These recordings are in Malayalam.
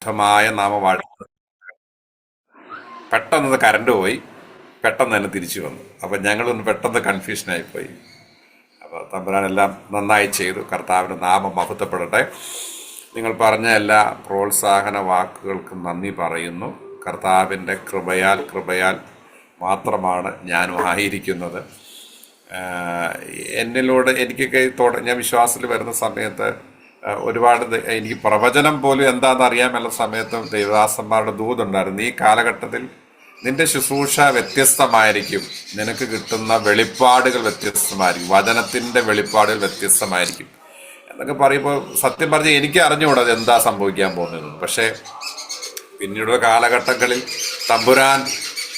പരിശുദ്ധമായ നാമവാഴ്ത്ത. പെട്ടെന്ന് കറണ്ട് പോയി, പെട്ടെന്ന് തന്നെ തിരിച്ചു വന്നു. അപ്പം ഞങ്ങളൊന്ന് പെട്ടെന്ന് കൺഫ്യൂഷനായിപ്പോയി. അപ്പോൾ തമ്പുരാനെല്ലാം നന്നായി ചെയ്തു. കർത്താവിൻ്റെ നാമം മഹത്വപ്പെടട്ടെ. നിങ്ങൾ പറഞ്ഞ എല്ലാ പ്രോത്സാഹന വാക്കുകൾക്കും നന്ദി പറയുന്നു. കർത്താവിൻ്റെ കൃപയാൽ മാത്രമാണ് ഞാനും ആയിരിക്കുന്നത്. എന്നിലൂടെ എനിക്കൊക്കെ ഞാൻ വിശ്വാസത്തിൽ വരുന്ന സമയത്ത് ഒരുപാട് എനിക്ക് പ്രവചനം പോലും എന്താണെന്ന് അറിയാനുള്ള സമയത്തും ദൈവദാസന്മാരുടെ ദൂതുണ്ടായിരുന്നു. ഈ കാലഘട്ടത്തിൽ നിന്റെ ശുശ്രൂഷ വ്യത്യസ്തമായിരിക്കും, നിനക്ക് കിട്ടുന്ന വെളിപ്പാടുകൾ വ്യത്യസ്തമായിരിക്കും, വചനത്തിൻ്റെ വെളിപ്പാടുകൾ വ്യത്യസ്തമായിരിക്കും എന്നൊക്കെ പറയുമ്പോൾ സത്യം പറഞ്ഞ് എനിക്ക് അറിഞ്ഞുകൂടാ അത് എന്താ സംഭവിക്കാൻ പോകുന്നത്. പക്ഷേ പിന്നീടുള്ള കാലഘട്ടങ്ങളിൽ തമ്പുരാൻ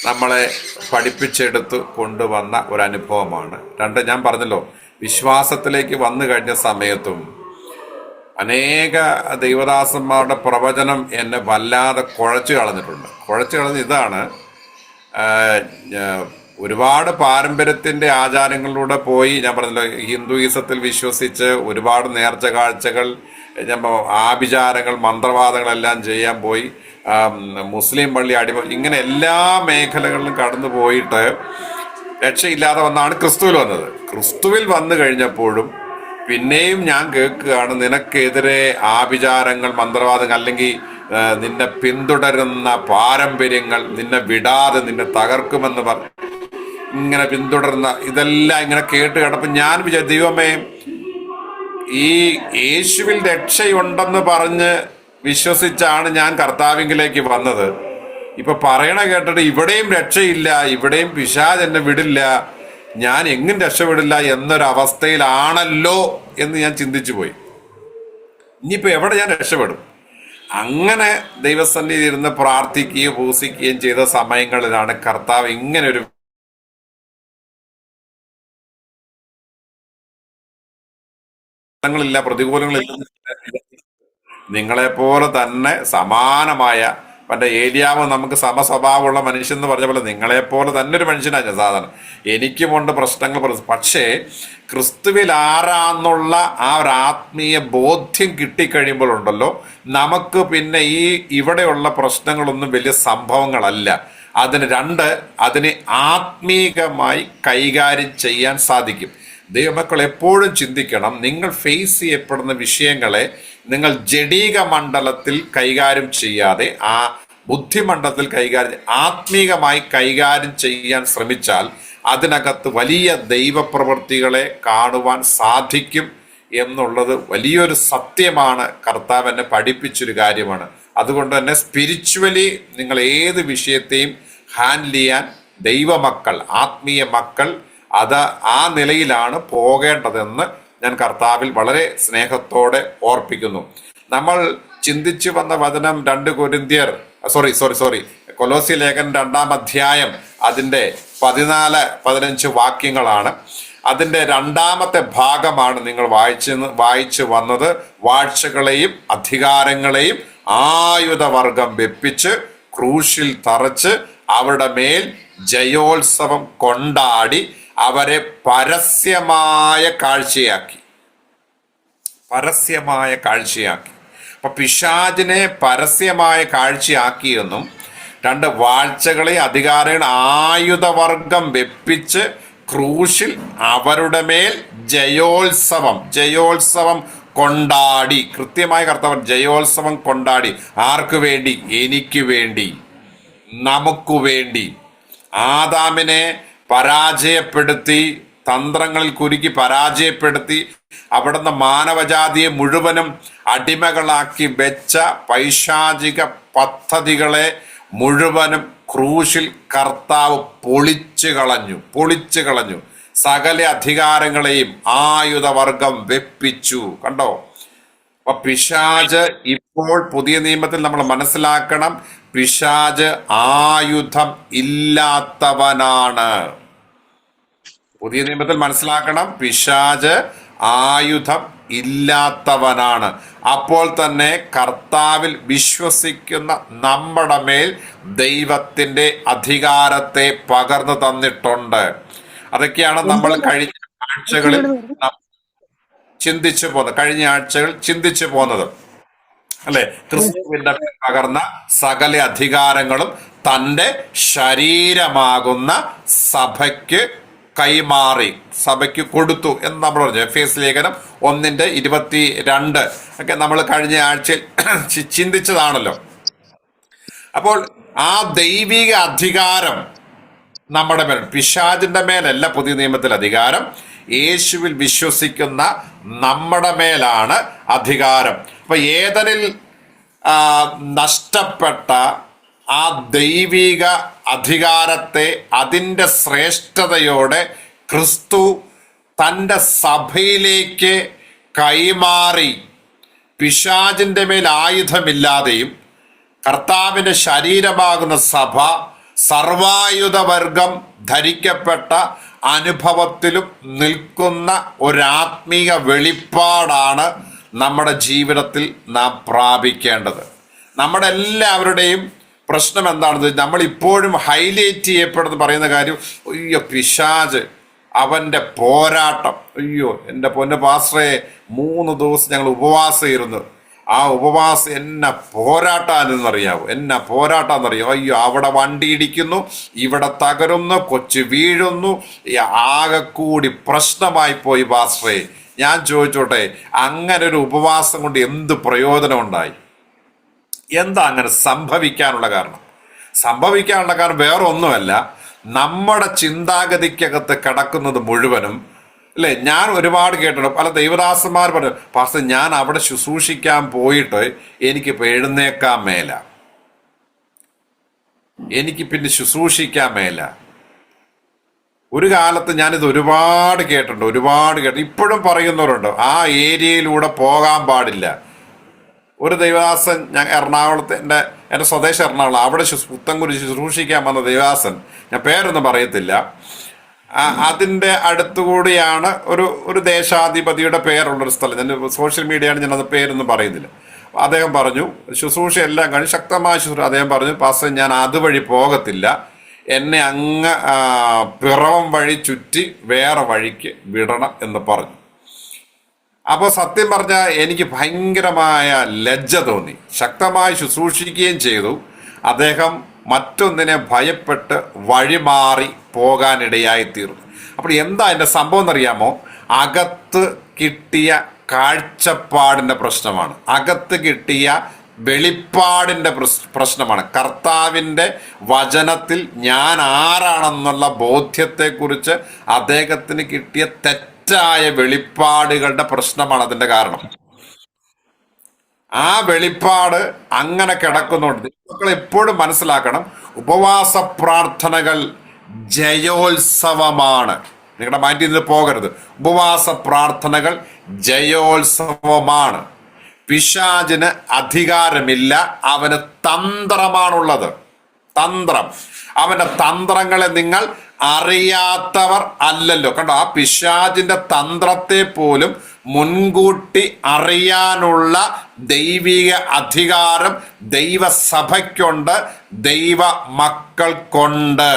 നമ്മളെ പഠിപ്പിച്ചെടുത്ത് കൊണ്ടുവന്ന ഒരു അനുഭവമാണ്. ഞാൻ പറഞ്ഞല്ലോ, വിശ്വാസത്തിലേക്ക് വന്നു കഴിഞ്ഞ സമയത്തും അനേക ദൈവദാസന്മാരുടെ പ്രവചനം എന്നെ വല്ലാതെ കുഴച്ചു കളഞ്ഞ ഇതാണ്. ഒരുപാട് പാരമ്പര്യത്തിന്റെ ആചാരങ്ങളിലൂടെ പോയി, ഞാൻ പറഞ്ഞല്ലോ, ഹിന്ദുയിസത്തിൽ വിശ്വസിച്ച് ഒരുപാട് നേർച്ച കാഴ്ചകൾ, ആഭിചാരങ്ങൾ, മന്ത്രവാദങ്ങളെല്ലാം ചെയ്യാൻ പോയി. മുസ്ലിം പള്ളി ഇങ്ങനെ എല്ലാ മേഖലകളിലും കടന്നു പോയിട്ട് രക്ഷയില്ലാതെ വന്നാണ് ക്രിസ്തുവിൽ വന്നത്. ക്രിസ്തുവിൽ വന്നു കഴിഞ്ഞപ്പോഴും പിന്നെയും ഞാൻ കേൾക്കുകയാണ്, നിനക്കെതിരെ ആഭിചാരങ്ങൾ, മന്ത്രവാദങ്ങൾ, അല്ലെങ്കിൽ നിന്നെ പിന്തുടരുന്ന പാരമ്പര്യങ്ങൾ നിന്നെ വിടാതെ നിന്നെ തകർക്കുമെന്ന് ഇങ്ങനെ പിന്തുടരുന്ന ഇതെല്ലാം ഇങ്ങനെ കേട്ട് കേട്ടപ്പോൾ ഞാൻ വിചാരിച്ചു, ദൈവമേ, ഈ യേശുവിൽ രക്ഷയുണ്ടെന്ന് പറഞ്ഞ് വിശ്വസിച്ചാണ് ഞാൻ കർത്താവിങ്കിലേക്ക് വന്നത്. ഇപ്പൊ പറയണ കേട്ടിട്ട് ഇവിടെയും രക്ഷയില്ല, ഇവിടെയും പിശാച് എന്നെ വിടില്ല, ഞാൻ എങ്ങും രക്ഷപ്പെടില്ല എന്നൊരവസ്ഥയിലാണല്ലോ എന്ന് ഞാൻ ചിന്തിച്ചു പോയി. ഇനിയിപ്പോ എവിടെ ഞാൻ രക്ഷപ്പെടും? അങ്ങനെ ദൈവസന്നിധി ഇരുന്ന് പ്രാർത്ഥിക്കുകയും പൂസിക്കുകയും ചെയ്ത സമയങ്ങളിലാണ് കർത്താവ് ഇങ്ങനൊരു പ്രതികൂലങ്ങളില്ല. നിങ്ങളെപ്പോലെ തന്നെ സമാനമായ പണ്ട് ഏലിയാവ് നമുക്ക് സമസ്വഭാവമുള്ള മനുഷ്യൻ എന്ന് പറഞ്ഞ പോലെ നിങ്ങളെപ്പോലെ തന്നെ ഒരു മനുഷ്യനാണ് ഞാൻ സാധാരണ. എനിക്കുമുണ്ട് പ്രശ്നങ്ങൾ. പക്ഷേ ക്രിസ്തുവിൽ ആരാന്നുള്ള ആ ഒരു ആത്മീയ ബോധ്യം കിട്ടിക്കഴിയുമ്പോഴുണ്ടല്ലോ, നമുക്ക് പിന്നെ ഇവിടെയുള്ള പ്രശ്നങ്ങളൊന്നും വലിയ സംഭവങ്ങളല്ല. അതിനെ ആത്മീകമായി കൈകാര്യം ചെയ്യാൻ സാധിക്കും. ദൈവമക്കൾ എപ്പോഴും ചിന്തിക്കണം, നിങ്ങൾ ഫേസ് ചെയ്യപ്പെടുന്ന വിഷയങ്ങളെ നിങ്ങൾ ജഡീക മണ്ഡലത്തിൽ കൈകാര്യം ചെയ്യാതെ ആ ബുദ്ധിമണ്ഡലത്തിൽ ആത്മീകമായി കൈകാര്യം ചെയ്യാൻ ശ്രമിച്ചാൽ അതിനകത്ത് വലിയ ദൈവപ്രവൃത്തികളെ കാണുവാൻ സാധിക്കും എന്നുള്ളത് വലിയൊരു സത്യമാണ്. കർത്താവ് എന്നെ പഠിപ്പിച്ചൊരു കാര്യമാണ്. അതുകൊണ്ട് തന്നെ സ്പിരിച്വലി നിങ്ങൾ ഏത് വിഷയത്തെയും ഹാൻഡിൽ ചെയ്യാൻ ദൈവമക്കൾ, ആത്മീയ മക്കൾ ആ നിലയിലാണ് പോകേണ്ടതെന്ന് ഞാൻ കർത്താവിൽ വളരെ സ്നേഹത്തോടെ ഓർപ്പിക്കുന്നു. നമ്മൾ ചിന്തിച്ചു വന്ന വചനം കൊലോസ്യ ലേഖനം 2-ാം അധ്യായം അതിൻ്റെ 14-15 വാക്യങ്ങളാണ്. അതിൻ്റെ 2-ാമത്തെ ഭാഗമാണ് നിങ്ങൾ വായിച്ചു വന്നത്. വാഴ്ചകളെയും അധികാരങ്ങളെയും ആയുധവർഗം വെപ്പിച്ച് ക്രൂശിൽ തറച്ച് അവരുടെ മേൽ ജയോത്സവം കൊണ്ടാടി അവരെ പരസ്യമായ കാഴ്ചയാക്കി. അപ്പൊ പിശാചിനെ പരസ്യമായ കാഴ്ചയാക്കിയെന്നും, 2 വാഴ്ചകളെ അധികാരങ്ങൾ ആയുധവർഗം വെപ്പിച്ച് ക്രൂശിൽ അവരുടെ മേൽ ജയോത്സവം കൊണ്ടാടി. കൃത്യമായ കർത്താവ് ജയോത്സവം കൊണ്ടാടി. ആർക്കു വേണ്ടി? എനിക്ക് വേണ്ടി, നമുക്ക് വേണ്ടി. ആദാമിനെ പരാജയപ്പെടുത്തി, തന്ത്രങ്ങളിൽ കുരുക്കി പരാജയപ്പെടുത്തി, അവിടുന്ന് മാനവജാതിയെ മുഴുവനും അടിമകളാക്കി വെച്ച പൈശാചിക പദ്ധതികളെ മുഴുവനും ക്രൂശിൽ കർത്താവ് പൊളിച്ചു കളഞ്ഞു. സകല അധികാരങ്ങളെയും ആയുധവർഗം വെപ്പിച്ചു. കണ്ടോ? അപ്പൊ പിശാച് ഇപ്പോൾ പുതിയ നിയമത്തിൽ നമ്മൾ മനസ്സിലാക്കണം, പിശാച് ആയുധം ഇല്ലാത്തവനാണ്. പുതിയ നിയമത്തിൽ മനസ്സിലാക്കണം, പിശാച് ആയുധം ഇല്ലാത്തവനാണ്. അപ്പോൾ തന്നെ കർത്താവിൽ വിശ്വസിക്കുന്ന നമ്മുടെ മേൽ ദൈവത്തിന്റെ അധികാരത്തെ പകർന്നു തന്നിട്ടുണ്ട്. അതൊക്കെയാണ് നമ്മൾ കഴിഞ്ഞ ആഴ്ചകൾ ചിന്തിച്ചു പോന്നത്. അല്ലെ? ക്രിസ്തുവിന്റെ മേൽ പകർന്ന സകല അധികാരങ്ങളും തന്റെ ശരീരമാകുന്ന സഭയ്ക്ക് കൈമാറി, സഭയ്ക്ക് കൊടുത്തു എന്ന് നമ്മൾ പറഞ്ഞു. എഫേസ് ലേഖനം 1:22 ഒക്കെ നമ്മൾ കഴിഞ്ഞ ആഴ്ചയിൽ ചിന്തിച്ചതാണല്ലോ. അപ്പോൾ ആ ദൈവിക അധികാരം നമ്മുടെ മേൽ, പിശാചിന്റെ മേലല്ല പുതിയ നിയമത്തിൽ അധികാരം, യേശുവിൽ വിശ്വസിക്കുന്ന നമ്മുടെ മേലാണ് അധികാരം. അപ്പൊ ഏതനിൽ നഷ്ടപ്പെട്ട ആ ദൈവിക അധികാരത്തെ അതിൻ്റെ ശ്രേഷ്ഠതയോടെ ക്രിസ്തു തൻ്റെ സഭയിലേക്ക് കൈമാറി, പിശാചിന്റെ മേൽ ആയുധമില്ലാതെയും കർത്താവിന്റെ ശരീരമാകുന്ന സഭ സർവായുധവർഗം ധരിക്കപ്പെട്ട അനുഭവത്തിലും നിൽക്കുന്ന ഒരാത്മീയ വെളിപ്പാടാണ് നമ്മുടെ ജീവിതത്തിൽ നാം പ്രാപിക്കേണ്ടത്. നമ്മുടെ എല്ലാവരുടെയും പ്രശ്നം എന്താണെന്ന് നമ്മൾ ഇപ്പോഴും ഹൈലൈറ്റ് ചെയ്യപ്പെടുന്ന പറയുന്ന കാര്യം, അയ്യോ പിശാച്, അവൻ്റെ പോരാട്ടം. അയ്യോ എൻ്റെ പൊന്നു പാസ്റ്ററെ, 3 ദിവസം ഞങ്ങൾ ഉപവാസം ഇരുന്നു. ആ ഉപവാസം എന്നെ പോരാട്ടാനെന്നറിയാവോ? എന്നെ പോരാട്ടാന്നറിയാവോ? അയ്യോ, അവിടെ വണ്ടി ഇടിക്കുന്നു, ഇവിടെ തകരുന്നു, കൊച്ചു വീഴുന്നു, ആകെ കൂടി പ്രശ്നമായി പോയി പാസ്റ്ററെ. ഞാൻ ചോദിച്ചോട്ടെ, അങ്ങനെ ഒരു ഉപവാസം കൊണ്ട് എന്ത് പ്രയോജനം ഉണ്ടായി? എന്താ അങ്ങനെ സംഭവിക്കാനുള്ള കാരണം? സംഭവിക്കാനുള്ള കാരണം വേറെ ഒന്നുമല്ല, നമ്മുടെ ചിന്താഗതിക്കകത്ത് കിടക്കുന്നത് മുഴുവനും, അല്ലെ? ഞാൻ ഒരുപാട് കേട്ടിട്ടുണ്ട്, പല ദൈവദാസന്മാർ പറഞ്ഞു, പാസ്റ്റർ ഞാൻ അവിടെ ശുശ്രൂഷിക്കാൻ പോയിട്ട് എനിക്കിപ്പോൾ എഴുന്നേക്കാൻ മേല, എനിക്ക് പിന്നെ ശുശ്രൂഷിക്കാൻ മേല. ഒരു കാലത്ത് ഞാനിത് ഒരുപാട് കേട്ടു. ഇപ്പോഴും പറയുന്നവരുണ്ട്, ആ ഏരിയയിലൂടെ പോകാൻ പാടില്ല. ഒരു ദൈവദാസൻ, ഞാൻ എറണാകുളത്ത്, എൻ്റെ സ്വദേശം എറണാകുളം, അവിടെ പുത്തൻകുരി ശുശ്രൂഷിക്കാൻ വന്ന ദൈവദാസൻ, ഞാൻ പേരൊന്നും പറയത്തില്ല, അതിൻ്റെ അടുത്തുകൂടിയാണ് ഒരു ദേശാധിപതിയുടെ പേരുള്ളൊരു സ്ഥലം. ഞാൻ സോഷ്യൽ മീഡിയയാണ്, ഞാനത് പേരൊന്നും പറയുന്നില്ല. അദ്ദേഹം പറഞ്ഞു, ശുശ്രൂഷ എല്ലാം കഴിഞ്ഞ് ശക്തമായ ശുശ്രൂഷ, അദ്ദേഹം പറഞ്ഞു, പാസ്റ്റർ ഞാൻ അതുവഴി പോകത്തില്ല, എന്നെ അങ്ങ് പിറവം വഴി ചുറ്റി വേറെ വഴിക്ക് വിടണം എന്ന് പറഞ്ഞു. അപ്പോൾ സത്യം പറഞ്ഞാൽ എനിക്ക് ഭയങ്കരമായ ലജ്ജ തോന്നി. ശക്തമായി ശുശ്രൂഷിക്കുകയും ചെയ്തു. അദ്ദേഹം മറ്റൊന്നിനെ ഭയപ്പെട്ട് വഴിമാറി പോകാനിടയായി തീർന്നു. അപ്പോൾ എന്താ എൻ്റെ സംഭവം എന്നറിയാമോ? അകത്ത് കിട്ടിയ കാഴ്ചപ്പാടിൻ്റെ പ്രശ്നമാണ്, അകത്ത് കിട്ടിയ വെളിപ്പാടിൻ്റെ പ്രശ്നമാണ്. കർത്താവിൻ്റെ വചനത്തിൽ ഞാൻ ആരാണെന്നുള്ള ബോധ്യത്തെക്കുറിച്ച് അദ്ദേഹത്തിന് കിട്ടിയ തെറ്റായ വെളിപ്പാടുകളുടെ പ്രശ്നമാണ് അതിൻ്റെ കാരണം. ആ വെളിപ്പാട് അങ്ങനെ കിടക്കുന്നുണ്ട്. മക്കൾ എപ്പോഴും മനസ്സിലാക്കണം, ഉപവാസ പ്രാർത്ഥനകൾ ജയോത്സവമാണ്. നിങ്ങളുടെ മൈൻഡിൽ നിന്ന് പോകരുത്. ഉപവാസ പ്രാർത്ഥനകൾ ജയോത്സവമാണ്. പിശാചിന് അധികാരമില്ല, അവന് തന്ത്രമാണുള്ളത്. തന്ത്രം, അവന്റെ തന്ത്രങ്ങളെ നിങ്ങൾ അറിയാത്തവർ അല്ലല്ലോ. കണ്ടോ, ആ പിശാചിന്റെ തന്ത്രത്തെ പോലും മുൻകൂട്ടി അറിയാനുള്ള ദൈവിക അധികാരം ദൈവസഭയ്ക്കുണ്ട്, ദൈവ മക്കൾക്കുണ്ട്.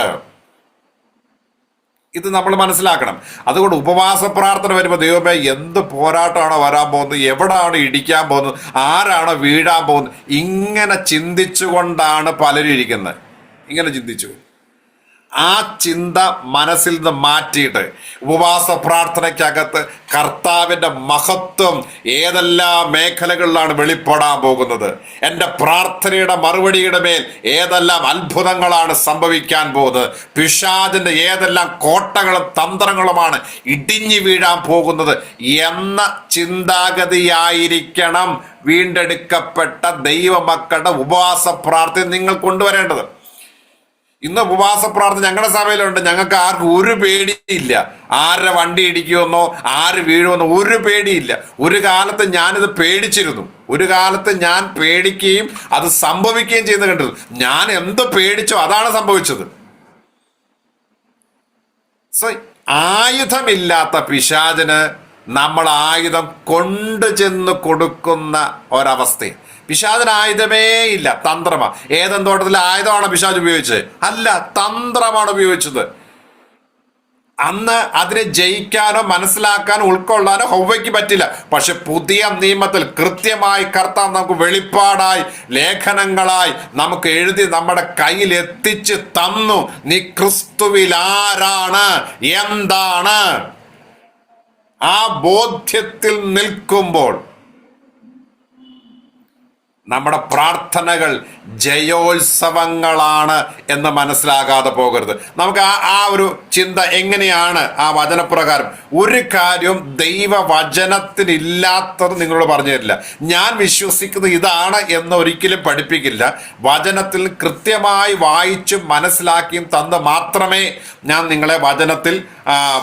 ഇത് നമ്മൾ മനസ്സിലാക്കണം. അതുകൊണ്ട് ഉപവാസ പ്രാർത്ഥന വരുമ്പോൾ ദൈവമേ എന്ത് പോരാട്ടമാണോ വരാൻ പോകുന്നത്, എവിടാണ് ഇടിക്കാൻ പോകുന്നത്, ആരാണോ വീഴാൻ പോകുന്നത്, ഇങ്ങനെ ചിന്തിച്ചുകൊണ്ടാണ് പലരും ഇരിക്കുന്നത്. ഇങ്ങനെ ചിന്തിച്ചു. ആ ചിന്ത മനസ്സിൽ നിന്ന് മാറ്റിയിട്ട് ഉപവാസ പ്രാർത്ഥനയ്ക്കകത്ത് കർത്താവിൻ്റെ മഹത്വം ഏതെല്ലാം മേഖലകളിലാണ് വെളിപ്പെടാൻ പോകുന്നത്, എൻ്റെ പ്രാർത്ഥനയുടെ മറുപടിയുടെ മേൽ ഏതെല്ലാം അത്ഭുതങ്ങളാണ് സംഭവിക്കാൻ പോകുന്നത്, പിശാചിൻ്റെ ഏതെല്ലാം കോട്ടകളും തന്ത്രങ്ങളുമാണ് ഇടിഞ്ഞു വീഴാൻ പോകുന്നത് എന്ന ചിന്താഗതിയായിരിക്കണം വീണ്ടെടുക്കപ്പെട്ട ദൈവമക്കളുടെ ഉപവാസ പ്രാർത്ഥന നിങ്ങൾ കൊണ്ടുവരേണ്ടത്. ഇന്ന് ഉപവാസ പ്രാർത്ഥന ഞങ്ങളുടെ സഭയിലുണ്ട്. ഞങ്ങൾക്ക് ആർക്കും ഒരു പേടിയില്ല. ആരുടെ വണ്ടി ഇടിക്കുമെന്നോ ആര് വീഴുമെന്നോ ഒരു പേടിയില്ല. ഒരു കാലത്ത് ഞാനിത് പേടിച്ചിരുന്നു. ഒരു കാലത്ത് ഞാൻ പേടിക്കുകയും അത് സംഭവിക്കുകയും ചെയ്യുന്നത് കണ്ടത്. ഞാൻ എന്ത് പേടിച്ചോ അതാണ് സംഭവിച്ചത്. സോ ആയുധമില്ലാത്ത പിശാചിന് നമ്മൾ ആയുധം കൊണ്ടു ചെന്ന് കൊടുക്കുന്ന ഒരവസ്ഥ. പിശാചിന് ആയുധമേ ഇല്ല, തന്ത്രമാ. ഏതെന്തോട്ടത്തിൽ ആയുധമാണ് പിശാച് ഉപയോഗിച്ചത്? അല്ല, തന്ത്രമാണ് ഉപയോഗിച്ചത്. അന്ന് അതിനെ ജയിക്കാനോ മനസ്സിലാക്കാനോ ഉൾക്കൊള്ളാനോ ഹൗവയ്ക്ക് പറ്റില്ല. പക്ഷെ പുതിയ നിയമത്തിൽ കൃത്യമായി കർത്താവ് നമുക്ക് വെളിപ്പാടായി ലേഖനങ്ങളായി നമുക്ക് എഴുതി നമ്മുടെ കയ്യിൽ എത്തിച്ച് തന്നു. നീ ക്രിസ്തുവിൽ ആരാണ്, എന്താണ്, ആ ബോധ്യത്തിൽ നിൽക്കുമ്പോൾ നമ്മുടെ പ്രാർത്ഥനകൾ ജയോത്സവങ്ങളാണ് എന്ന് മനസ്സിലാകാതെ പോകരുത്. നമുക്ക് ആ ഒരു ചിന്ത എങ്ങനെയാണ് ആ വചനപ്രകാരം? ഒരു കാര്യവും ദൈവവചനത്തിനില്ലാത്തത് നിങ്ങളോട് പറഞ്ഞു തരില്ല. ഞാൻ വിശ്വസിക്കുന്നത് ഇതാണ് എന്ന് ഒരിക്കലും പഠിപ്പിക്കില്ല. വചനത്തിൽ കൃത്യമായി വായിച്ചും മനസ്സിലാക്കിയും തന്ന് മാത്രമേ ഞാൻ നിങ്ങളെ വചനത്തിൽ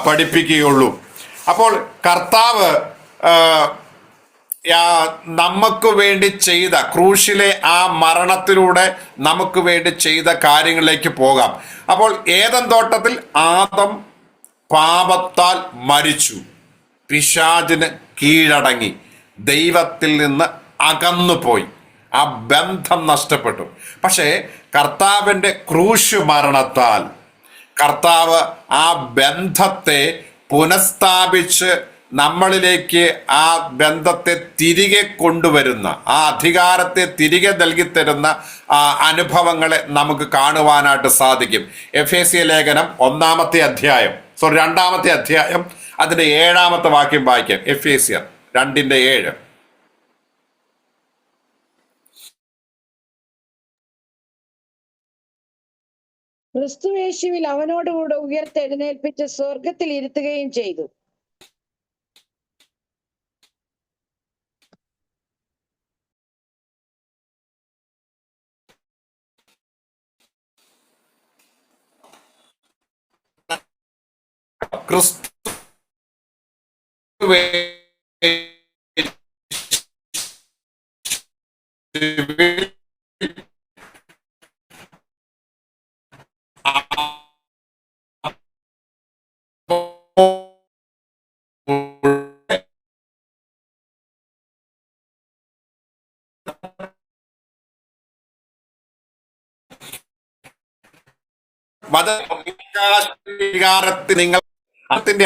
പഠിപ്പിക്കുകയുള്ളൂ. അപ്പോൾ കർത്താവ് നമുക്ക് വേണ്ടി ചെയ്ത ക്രൂശിലെ ആ മരണത്തിലൂടെ നമുക്ക് വേണ്ടി ചെയ്ത കാര്യങ്ങളിലേക്ക് പോകാം. അപ്പോൾ ഏദൻ തോട്ടത്തിൽ ആദം പാപത്താൽ മരിച്ചു, പിശാചിന് കീഴടങ്ങി, ദൈവത്തിൽ നിന്ന് അകന്നുപോയി, ആ ബന്ധം നഷ്ടപ്പെട്ടു. പക്ഷേ കർത്താവിൻ്റെ ക്രൂശ് മരണത്താൽ കർത്താവ് ആ ബന്ധത്തെ പുനഃസ്ഥാപിച്ച് നമ്മളിലേക്ക് ആ ബന്ധത്തെ തിരികെ കൊണ്ടുവരുന്ന, ആ അധികാരത്തെ തിരികെ നൽകിത്തരുന്ന അനുഭവങ്ങളെ നമുക്ക് കാണുവാനായിട്ട് സാധിക്കും. എഫേസ്യ ലേഖനം 2 അധ്യായം അതിന്റെ 7 വാക്യം വായിക്കാം. എഫേസ്യർ 2:7. ക്രിസ്തുയേശുവിൽ അവനോടുകൂടെ ഉയർത്തെഴുന്നേൽപ്പിച്ച് സ്വർഗത്തിൽ ഇരുത്തുകയും ചെയ്തു.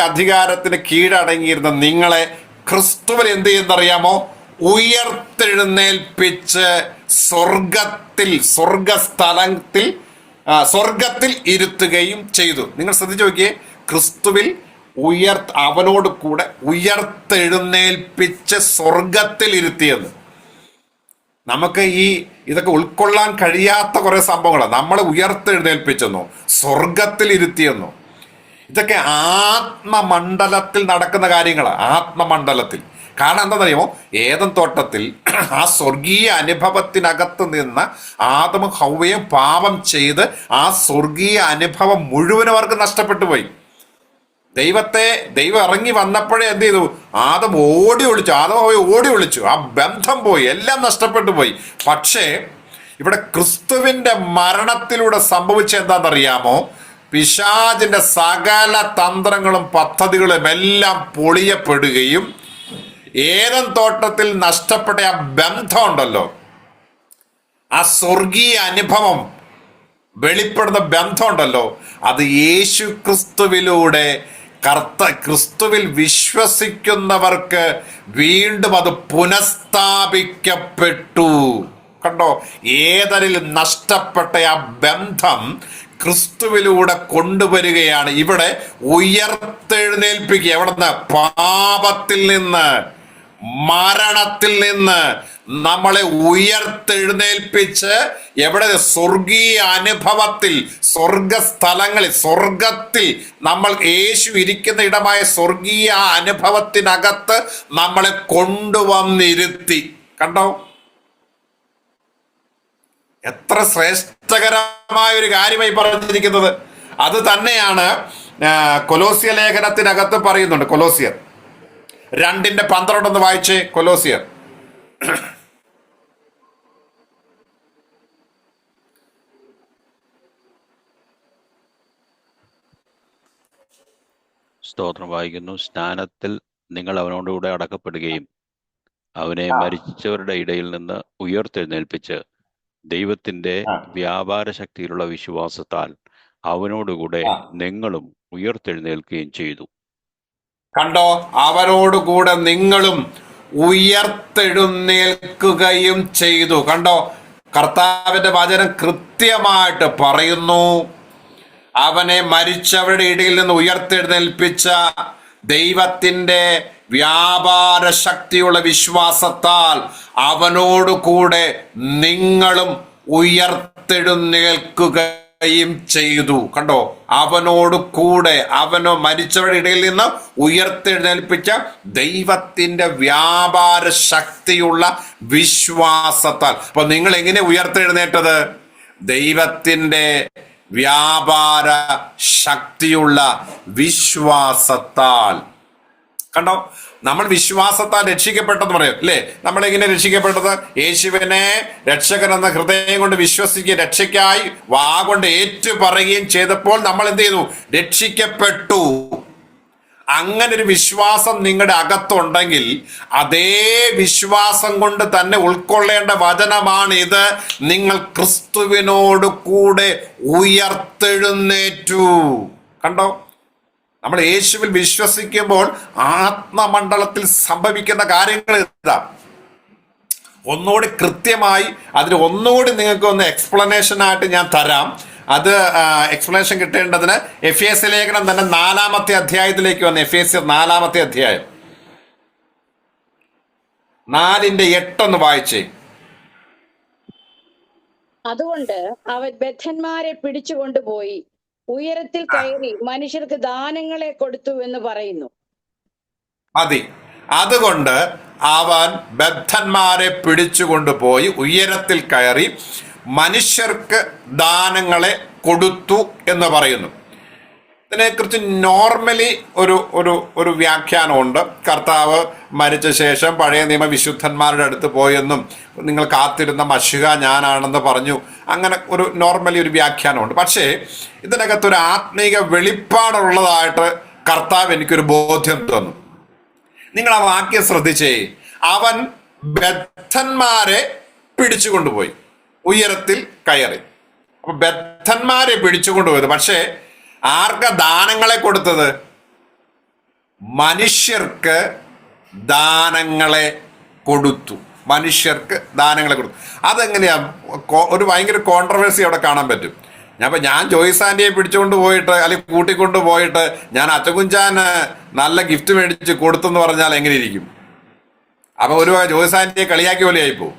അധികാരത്തിന് കീഴടങ്ങിയിരുന്ന നിങ്ങളെ ക്രിസ്തുവിൽ എന്ത് ചെയ്യുന്നറിയാമോ? ഉയർത്തെഴുന്നേൽപ്പിച്ച് സ്വർഗത്തിൽ ഇരുത്തുകയും ചെയ്തു. നിങ്ങൾ ശ്രദ്ധിച്ചു നോക്കിയേ, ക്രിസ്തുവിൽ അവനോട് കൂടെ ഉയർത്തെഴുന്നേൽപ്പിച്ച് സ്വർഗത്തിൽ ഇരുത്തിയെന്ന്. നമുക്ക് ഇതൊക്കെ ഉൾക്കൊള്ളാൻ കഴിയാത്ത കുറെ സംഭവങ്ങളാണ്. നമ്മളെ ഉയർത്തെഴുന്നേൽപ്പിച്ചെന്നോ സ്വർഗത്തിൽ ഇരുത്തിയെന്നോ, ഇതൊക്കെ ആത്മമണ്ഡലത്തിൽ നടക്കുന്ന കാര്യങ്ങളാണ്. ആത്മമണ്ഡലത്തിൽ. കാരണം എന്താണെന്നറിയുമോ? ഏദൻ തോട്ടത്തിൽ ആ സ്വർഗീയ അനുഭവത്തിനകത്ത് നിന്ന് ആദമും ഹൗവയും പാപം ചെയ്ത് ആ സ്വർഗീയ അനുഭവം മുഴുവനും അവർക്ക് നഷ്ടപ്പെട്ടു പോയി. ദൈവം ഇറങ്ങി വന്നപ്പോഴേ എന്ത് ചെയ്തു? ആദം ഓടി ഒളിച്ചു. ആ ബന്ധം പോയി, എല്ലാം നഷ്ടപ്പെട്ടു പോയി. പക്ഷേ ഇവിടെ ക്രിസ്തുവിന്റെ മരണത്തിലൂടെ സംഭവിച്ച എന്താണെന്നറിയാമോ? പിശാചിന്റെ സകല തന്ത്രങ്ങളും പദ്ധതികളും എല്ലാം പൊളിയപ്പെടുകയും ഏദൻ തോട്ടത്തിൽ നഷ്ടപ്പെട്ട ആ ബന്ധം ഉണ്ടല്ലോ, ആ സ്വർഗീയ അനുഭവം വെളിപ്പെടുന്ന ബന്ധം ഉണ്ടല്ലോ, അത് യേശു ക്രിസ്തുവിലൂടെ ക്രിസ്തുവിൽ വിശ്വസിക്കുന്നവർക്ക് വീണ്ടും അത് പുനഃസ്ഥാപിക്കപ്പെട്ടു. കണ്ടോ? ഏതനിൽ നഷ്ടപ്പെട്ട ആ ബന്ധം ക്രിസ്തുവിലൂടെ കൊണ്ടുവരികയാണ്. ഇവിടെ ഉയർത്തെഴുന്നേൽപ്പിക്കുക. എവിടെ നിന്ന്? പാപത്തിൽ നിന്ന്, മരണത്തിൽ നിന്ന് നമ്മളെ ഉയർത്തെഴുന്നേൽപ്പിച്ച് എവിടെ? സ്വർഗീയ അനുഭവത്തിൽ, സ്വർഗസ്ഥലങ്ങളിൽ, സ്വർഗത്തിൽ നമ്മൾ യേശു ഇരിക്കുന്ന ഇടമായ സ്വർഗീയ അനുഭവത്തിനകത്ത് നമ്മളെ കൊണ്ടുവന്നിരുത്തി. കണ്ടോ? എത്ര ശ്രേഷ്ഠകരമായ ഒരു കാര്യമായി പറഞ്ഞിരിക്കുന്നത്. അത് തന്നെയാണ് കൊലോസ്യ ലേഖനത്തിനകത്ത് പറയുന്നുണ്ട്. കൊലോസ്യർ 2:12 വായിച്ചേ. കൊലോസ്യർ സ്തോത്രം വായിക്കുന്നു. സ്നാനത്തിൽ നിങ്ങൾ അവനോടുകൂടെ അടക്കപ്പെടുകയും അവനെ മരിച്ചവരുടെ ഇടയിൽ നിന്ന് ഉയർത്തെഴുന്നേൽപ്പിച്ച് ദൈവത്തിന്റെ വ്യാപാര ശക്തിയിലുള്ള വിശ്വാസത്താൽ അവനോടുകൂടെ നിങ്ങളും ഉയർത്തെഴുന്നേൽക്കുകയും ചെയ്തു. കണ്ടോ, അവനോടുകൂടെ നിങ്ങളും ഉയർത്തെഴുന്നേൽക്കുകയും ചെയ്തു. കണ്ടോ, കർത്താവിന്റെ വചനം കൃത്യമായിട്ട് പറയുന്നു. അവനെ മരിച്ചവരുടെ ഇടയിൽ നിന്ന് ഉയർത്തെഴുന്നേൽപ്പിച്ച ദൈവത്തിന്റെ വ്യാപാര ശക്തിയുള്ള വിശ്വാസത്താൽ അവനോടുകൂടെ നിങ്ങളും ഉയർത്തെഴുന്നേൽക്കുകയും ചെയ്തു. കണ്ടോ, അവനോട് കൂടെ, അവനോ മരിച്ചവരുടെ ഇടയിൽ നിന്ന് ഉയർത്തെഴുന്നേൽപ്പിച്ച ദൈവത്തിന്റെ വ്യാപാര ശക്തിയുള്ള വിശ്വാസത്താൽ. അപ്പൊ നിങ്ങൾ എങ്ങനെ ഉയർത്തെഴുന്നേറ്റത്? ദൈവത്തിന്റെ വ്യാപാര ശക്തിയുള്ള വിശ്വാസത്താൽ. കണ്ടോ, നമ്മൾ വിശ്വാസത്താൽ രക്ഷിക്കപ്പെട്ടെന്ന് പറയും അല്ലേ? നമ്മളെങ്ങനെ രക്ഷിക്കപ്പെട്ടത്? യേശുവിനെ രക്ഷകൻ എന്ന ഹൃദയം കൊണ്ട് വിശ്വസിക്കുകയും രക്ഷയ്ക്കായി വാ കൊണ്ട് ഏറ്റുപറയുകയും ചെയ്തപ്പോൾ നമ്മൾ എന്ത് ചെയ്തു? രക്ഷിക്കപ്പെട്ടു. അങ്ങനെ ഒരു വിശ്വാസം നിങ്ങളുടെ അകത്തുണ്ടെങ്കിൽ അതേ വിശ്വാസം കൊണ്ട് തന്നെ ഉൾക്കൊള്ളേണ്ട വചനമാണ് ഇത്. നിങ്ങൾ ക്രിസ്തുവിനോട് കൂടെ ഉയർത്തെഴുന്നേറ്റു. കണ്ടോ, നമ്മൾ യേശുവിൽ വിശ്വസിക്കുമ്പോൾ ആത്മമണ്ഡലത്തിൽ സംഭവിക്കുന്ന കാര്യങ്ങൾ ഇതാ. ഒന്നുകൂടി കൃത്യമായി അതിന് ഒന്നുകൂടി നിങ്ങൾക്ക് ഒന്ന് എക്സ്പ്ലനേഷൻ ആയിട്ട് ഞാൻ തരാം. അത് എക്സ്പ്ലനേഷൻ കിട്ടേണ്ടതിന് എഫേസ്യ ലേഖനം തന്നെ 4-ാമത്തെ അധ്യായത്തിലേക്ക് വന്ന് എഫേസ്യർ 4-ാമത്തെ അധ്യായം 4:8 വായിച്ചേ. അതുകൊണ്ട് അവൻ ബദ്ധന്മാരെ പിടിച്ചുകൊണ്ടുപോയി ഉയരത്തിൽ കയറി മനുഷ്യർക്ക് ദാനങ്ങളെ കൊടുത്തു എന്ന് പറയുന്നു. മതി. അതുകൊണ്ട് അവൻ ബദ്ധന്മാരെ പിടിച്ചുകൊണ്ടുപോയി ഉയരത്തിൽ കയറി മനുഷ്യർക്ക് ദാനങ്ങളെ കൊടുത്തു എന്ന് പറയുന്നു. ഇതിനെക്കുറിച്ച് നോർമലി ഒരു വ്യാഖ്യാനമുണ്ട്. കർത്താവ് മരിച്ച ശേഷം പഴയ നിയമ വിശുദ്ധന്മാരുടെ അടുത്ത് പോയെന്നും നിങ്ങൾ കാത്തിരുന്ന മശിഹ ഞാനാണെന്ന് പറഞ്ഞു. അങ്ങനെ ഒരു നോർമലി ഒരു വ്യാഖ്യാനമുണ്ട്. പക്ഷേ ഇതിനകത്തൊരു ആത്മീക വെളിപ്പാടുള്ളതായിട്ട് കർത്താവ് എനിക്കൊരു ബോധ്യം തന്നു. നിങ്ങൾ ആ വാക്യം ശ്രദ്ധിച്ചേ. അവൻ ബദ്ധന്മാരെ പിടിച്ചുകൊണ്ടുപോയി ഉയരത്തിൽ കയറി. അപ്പൊ ബദ്ധന്മാരെ പിടിച്ചുകൊണ്ടുപോയത്. പക്ഷേ ആർക്കാ ദാനങ്ങളെ കൊടുത്തത്? മനുഷ്യർക്ക് ദാനങ്ങളെ കൊടുത്തു. മനുഷ്യർക്ക് ദാനങ്ങളെ കൊടുത്തു. അതെങ്ങനെയാ? ഒരു ഭയങ്കര കോൺട്രവേഴ്സി അവിടെ കാണാൻ പറ്റും. ഞാൻ ജോയ്സ് ആന്റിയെ പിടിച്ചുകൊണ്ട് പോയിട്ട് അല്ലെങ്കിൽ കൂട്ടിക്കൊണ്ട് പോയിട്ട് ഞാൻ അച്ചകുഞ്ചാന് നല്ല ഗിഫ്റ്റ് മേടിച്ച് കൊടുത്തെന്ന് പറഞ്ഞാൽ എങ്ങനെ ഇരിക്കും? അപ്പൊ ഒരു ജോയ്സ് ആന്റിയെ കളിയാക്കി പോലെ ആയിപ്പോ.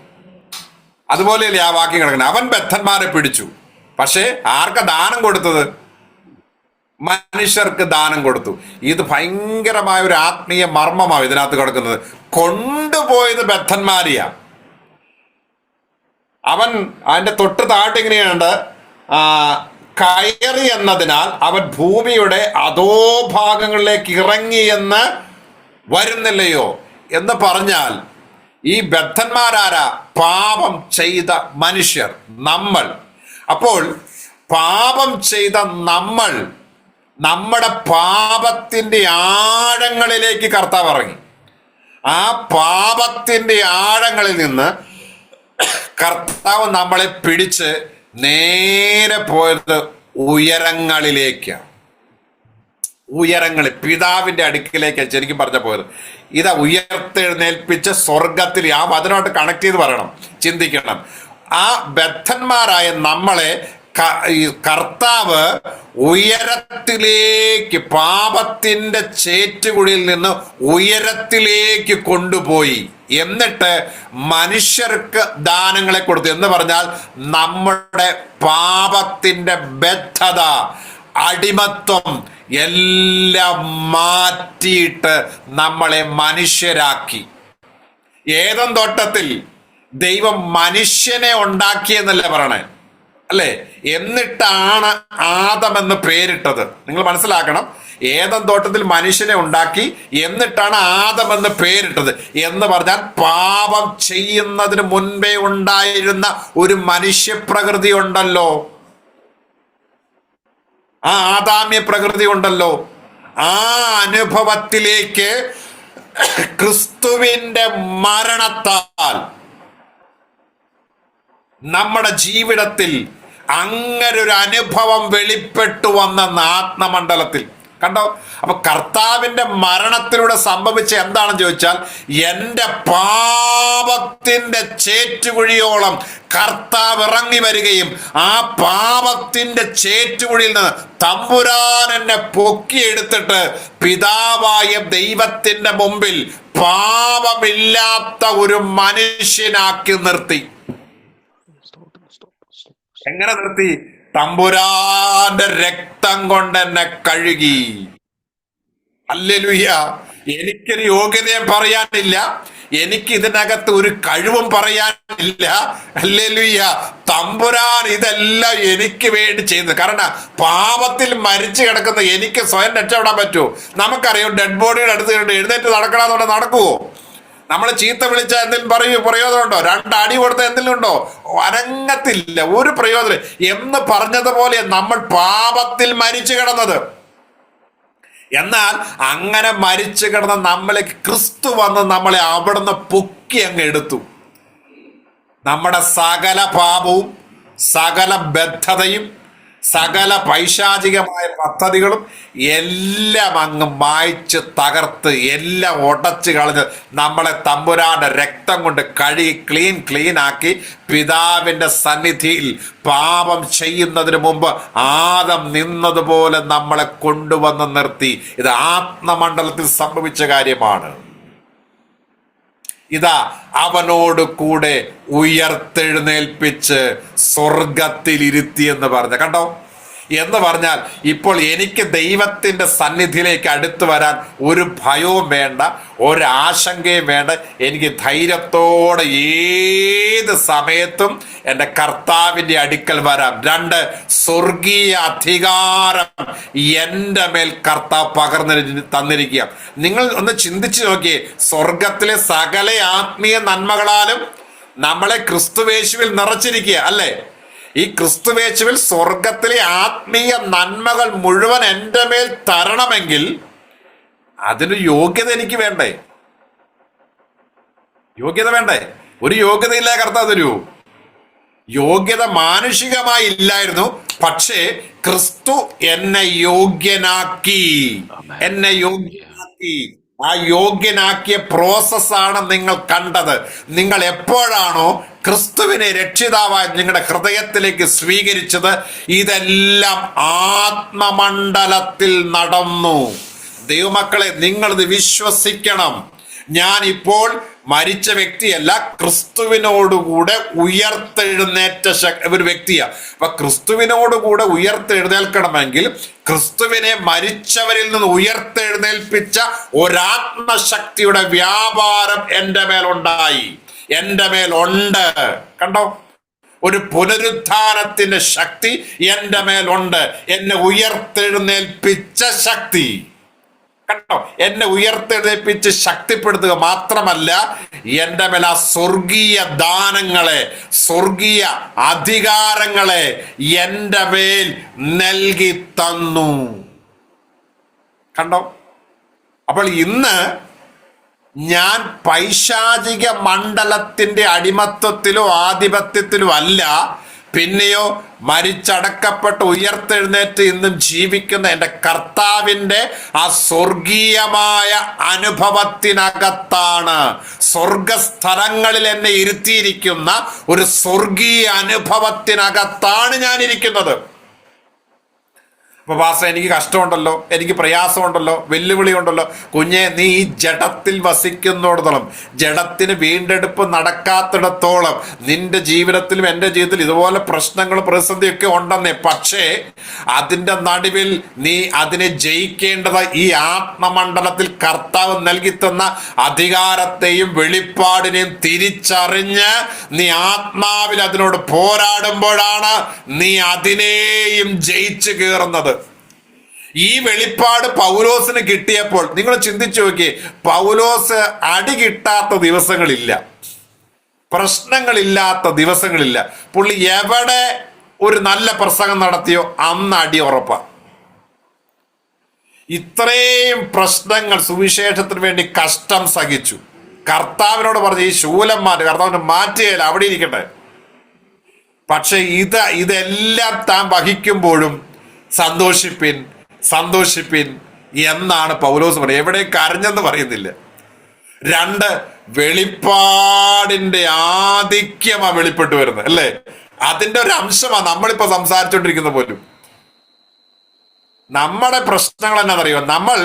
അതുപോലെയല്ലേ ആ വാക്യം കിടക്കുന്നത്. അവൻ ബദ്ധന്മാരെ പിടിച്ചു. പക്ഷേ ആർക്കാ ദാനം കൊടുത്തത്? മനുഷ്യർക്ക് ദാനം കൊടുത്തു. ഇത് ഭയങ്കരമായ ഒരു ആത്മീയ മർമ്മമാണ് ഇതിനകത്ത് കിടക്കുന്നത്. കൊണ്ടുപോയത് ബദ്ധന്മാരെയാ. അവൻ അതിന്റെ തൊട്ട് താഴെ ഇങ്ങനെയുണ്ട്, കയറി എന്നതിനാൽ അവൻ ഭൂമിയുടെ അധോഭാഗങ്ങളിലേക്ക് ഇറങ്ങി എന്ന് വരുന്നില്ലയോ എന്ന് പറഞ്ഞാൽ ഈ ബദ്ധന്മാരാരാ? പാപം ചെയ്ത മനുഷ്യർ, നമ്മൾ. അപ്പോൾ പാപം ചെയ്ത നമ്മൾ, നമ്മുടെ പാപത്തിന്റെ ആഴങ്ങളിലേക്ക് കർത്താവ് ഇറങ്ങി. ആ പാപത്തിന്റെ ആഴങ്ങളിൽ നിന്ന് കർത്താവ് നമ്മളെ പിടിച്ച് നേരെ പോയത് ഉയരങ്ങളിലേക്കാണ്. ഉയരങ്ങളിൽ പിതാവിന്റെ അടുക്കിലേക്കാണ് ശരിക്കും പറഞ്ഞ പോയത്. ഇതാ ഉയർത്തെഴുന്നേൽപ്പിച്ച് സ്വർഗത്തിൽ. ആ വചനമായിട്ട് കണക്ട് ചെയ്ത് പറയണം, ചിന്തിക്കണം. ആ ബദ്ധന്മാരായ നമ്മളെ കർത്താവ് ഉയരത്തിലേക്ക്, പാപത്തിന്റെ ചേറ്റുകുഴിയിൽ നിന്ന് ഉയരത്തിലേക്ക് കൊണ്ടുപോയി. എന്നിട്ട് മനുഷ്യർക്ക് ദാനങ്ങളെ കൊടുത്തു. എന്ന് പറഞ്ഞാൽ നമ്മുടെ പാപത്തിന്റെ ബദ്ധത, അടിമത്വം എല്ലാം മാറ്റിയിട്ട് നമ്മളെ മനുഷ്യരാക്കി. ഏദൻ തോട്ടത്തിൽ ദൈവം മനുഷ്യനെ ഉണ്ടാക്കിയെന്നല്ലേ പറയണേ, അല്ലേ? എന്നിട്ടാണ് ആദം എന്ന് പേരിട്ടത്. നിങ്ങൾ മനസ്സിലാക്കണം. ഏദൻ തോട്ടത്തിൽ മനുഷ്യനെ ഉണ്ടാക്കി, എന്നിട്ടാണ് ആദം എന്ന് പേരിട്ടത്. എന്ന് പറഞ്ഞാൽ പാപം ചെയ്യുന്നതിന് മുൻപേ ഉണ്ടായിരുന്ന ഒരു മനുഷ്യപ്രകൃതി ഉണ്ടല്ലോ, ആ ആദാമ്യ പ്രകൃതി ഉണ്ടല്ലോ. ആ അനുഭവത്തിലേക്ക് ക്രിസ്തുവിന്റെ മരണത്താൽ നമ്മുടെ ജീവിതത്തിൽ അങ്ങനെ ഒരു അനുഭവം വെളിപ്പെട്ടു വന്നെന്ന് ആത്മമണ്ഡലത്തിൽ. കണ്ടോ? അപ്പൊ കർത്താവിന്റെ മരണത്തിലൂടെ സംഭവിച്ച എന്താണെന്ന് ചോദിച്ചാൽ, എന്റെ പാപത്തിന്റെ ചേറ്റുകുഴിയോളം കർത്താവ് ഇറങ്ങി വരികയും ആ പാപത്തിന്റെ ചേറ്റുകുഴിയിൽ നിന്ന് തമ്പുരാൻ എന്നെ പൊക്കിയെടുത്തിട്ട് പിതാവായ ദൈവത്തിന്റെ മുമ്പിൽ പാപമില്ലാത്ത ഒരു മനുഷ്യനാക്കി നിർത്തി. എങ്ങനെ നിർത്തി? തമ്പുരാന്റെ രക്തം കൊണ്ട് എന്നെ കഴുകി. ഹല്ലേലൂയ. എനിക്കൊരു യോഗ്യതയും പറയാനില്ല, എനിക്ക് ഇതിനകത്ത് ഒരു കഴിവും പറയാനില്ല. ഹല്ലേലൂയ. തമ്പുരാൻ ഇതെല്ലാം എനിക്ക് വേണ്ടി ചെയ്യുന്നത്. കാരണം പാപത്തിൽ മരിച്ചു കിടക്കുന്ന എനിക്ക് സ്വയം രക്ഷപ്പെടാൻ പറ്റുമോ? നമുക്കറിയാം, ഡെഡ് ബോഡിയുടെ അടുത്ത് എഴുന്നേറ്റ് നടക്കണമെന്നുണ്ടെ നടക്കുവോ? നമ്മൾ ചീത്ത വിളിച്ച എന്തെങ്കിലും പ്രയോജനമുണ്ടോ? രണ്ടടി കൊടുത്ത എന്തെങ്കിലും ഉണ്ടോ? അരങ്ങത്തില്ല, ഒരു പ്രയോജനം. എന്ന് പറഞ്ഞതുപോലെ നമ്മൾ പാപത്തിൽ മരിച്ചു കിടന്നത്. എന്നാൽ അങ്ങനെ മരിച്ചു കിടന്ന നമ്മളെ ക്രിസ്തു വന്ന് നമ്മളെ അവിടുന്ന് പൊക്കി അങ്ങ് എടുത്തു. നമ്മുടെ സകല പാപവും സകല ബദ്ധതയും സകല പൈശാചികമായ പദ്ധതികളും എല്ലാം അങ്ങ് മായ്ച്ച് തകർത്ത് എല്ലാം ഉടച്ചു കളഞ്ഞ് നമ്മളെ തമ്പുരാന്റെ രക്തം കൊണ്ട് കഴുകി ക്ലീൻ ആക്കി പിതാവിന്റെ സന്നിധിയിൽ പാപം ചെയ്യുന്നതിന് മുമ്പ് ആദം നിന്നതുപോലെ നമ്മളെ കൊണ്ടുവന്ന് നിർത്തി. ഇത് ആത്മമണ്ഡലത്തിൽ സംഭവിച്ച കാര്യമാണ്. ഇതാ അവനോട് കൂടെ ഉയർത്തെഴുന്നേൽപ്പിച്ച് സ്വർഗത്തിൽ ഇരുത്തി എന്ന് പറഞ്ഞ കണ്ടോ? എന്ന് പറഞ്ഞാൽ ഇപ്പോൾ എനിക്ക് ദൈവത്തിന്റെ സന്നിധിയിലേക്ക് അടുത്തു വരാൻ ഒരു ഭയവും വേണ്ട, ഒരാശങ്കയും വേണ്ട. എനിക്ക് ധൈര്യത്തോടെ ഏത് സമയത്തും എൻ്റെ കർത്താവിൻ്റെ അടുക്കൽ വരാം. 2, സ്വർഗീയ അധികാരം എൻ്റെ മേൽ കർത്താവ് പകർന്നു തന്നിരിക്കുക. നിങ്ങൾ ഒന്ന് ചിന്തിച്ചു നോക്കിയേ, സ്വർഗത്തിലെ സകല ആത്മീയ നന്മകളാലും നമ്മളെ ക്രിസ്തുവേശുവിൽ നിറച്ചിരിക്കുക അല്ലേ? ഈ ക്രിസ്തുവേശുവിൽ സ്വർഗത്തിലെ ആത്മീയ നന്മകൾ മുഴുവൻ എൻ്റെ മേൽ തരണമെങ്കിൽ അതിന് യോഗ്യത എനിക്ക് വേണ്ടേ? യോഗ്യത വേണ്ടേ? ഒരു യോഗ്യതയില്ല കർത്താവ് തരൂ. യോഗ്യത മാനുഷികമായി ഇല്ലായിരുന്നു, പക്ഷേ ക്രിസ്തു എന്നെ യോഗ്യനാക്കി. ആ യോഗ്യനാക്കിയ പ്രോസസ്സാണ് നിങ്ങൾ കണ്ടത്. നിങ്ങൾ എപ്പോഴാണോ ക്രിസ്തുവിനെ രക്ഷിതാവായി നിങ്ങളുടെ ഹൃദയത്തിലേക്ക് സ്വീകരിച്ചത്, ഇതെല്ലാം ആത്മമണ്ഡലത്തിൽ നടന്നു. ദൈവമക്കളെ, നിങ്ങളിത് വിശ്വസിക്കണം. ഞാൻ ഇപ്പോൾ മരിച്ച വ്യക്തിയല്ല, ക്രിസ്തുവിനോടുകൂടെ ഉയർത്തെഴുന്നേറ്റ ഒരു വ്യക്തിയാണ്. അപ്പൊ ക്രിസ്തുവിനോടുകൂടെ ഉയർത്തെഴുന്നേൽക്കണമെങ്കിൽ ക്രിസ്തുവിനെ മരിച്ചവരിൽ നിന്ന് ഉയർത്തെഴുന്നേൽപ്പിച്ച ഒരാത്മശക്തിയുടെ വ്യാപാരം എൻ്റെ മേലുണ്ടായി, എൻ്റെ മേലുണ്ട്. കണ്ടോ? ഒരു പുനരുത്ഥാനത്തിന്റെ ശക്തി എൻ്റെ മേലുണ്ട്. എന്നെ ഉയർത്തെഴുന്നേൽപ്പിച്ച ശക്തി കണ്ടോ? എന്നെ ഉയർത്തെഴുന്നേൽപ്പിച്ച് ശക്തിപ്പെടുത്തുക മാത്രമല്ല, എൻ്റെ മേൽ ആ സ്വർഗീയ ദാനങ്ങളെ, സ്വർഗീയ അധികാരങ്ങളെ എൻ്റെ മേൽ നൽകി തന്നു. കണ്ടോ? അപ്പോൾ ഇന്ന് ഞാൻ പൈശാചിക മണ്ഡലത്തിന്റെ അടിമത്വത്തിലോ ആധിപത്യത്തിലോ അല്ല, പിന്നെയോ മരിച്ചടക്കപ്പെട്ട് ഉയർത്തെഴുന്നേറ്റ് ഇന്നും ജീവിക്കുന്ന എൻ്റെ കർത്താവിൻ്റെ ആ സ്വർഗീയമായ അനുഭവത്തിനകത്താണ്. സ്വർഗസ്ഥലങ്ങളിൽ എന്നെ ഇരുത്തിയിരിക്കുന്ന ഒരു സ്വർഗീയ അനുഭവത്തിനകത്താണ് ഞാൻ ഇരിക്കുന്നത്. അപ്പൊ പാസ്റ്റർ, എനിക്ക് കഷ്ടമുണ്ടല്ലോ, എനിക്ക് പ്രയാസമുണ്ടല്ലോ, വെല്ലുവിളി ഉണ്ടല്ലോ. കുഞ്ഞെ, നീ ഈ ജഡത്തിൽ വസിക്കുന്നിടത്തോളം, ജഡത്തിന് വീണ്ടെടുപ്പ് നടക്കാത്തിടത്തോളം നിന്റെ ജീവിതത്തിലും എൻ്റെ ജീവിതത്തിലും ഇതുപോലെ പ്രശ്നങ്ങളും പ്രതിസന്ധിയൊക്കെ ഉണ്ടെന്നേ. പക്ഷേ അതിൻ്റെ നടുവിൽ നീ അതിനെ ജയിക്കേണ്ടത് ഈ ആത്മമണ്ഡലത്തിൽ കർത്താവ് നൽകി തന്ന അധികാരത്തെയും വെളിപ്പാടിനെയും തിരിച്ചറിഞ്ഞ് നീ ആത്മാവിൽ അതിനോട് പോരാടുമ്പോഴാണ് നീ അതിനെയും ജയിച്ചു കയറുന്നത്. ഈ വെളിപ്പാട് പൗലോസിന് കിട്ടിയപ്പോൾ നിങ്ങൾ ചിന്തിച്ചു നോക്കിയേ, പൗലോസ് അടി കിട്ടാത്ത ദിവസങ്ങളില്ല, പ്രശ്നങ്ങളില്ലാത്ത ദിവസങ്ങളില്ല. പുള്ളി എവിടെ ഒരു നല്ല പ്രസംഗം നടത്തിയോ അന്ന് അടി ഉറപ്പാ. ഇത്രയും പ്രശ്നങ്ങൾ സുവിശേഷത്തിന് വേണ്ടി കഷ്ടം സഹിച്ചു. കർത്താവിനോട് പറഞ്ഞു, ഈ ശൂലന്മാർ കർത്താവിന് മാറ്റുകയില്ല, അവിടെ ഇരിക്കട്ടെ. പക്ഷെ ഇതെല്ലാം താൻ വഹിക്കുമ്പോഴും സന്തോഷിപ്പിൻ, സന്തോഷിപ്പിൻ എന്നാണ് പൗലോസ് പറയുന്നത്. എവിടെ കരഞ്ഞെന്ന് പറയുന്നില്ല. 2, വെളിപ്പാടിന്റെ ആധിക്യമാ വെളിപ്പെട്ടു വരുന്നത്, അല്ലേ? അതിന്റെ ഒരു അംശമാണ് നമ്മളിപ്പോ സംസാരിച്ചുകൊണ്ടിരിക്കുന്ന പോലും. നമ്മുടെ പ്രശ്നങ്ങൾ എന്നാണെന്നറിയോ? നമ്മൾ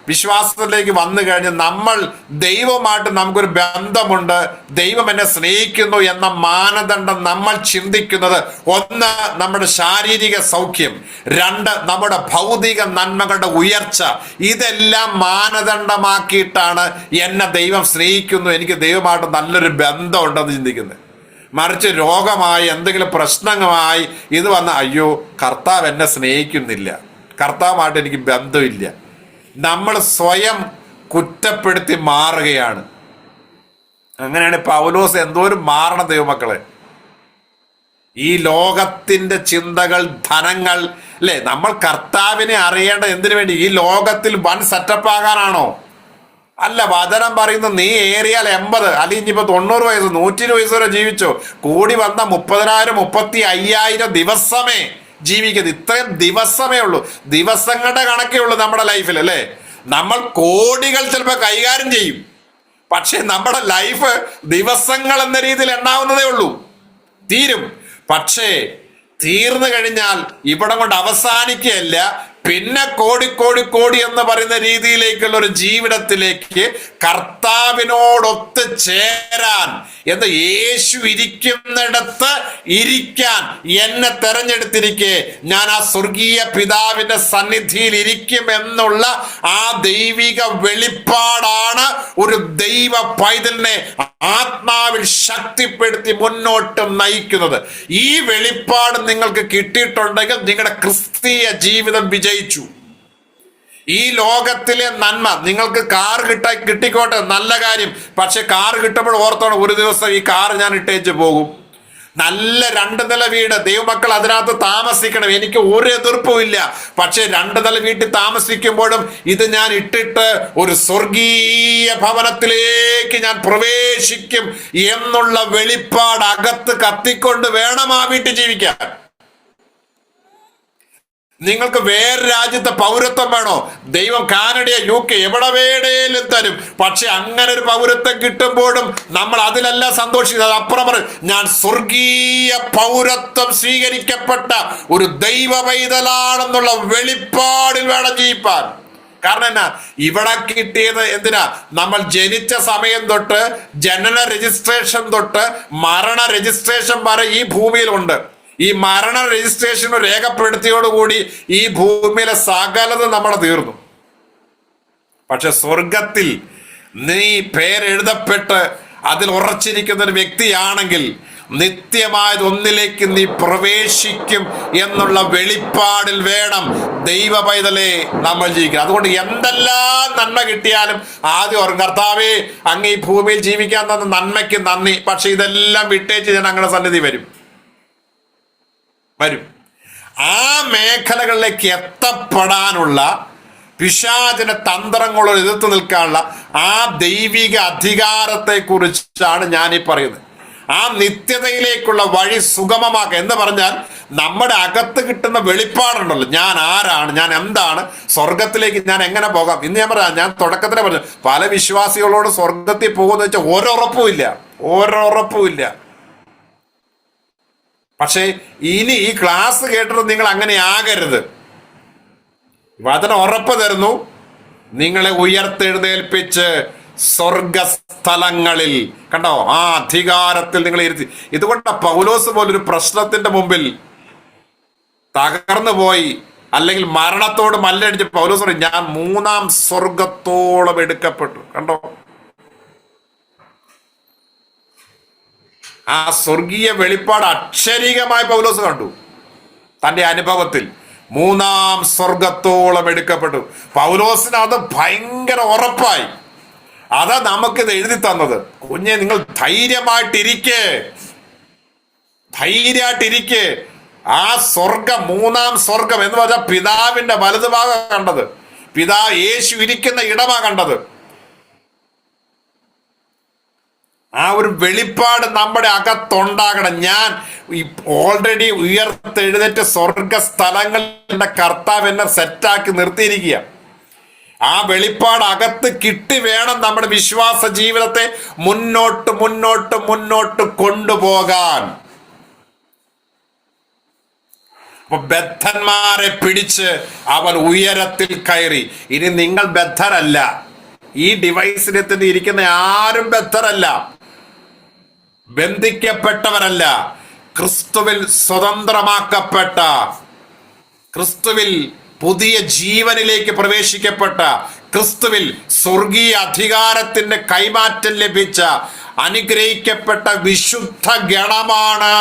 വിശ്വാസത്തിലേക്ക് വന്നു കഴിഞ്ഞ് നമ്മൾ ദൈവമായിട്ട് നമുക്കൊരു ബന്ധമുണ്ട്, ദൈവം എന്നെ സ്നേഹിക്കുന്നു എന്ന മാനദണ്ഡം നമ്മൾ ചിന്തിക്കുന്നത്, 1, നമ്മുടെ ശാരീരിക സൗഖ്യം, 2, നമ്മുടെ ഭൗതിക നന്മകളുടെ ഉയർച്ച. ഇതെല്ലാം മാനദണ്ഡമാക്കിയിട്ടാണ് എന്നെ ദൈവം സ്നേഹിക്കുന്നു, എനിക്ക് ദൈവമായിട്ട് നല്ലൊരു ബന്ധമുണ്ടെന്ന് ചിന്തിക്കുന്നത്. മറിച്ച് രോഗമായി എന്തെങ്കിലും പ്രശ്നമായി ഇത് വന്ന, അയ്യോ കർത്താവ് എന്നെ സ്നേഹിക്കുന്നില്ല, കർത്താവുമായിട്ട് എനിക്ക് ബന്ധമില്ല. നമ്മൾ സ്വയം കുറ്റപ്പെടുത്തി മാറുകയാണ്. അങ്ങനെയാണ് പൗലോസ് എന്തോരം മാറണം ദൈവമക്കളെ. ഈ ലോകത്തിന്റെ ചിന്തകൾ, ധനങ്ങൾ, അല്ലെ? നമ്മൾ കർത്താവിനെ അറിയേണ്ട എന്തിനു വേണ്ടി? ഈ ലോകത്തിൽ വൻ സെറ്റപ്പ് ആകാനാണോ? അല്ല. വചനം പറയുന്നു, നീ ഏറിയാൽ 80, അല്ലെങ്കിൽ ഇനിയിപ്പോ 90 വയസ്സ് 120 വയസ്സ് വരെ ജീവിച്ചോ, കൂടി വന്ന 30,000 35,000 ദിവസമേ ജീവിക്കുന്നത്. ഇത്രയും ദിവസമേ ഉള്ളൂ, ദിവസങ്ങളുടെ കണക്കേ ഉള്ളൂ നമ്മുടെ ലൈഫിൽ, അല്ലേ? നമ്മൾ കോടികൾ ചിലപ്പോൾ കൈകാര്യം ചെയ്യും, പക്ഷെ നമ്മുടെ ലൈഫ് ദിവസങ്ങൾ എന്ന രീതിയിൽ എണ്ണാവുന്നതേ ഉള്ളൂ, തീരും. പക്ഷേ തീർന്നു കഴിഞ്ഞാൽ ഇവിടം കൊണ്ട് അവസാനിക്കുകയല്ല, പിന്നെ കോടി കോടി കോടി എന്ന് പറയുന്ന രീതിയിലേക്കുള്ള ഒരു ജീവിതത്തിലേക്ക് കർത്താവിനോടൊത്ത് ചേരാൻ എന്ന് യേശു ഇരിക്കുന്നിടത്ത് ഇരിക്കാൻ എന്നെ തെരഞ്ഞെടുത്തിരിക്കെ ഞാൻ ആ സ്വർഗീയ പിതാവിന്റെ സന്നിധിയിൽ ഇരിക്കും എന്നുള്ള ആ ദൈവിക വെളിപ്പാടാണ് ഒരു ദൈവ പൈതലിനെ ആത്മാവിൽ ശക്തിപ്പെടുത്തി മുന്നോട്ട് നയിക്കുന്നത്. ഈ വെളിപ്പാട് നിങ്ങൾക്ക് കിട്ടിയിട്ടുണ്ടെങ്കിൽ നിങ്ങളുടെ ക്രിസ്തീയ ജീവിതം വിജയിച്ചു. ഈ ലോകത്തിലെ നന്മ, നിങ്ങൾക്ക് കാർ കിട്ടിക്കോട്ടെ, നല്ല കാര്യം. പക്ഷെ കാർ കിട്ടുമ്പോൾ ഓർത്തോണം, ഒരു ദിവസം ഈ കാർ ഞാൻ ഇട്ടേച്ച് പോകും. നല്ല 2 നില വീട്, ദൈവമക്കൾ അതിനകത്ത് താമസിക്കണം, എനിക്ക് ഒരു എതിർപ്പും ഇല്ല. പക്ഷെ 2 നില വീട്ടിൽ താമസിക്കുമ്പോഴും ഇത് ഞാൻ ഇട്ടിട്ട് ഒരു സ്വർഗീയ ഭവനത്തിലേക്ക് ഞാൻ പ്രവേശിക്കും എന്നുള്ള വെളിപ്പാട് അകത്ത് കത്തിക്കൊണ്ട് വേണം ആ വീട്ടിൽ ജീവിക്കാൻ. നിങ്ങൾക്ക് വേറെ രാജ്യത്തെ പൗരത്വം വേണോ? ദൈവം കാനഡ, UK എവിടെ വേണേലും തരും. പക്ഷെ അങ്ങനെ ഒരു പൗരത്വം കിട്ടുമ്പോഴും നമ്മൾ അതിലല്ല സന്തോഷിക്കുന്നത്. അപ്പുറം പറയും, ഞാൻ സ്വർഗീയ പൗരത്വം സ്വീകരിക്കപ്പെട്ട ഒരു ദൈവ പൈതലാണെന്നുള്ള വെളിപ്പാടിൽ വേണം ജീവിപ്പാൻ. കാരണം എന്നാ? ഇവിടെ കിട്ടിയത് എന്തിനാ? നമ്മൾ ജനിച്ച സമയം തൊട്ട്, ജനന രജിസ്ട്രേഷൻ തൊട്ട് മരണ രജിസ്ട്രേഷൻ വരെ ഈ ഭൂമിയിലുണ്ട്. ഈ മരണ രജിസ്ട്രേഷൻ രേഖപ്പെടുത്തിയോടുകൂടി ഈ ഭൂമിയിലെ സകലത നമ്മളെ തീർന്നു. പക്ഷെ സ്വർഗത്തിൽ നീ പേരെഴുതപ്പെട്ട് അതിൽ ഉറച്ചിരിക്കുന്ന ഒരു വ്യക്തിയാണെങ്കിൽ നിത്യമായത് ഒന്നിലേക്ക് നീ പ്രവേശിക്കും എന്നുള്ള വെളിപ്പാടിൽ വേണം ദൈവ പൈതലെ നമ്മൾ ജീവിക്കുക. അതുകൊണ്ട് എന്തെല്ലാം നന്മ കിട്ടിയാലും ആദ്യം ഓർക്കും, കർത്താവേ അങ്ങ് ഈ ഭൂമിയിൽ ജീവിക്കാൻ തന്ന നന്മയ്ക്ക് നന്ദി, പക്ഷെ ഇതെല്ലാം വിട്ടേച്ച് ഞാൻ അങ്ങനെ സന്നിധി വരും. ആ മേഖലകളിലേക്ക് എത്തപ്പെടാനുള്ള പിശാചിന്റെ തന്ത്രങ്ങളോട് എതിർത്ത് നിൽക്കാനുള്ള ആ ദൈവിക അധികാരത്തെ കുറിച്ചാണ് ഞാനീ പറയുന്നത്. ആ നിത്യതയിലേക്കുള്ള വഴി സുഗമമാക്കുക എന്ന് പറഞ്ഞാൽ നമ്മുടെ അകത്ത് കിട്ടുന്ന വെളിപ്പാടുണ്ടല്ലോ, ഞാൻ ആരാണ്, ഞാൻ എന്താണ്, സ്വർഗത്തിലേക്ക് ഞാൻ എങ്ങനെ പോകാം. ഇന്ന് ഞാൻ പറയാം, ഞാൻ തുടക്കത്തിലെ പറഞ്ഞു, പല വിശ്വാസികളോട് സ്വർഗത്തിൽ പോകുമെന്ന് വെച്ചാൽ ഒരുറപ്പുമില്ല. പക്ഷേ ഇനി ഈ ക്ലാസ് കേട്ടിട്ട് നിങ്ങൾ അങ്ങനെ ആകരുത്. വചനം ഉറപ്പ് തരുന്നു, നിങ്ങളെ ഉയർത്തെഴുന്നേൽപ്പിച്ച് സ്വർഗസ്ഥലങ്ങളിൽ, കണ്ടോ, ആ അധികാരത്തിൽ നിങ്ങളെ ഇരുത്തി. ഇതുകൊണ്ട് പൗലോസ് പോലൊരു പ്രശ്നത്തിന്റെ മുമ്പിൽ തകർന്നു പോയി, അല്ലെങ്കിൽ മരണത്തോട് മല്ലടിച്ച് പൗലോസ് പറയും, ഞാൻ 3-ാം സ്വർഗത്തോളം എടുക്കപ്പെട്ടു. കണ്ടോ, ആ സ്വർഗീയ വെളിപ്പാട് അക്ഷരീകമായി പൗലോസ് കണ്ടു. തന്റെ അനുഭവത്തിൽ 3-ാം സ്വർഗത്തോളം എടുക്കപ്പെട്ടു. പൗലോസിന് അത് ഭയങ്കര ഉറപ്പായി. അതാ നമുക്കിത് എഴുതി തന്നത്. കുഞ്ഞെ, നിങ്ങൾ ധൈര്യമായിട്ടിരിക്കേ. ആ സ്വർഗം, 3-ാം സ്വർഗം എന്ന് പറഞ്ഞാൽ പിതാവിന്റെ വലതുഭാഗം കണ്ടത്, യേശു ഇരിക്കുന്ന ഇടമാ കണ്ടത്. ആ ഒരു വെളിപ്പാട് നമ്മുടെ അകത്തുണ്ടാകണം. ഞാൻ ഓൾറെഡി ഉയർത്തെഴുന്നേറ്റ് സ്വർഗ സ്ഥലങ്ങളിൽ എന്റെ കർത്താവ് എന്നെ സെറ്റാക്കി നിർത്തിയിരിക്കുക. ആ വെളിപ്പാട് അകത്ത് കിട്ടി വേണം നമ്മുടെ വിശ്വാസ ജീവിതത്തെ മുന്നോട്ട് മുന്നോട്ട് മുന്നോട്ട് കൊണ്ടുപോകാൻ. അപ്പൊ ബദ്ധന്മാരെ പിടിച്ച് അവൻ ഉയരത്തിൽ കയറി. ഇനി നിങ്ങൾ ബദ്ധരല്ല, ഈ ഡിവൈസിനകത്ത് ഇരിക്കുന്ന ആരും ബദ്ധരല്ല, ബന്ധിക്കപ്പെട്ടവരല്ല. ക്രിസ്തുവിൽ സ്വതന്ത്രമാക്കപ്പെട്ട, ക്രിസ്തുവിൽ പുതിയ ജീവനിലേക്ക് പ്രവേശിക്കപ്പെട്ട, ക്രിസ്തുവിൽ സ്വർഗീയ അധികാരത്തിന്റെ കൈമാറ്റം ലഭിച്ച അനുഗ്രഹിക്കപ്പെട്ട വിശുദ്ധ ഗണമാണ്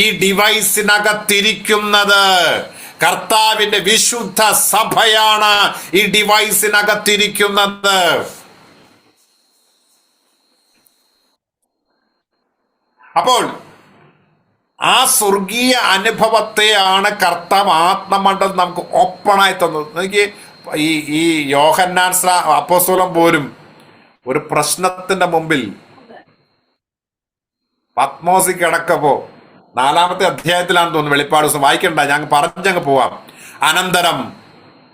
ഈ ഡിവൈസിനകത്തിരിക്കുന്നത്. കർത്താവിന്റെ വിശുദ്ധ സഭയാണ് ഈ ഡിവൈസിനകത്തിരിക്കുന്നത്. അപ്പോൾ ആ സ്വർഗീയ അനുഭവത്തെയാണ് കർത്താവ് ആത്മമണ്ഡലം നമുക്ക് ഓപ്പണായി തന്നത്. എനിക്ക് ഈ യോഹന്നാൻ അപ്പോസ്തലൻ പോലും ഒരു പ്രശ്നത്തിന്റെ മുമ്പിൽ പത്മോസിൽ കിടക്കപ്പോ 4-ാമത്തെ അധ്യായത്തിലാണെന്ന് തോന്നുന്നു, വെളിപ്പാട് ദിവസം വായിക്കണ്ട, ഞങ്ങൾ പറഞ്ഞങ്ങ് പോവാം. അനന്തരം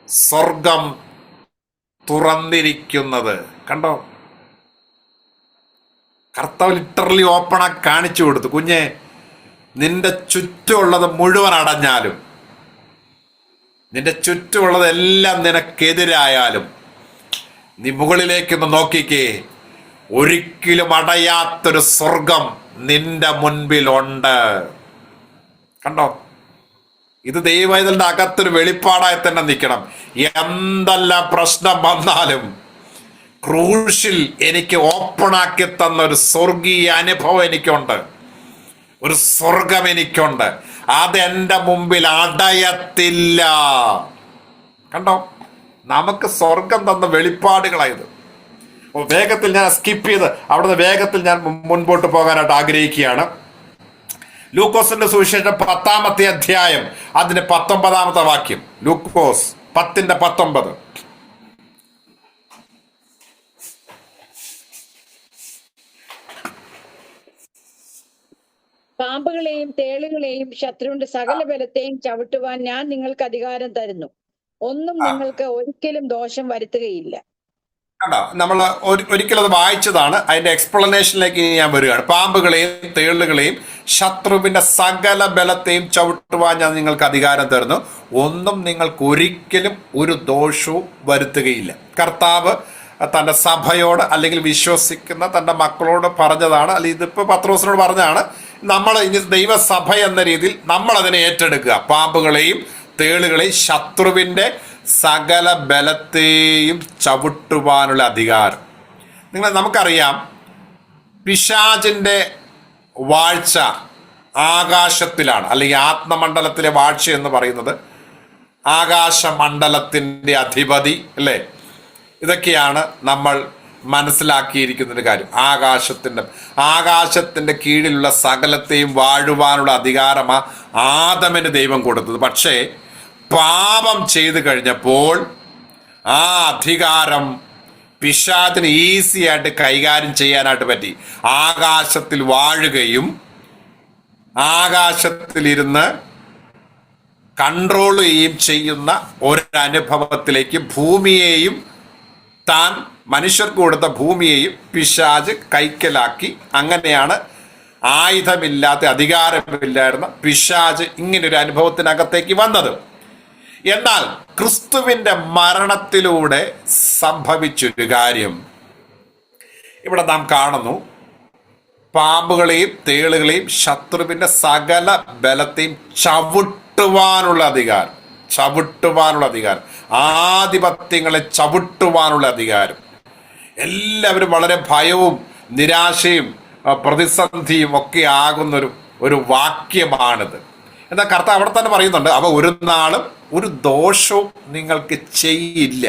സ്വർഗം തുറന്നിരിക്കുന്നത് കണ്ടോ. കർത്താവ് ലിറ്ററലി ഓപ്പണാക്കി കാണിച്ചു കൊടുത്തു. കുഞ്ഞെ, നിന്റെ ചുറ്റുമുള്ളത് മുഴുവൻ അടഞ്ഞാലും, നിന്റെ ചുറ്റുമുള്ളതെല്ലാം നിനക്കെതിരായാലും, നീ മുകളിലേക്കൊന്ന് നോക്കിക്കേ, ഒരിക്കലും അടയാത്തൊരു സ്വർഗം നിന്റെ മുൻപിലുണ്ട്. കണ്ടോ, ഇത് ദൈവത്തിന്റെ അകത്തൊരു വെളിപ്പാടായി തന്നെ നിൽക്കണം. എന്തെല്ലാം പ്രശ്നം വന്നാലും ക്രൂശിൽ എനിക്ക് ഓപ്പണാക്കി തന്ന ഒരു സ്വർഗീയ അനുഭവം എനിക്കുണ്ട്, ഒരു സ്വർഗം എനിക്കുണ്ട്. അതെന്റെ മുമ്പിൽ അടയത്തില്ല. കണ്ടോ, നമുക്ക് സ്വർഗം തന്ന വെളിപ്പാടുകളായത്. വേഗത്തിൽ ഞാൻ സ്കിപ്പ് ചെയ്ത് അവിടുന്ന് വേഗത്തിൽ ഞാൻ മുൻപോട്ട് പോകാനായിട്ട് ആഗ്രഹിക്കുകയാണ്. ലൂക്കോസിന്റെ സുവിശേഷം 10-ാമത്തെ അധ്യായം അതിന്റെ 19-ാമത്തെ വാക്യം. ലൂക്കോസ് 10:19. പാമ്പുകളെയും തേളുകളെയും ശത്രുവിന്റെ സകല ബലത്തെയും ചവിട്ടുവാൻ ഞാൻ നിങ്ങൾക്ക് അധികാരം തരുന്നു. ഒന്നും നിങ്ങൾക്ക് ഒരിക്കലും ദോഷം വരുത്തുകയില്ല. കണ്ടോ, നമ്മൾ ഒരിക്കലും അത് വായിച്ചതാണ്. അതിന്റെ എക്സ്പ്ലനേഷനിലേക്ക് ഇനി ഞാൻ വരികയാണ്. പാമ്പുകളെയും തേളുകളെയും ശത്രുവിന്റെ സകല ബലത്തെയും ചവിട്ടുവാൻ ഞാൻ നിങ്ങൾക്ക് അധികാരം തരുന്നു. ഒന്നും നിങ്ങൾക്ക് ഒരിക്കലും ഒരു ദോഷവും വരുത്തുകയില്ല. കർത്താവ് തന്റെ സഭയോട് അല്ലെങ്കിൽ വിശ്വസിക്കുന്ന തന്റെ മക്കളോട് പറഞ്ഞതാണ്, അല്ലെങ്കിൽ ഇതിപ്പോ പത്രോസിനോട് പറഞ്ഞതാണ്. നമ്മൾ ഇനി ദൈവസഭ എന്ന രീതിയിൽ നമ്മൾ അതിനെ ഏറ്റെടുക്കുക. പാമ്പുകളെയും തേളുകളെയും ശത്രുവിന്റെ സകല ബലത്തെയും ചവിട്ടുവാനുള്ള അധികാരം. നമുക്കറിയാം, പിശാചിന്റെ വാഴ്ച ആകാശത്തിലാണ്, അല്ലെങ്കിൽ ആത്മമണ്ഡലത്തിലെ വാഴ്ച എന്ന് പറയുന്നത് ആകാശമണ്ഡലത്തിന്റെ അധിപതി അല്ലേ. ഇതൊക്കെയാണ് നമ്മൾ മനസ്സിലാക്കിയിരിക്കുന്നൊരു കാര്യം. ആകാശത്തിന്റെ കീഴിലുള്ള സകലത്തെയും വാഴുവാനുള്ള അധികാരമാ ആദമിന് ദൈവം കൊടുത്തത്. പക്ഷേ പാപം ചെയ്തു കഴിഞ്ഞപ്പോൾ ആ അധികാരം പിശാചിന് ഈസി ആയിട്ട് കൈകാര്യം ചെയ്യാനായിട്ട് പറ്റി. ആകാശത്തിൽ വാഴുകയും ആകാശത്തിലിരുന്ന് കൺട്രോൾ ചെയ്യുന്ന ഒരനുഭവത്തിലേക്ക് ഭൂമിയെയും, താൻ മനുഷ്യർക്ക് കൊടുത്ത ഭൂമിയെയും പിശാച് കൈക്കലാക്കി. അങ്ങനെയാണ് ആയുധമില്ലാത്ത, അധികാരമില്ലായിരുന്ന പിശാച് ഇങ്ങനൊരു അനുഭവത്തിനകത്തേക്ക് വന്നത്. എന്നാൽ ക്രിസ്തുവിന്റെ മരണത്തിലൂടെ സംഭവിച്ചൊരു കാര്യം ഇവിടെ നാം കാണുന്നു. പാമ്പുകളെയും തേളുകളെയും ശത്രുവിന്റെ സകല ബലത്തെയും ചവിട്ടുവാനുള്ള അധികാരം, ആധിപത്യങ്ങളെ ചവിട്ടുവാനുള്ള അധികാരം. എല്ലാവരും വളരെ ഭയവും നിരാശയും പ്രതിസന്ധിയും ഒക്കെ ആകുന്നൊരു വാക്യമാണിത്. എന്നാൽ കർത്താവ് അവിടെ തന്നെ പറയുന്നുണ്ട്, അവ ഒരു നാളും ഒരു ദോഷവും നിങ്ങൾക്ക് ചെയ്യില്ല.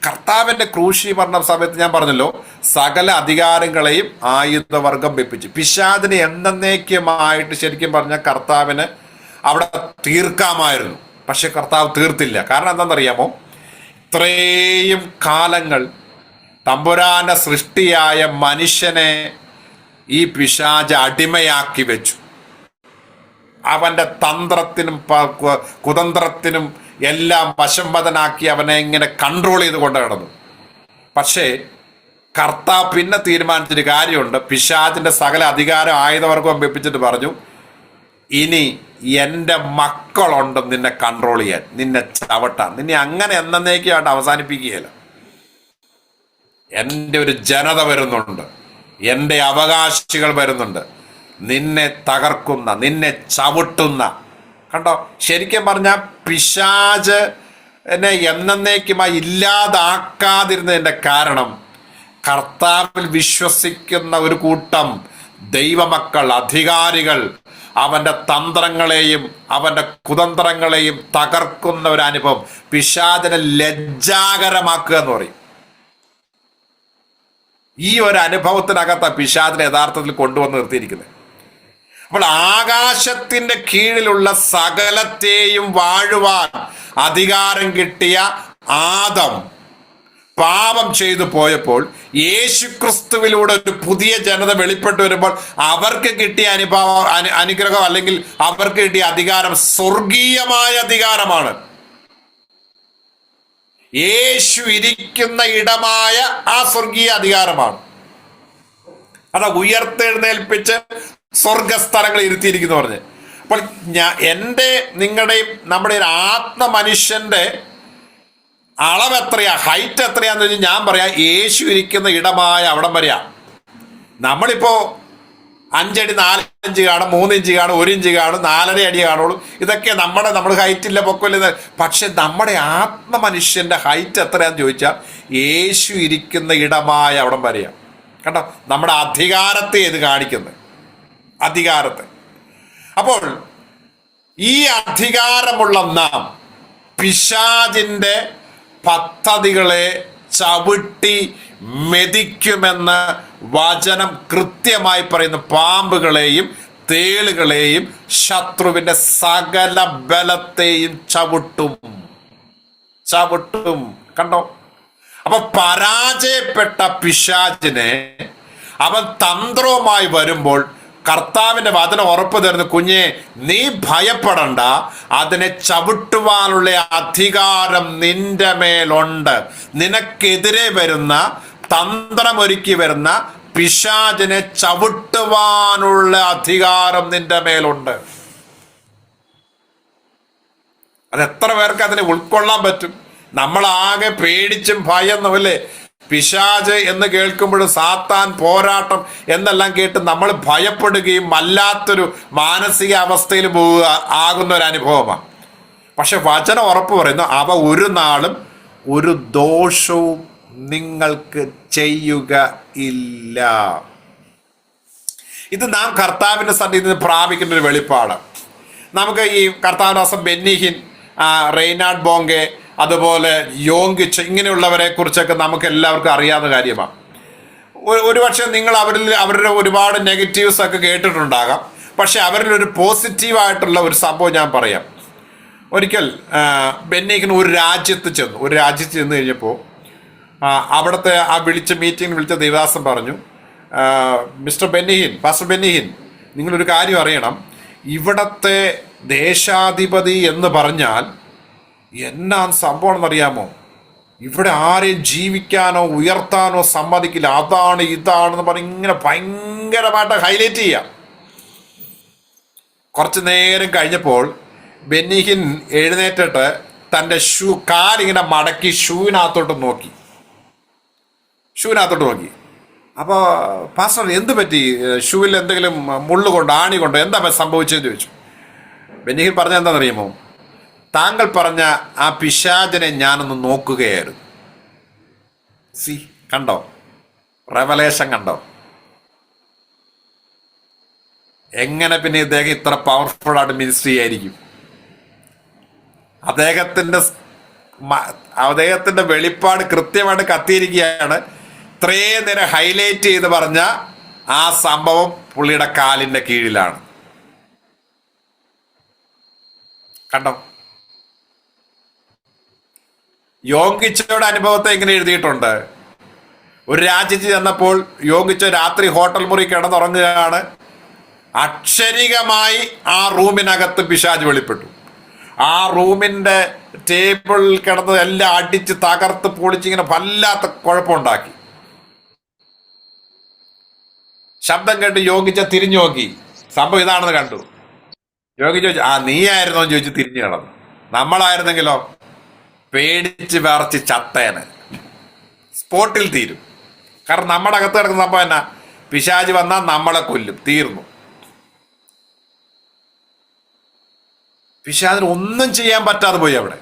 കർത്താവിന്റെ ക്രൂശി മരണ സമയത്ത് ഞാൻ പറഞ്ഞല്ലോ, സകല അധികാരങ്ങളെയും ആയുധവർഗം വെപ്പിച്ചു. പിശാചിനെ എന്നേക്കുമായിട്ട് ശരിക്കും പറഞ്ഞാൽ കർത്താവിന് അവിടെ തീർക്കാമായിരുന്നു. പക്ഷെ കർത്താവ് തീർത്തില്ല. കാരണം എന്താണെന്നറിയാമോ, ഇത്രയും കാലങ്ങൾ തമ്പുരാന്റെ സൃഷ്ടിയായ മനുഷ്യനെ ഈ പിശാച് അടിമയാക്കി വെച്ചു. അവന്റെ തന്ത്രത്തിനും കുതന്ത്രത്തിനും എല്ലാം വശംവദനാക്കി അവനെ ഇങ്ങനെ കൺട്രോൾ ചെയ്ത് കൊണ്ട് കിടന്നു. പക്ഷേ കർത്താവ് പിന്നെ തീരുമാനിച്ചൊരു കാര്യമുണ്ട്. പിശാചിന്റെ സകല അധികാരം ആയുധവർഗം വെപ്പിച്ചിട്ട് പറഞ്ഞു, ഇനി എൻ്റെ മക്കളുണ്ട് നിന്നെ കൺട്രോൾ ചെയ്യാൻ, നിന്നെ ചവിട്ടാൻ. നിന്നെ അങ്ങനെ എന്നേക്കുമായിട്ട് അവസാനിപ്പിക്കുകയില്ല. എൻ്റെ ഒരു ജനത വരുന്നുണ്ട്, എൻ്റെ അവകാശികൾ വരുന്നുണ്ട്, നിന്നെ തകർക്കുന്ന, നിന്നെ ചവിട്ടുന്ന. കണ്ടോ, ശരിക്കും പറഞ്ഞാൽ പിശാച് എന്നെ എന്നേക്കുമായി ഇല്ലാതാക്കാതിരുന്നതിൻ്റെ കാരണം കർത്താവിൽ വിശ്വസിക്കുന്ന ഒരു കൂട്ടം ദൈവമക്കൾ, അധികാരികൾ അവന്റെ തന്ത്രങ്ങളെയും അവന്റെ കുതന്ത്രങ്ങളെയും തകർക്കുന്ന ഒരു അനുഭവം, പിശാചിനെ ലജ്ജാകരമാക്കുക എന്ന് പറയും. ഈ ഒരു അനുഭവത്തിനകത്ത് പിശാചിനെ യഥാർത്ഥത്തിൽ കൊണ്ടുവന്ന് നിർത്തിയിരിക്കുന്നത്. അപ്പോൾ ആകാശത്തിന്റെ കീഴിലുള്ള സകലത്തെയും വാഴുവാൻ അധികാരം കിട്ടിയ ആദം പാപം ചെയ്തു പോയപ്പോൾ യേശുക്രിസ്തുവിലൂടെ ഒരു പുതിയ ജനത വെളിപ്പെട്ടു വരുമ്പോൾ അവർക്ക് കിട്ടിയ അനുഗ്രഹം അല്ലെങ്കിൽ അവർക്ക് കിട്ടിയ അധികാരം സ്വർഗീയമായ അധികാരമാണ്. യേശു ഇരിക്കുന്ന ഇടമായ ആ സ്വർഗീയ അധികാരമാണ്. അതാ ഉയർത്തെഴുന്നേൽപ്പിച്ച് സ്വർഗസ്ഥലങ്ങളിൽ ഇരുത്തിയിരിക്കുന്നു പറഞ്ഞ്. അപ്പോൾ എൻ്റെ നിങ്ങളുടെയും നമ്മുടെ ഒരു ആത്മമനുഷ്യന്റെ അളവ് എത്രയാ, ഹൈറ്റ് എത്രയാന്ന് വെച്ചാൽ ഞാൻ പറയാം, യേശു ഇരിക്കുന്ന ഇടമായ അവിടം വരെയാ. നമ്മളിപ്പോ 5 അടി 4 ഇഞ്ച് കാണും, 3 ഇഞ്ച് കാണും, 1 ഇഞ്ച് കാണും, 4.5 അടി കാണുള്ളൂ. ഇതൊക്കെ നമ്മൾ ഹൈറ്റ് ഇല്ല, പൊക്കമില്ല. പക്ഷെ നമ്മുടെ ആത്മമനുഷ്യന്റെ ഹൈറ്റ് എത്രയാന്ന് ചോദിച്ചാൽ യേശു ഇരിക്കുന്ന ഇടമായ അവിടം വരെയാ. കണ്ടോ, നമ്മുടെ അധികാരത്തെ ഇത് കാണിക്കുന്നത്, അധികാരത്തെ. അപ്പോൾ ഈ അധികാരമുള്ള നാം പിശാചിന്റെ പദ്ധതികളെ ചവിട്ടി മെതിക്കുമെന്ന് വചനം കൃത്യമായി പറയുന്നു. പാമ്പുകളെയും തേളുകളെയും ശത്രുവിന്റെ സകല ബലത്തെയും ചവിട്ടും. കണ്ടോ, അപ്പൊ പരാജയപ്പെട്ട പിശാചിനെ അവൻ തന്ത്രവുമായി വരുമ്പോൾ കർത്താവിന്റെ വചനം ഉറപ്പ് തരുന്നു, കുഞ്ഞെ നീ ഭയപ്പെടണ്ട, അതിനെ ചവിട്ടുവാനുള്ള അധികാരം നിന്റെ മേലുണ്ട്. നിനക്കെതിരെ വരുന്ന, തന്ത്രമൊരുക്കി വരുന്ന പിശാചിനെ ചവിട്ടുവാനുള്ള അധികാരം നിന്റെ മേലുണ്ട്. അതെത്ര പേർക്ക് അതിനെ ഉൾക്കൊള്ളാൻ പറ്റും? നമ്മളാകെ പേടിച്ചും ഭയന്നുമല്ലേ പിശാച് എന്ന് കേൾക്കുമ്പോഴും സാത്താൻ, പോരാട്ടം എന്നെല്ലാം കേട്ട് നമ്മൾ ഭയപ്പെടുകയും വല്ലാത്തൊരു മാനസിക അവസ്ഥയിൽ ആകുന്ന ഒരു അനുഭവമാണ്. പക്ഷെ വചനം ഉറപ്പ് പറയുന്നു, അവ ഒരു നാളും ഒരു ദോഷവും നിങ്ങൾക്ക് ചെയ്യുക ഇല്ല. ഇത് നാം കർത്താവിന്റെ സന്നിധിയിൽ നിന്ന് പ്രാപിക്കുന്ന ഒരു വെളിപ്പാട്. നമുക്ക് ഈ കർത്താവിന്റെ ബെന്നിഹിൻ, റെയ്നാഡ് ബോങ്കെ, അതുപോലെ യോങ്കിച്ച്, ഇങ്ങനെയുള്ളവരെ കുറിച്ചൊക്കെ നമുക്ക് എല്ലാവർക്കും അറിയാവുന്ന കാര്യമാണ്. ഒരുപക്ഷെ നിങ്ങൾ അവരുടെ ഒരുപാട് നെഗറ്റീവ്സ് ഒക്കെ കേട്ടിട്ടുണ്ടാകാം. പക്ഷെ അവരിൽ ഒരു പോസിറ്റീവായിട്ടുള്ള ഒരു സംഭവം ഞാൻ പറയാം. ഒരിക്കൽ ബെന്നിഹിൻ ഒരു രാജ്യത്ത് ചെന്ന് കഴിഞ്ഞപ്പോൾ അവിടുത്തെ ആ മീറ്റിംഗിൽ വിളിച്ച ദേവദാസൻ പറഞ്ഞു, മിസ്റ്റർ ബെന്നിഹിൻ, പാസ്റ്റർ ബെന്നിഹിൻ, നിങ്ങളൊരു കാര്യം അറിയണം, ഇവിടത്തെ ദേശാധിപതി എന്ന് പറഞ്ഞാൽ എന്നാ സംഭവം എന്നറിയാമോ? ഇവിടെ ആരെയും ജീവിക്കാനോ ഉയർത്താനോ സമ്മതിക്കില്ല, അതാണ് ഇതാണെന്ന് പറഞ്ഞ് ഇങ്ങനെ ഭയങ്കരമായിട്ട് ഹൈലൈറ്റ് ചെയ്യാം. കുറച്ചു നേരം കഴിഞ്ഞപ്പോൾ ബെന്നിഹിൻ എഴുന്നേറ്റിട്ട് തൻ്റെ കാലിങ്ങനെ മടക്കി ഷൂവിനകത്തോട്ട് നോക്കി. അപ്പോൾ പാസ്റ്റർ എന്ത് പറ്റി, ഷൂവിൽ എന്തെങ്കിലും മുള്ളു കൊണ്ടോ ആണി കൊണ്ടോ എന്താ സംഭവിച്ചതെന്ന് ചോദിച്ചു. ബെന്നിഹിൻ പറഞ്ഞ എന്താണെന്നറിയുമോ? താങ്കൾ പറഞ്ഞ ആ പിശാചിനെ ഞാനൊന്ന് നോക്കുകയായിരുന്നു. കണ്ടോ, റെവലേഷൻ കണ്ടോ? എങ്ങനെ പിന്നെ ഇദ്ദേഹം ഇത്ര പവർഫുൾ ആയിട്ട് മിനിസ്ട്രി ആയിരിക്കും? അദ്ദേഹത്തിന്റെ വെളിപ്പാട് കൃത്യമായിട്ട് കത്തിയിരിക്കുകയാണ്. ഇത്രയും നേരം ഹൈലൈറ്റ് ചെയ്ത് പറഞ്ഞ ആ സംഭവം പുള്ളിയുടെ കാലിന്റെ കീഴിലാണ്. കണ്ടോ? യോങ്കിച്ചയുടെ അനുഭവത്തെ എങ്ങനെ എഴുതിയിട്ടുണ്ട്? ഒരു രാജ്യത്ത് ചെന്നപ്പോൾ യോഗിച്ച രാത്രി ഹോട്ടൽ മുറി കിടന്നുറങ്ങുകയാണ്. അക്ഷരികമായി ആ റൂമിനകത്ത് പിശാച് വെളിപ്പെട്ടു. ആ റൂമിന്റെ ടേബിളിൽ കിടന്ന് എല്ലാം അടിച്ച് തകർത്ത് പൊളിച്ചിങ്ങനെ വല്ലാത്ത കുഴപ്പമുണ്ടാക്കി. ശബ്ദം കേട്ട് യോഗിച്ച തിരിഞ്ഞു നോക്കി, സംഭവം ഇതാണെന്ന് കണ്ടു. യോഗി ചോദിച്ചു, ആ നീയായിരുന്നോ എന്ന് ചോദിച്ചു തിരിഞ്ഞു കിടന്നു. നമ്മളായിരുന്നെങ്കിലോ പേടിച്ച് വിറച്ച് ചത്തേന്, സ്പോട്ടിൽ തീരും. കാരണം നമ്മുടെ അകത്ത് കിടക്കുന്ന സംഭവം എന്നാ, പിശാച് വന്നാൽ നമ്മളെ കൊല്ലും, തീർന്നു. പിശാചിന് ഒന്നും ചെയ്യാൻ പറ്റാതെ പോയി അവിടെ.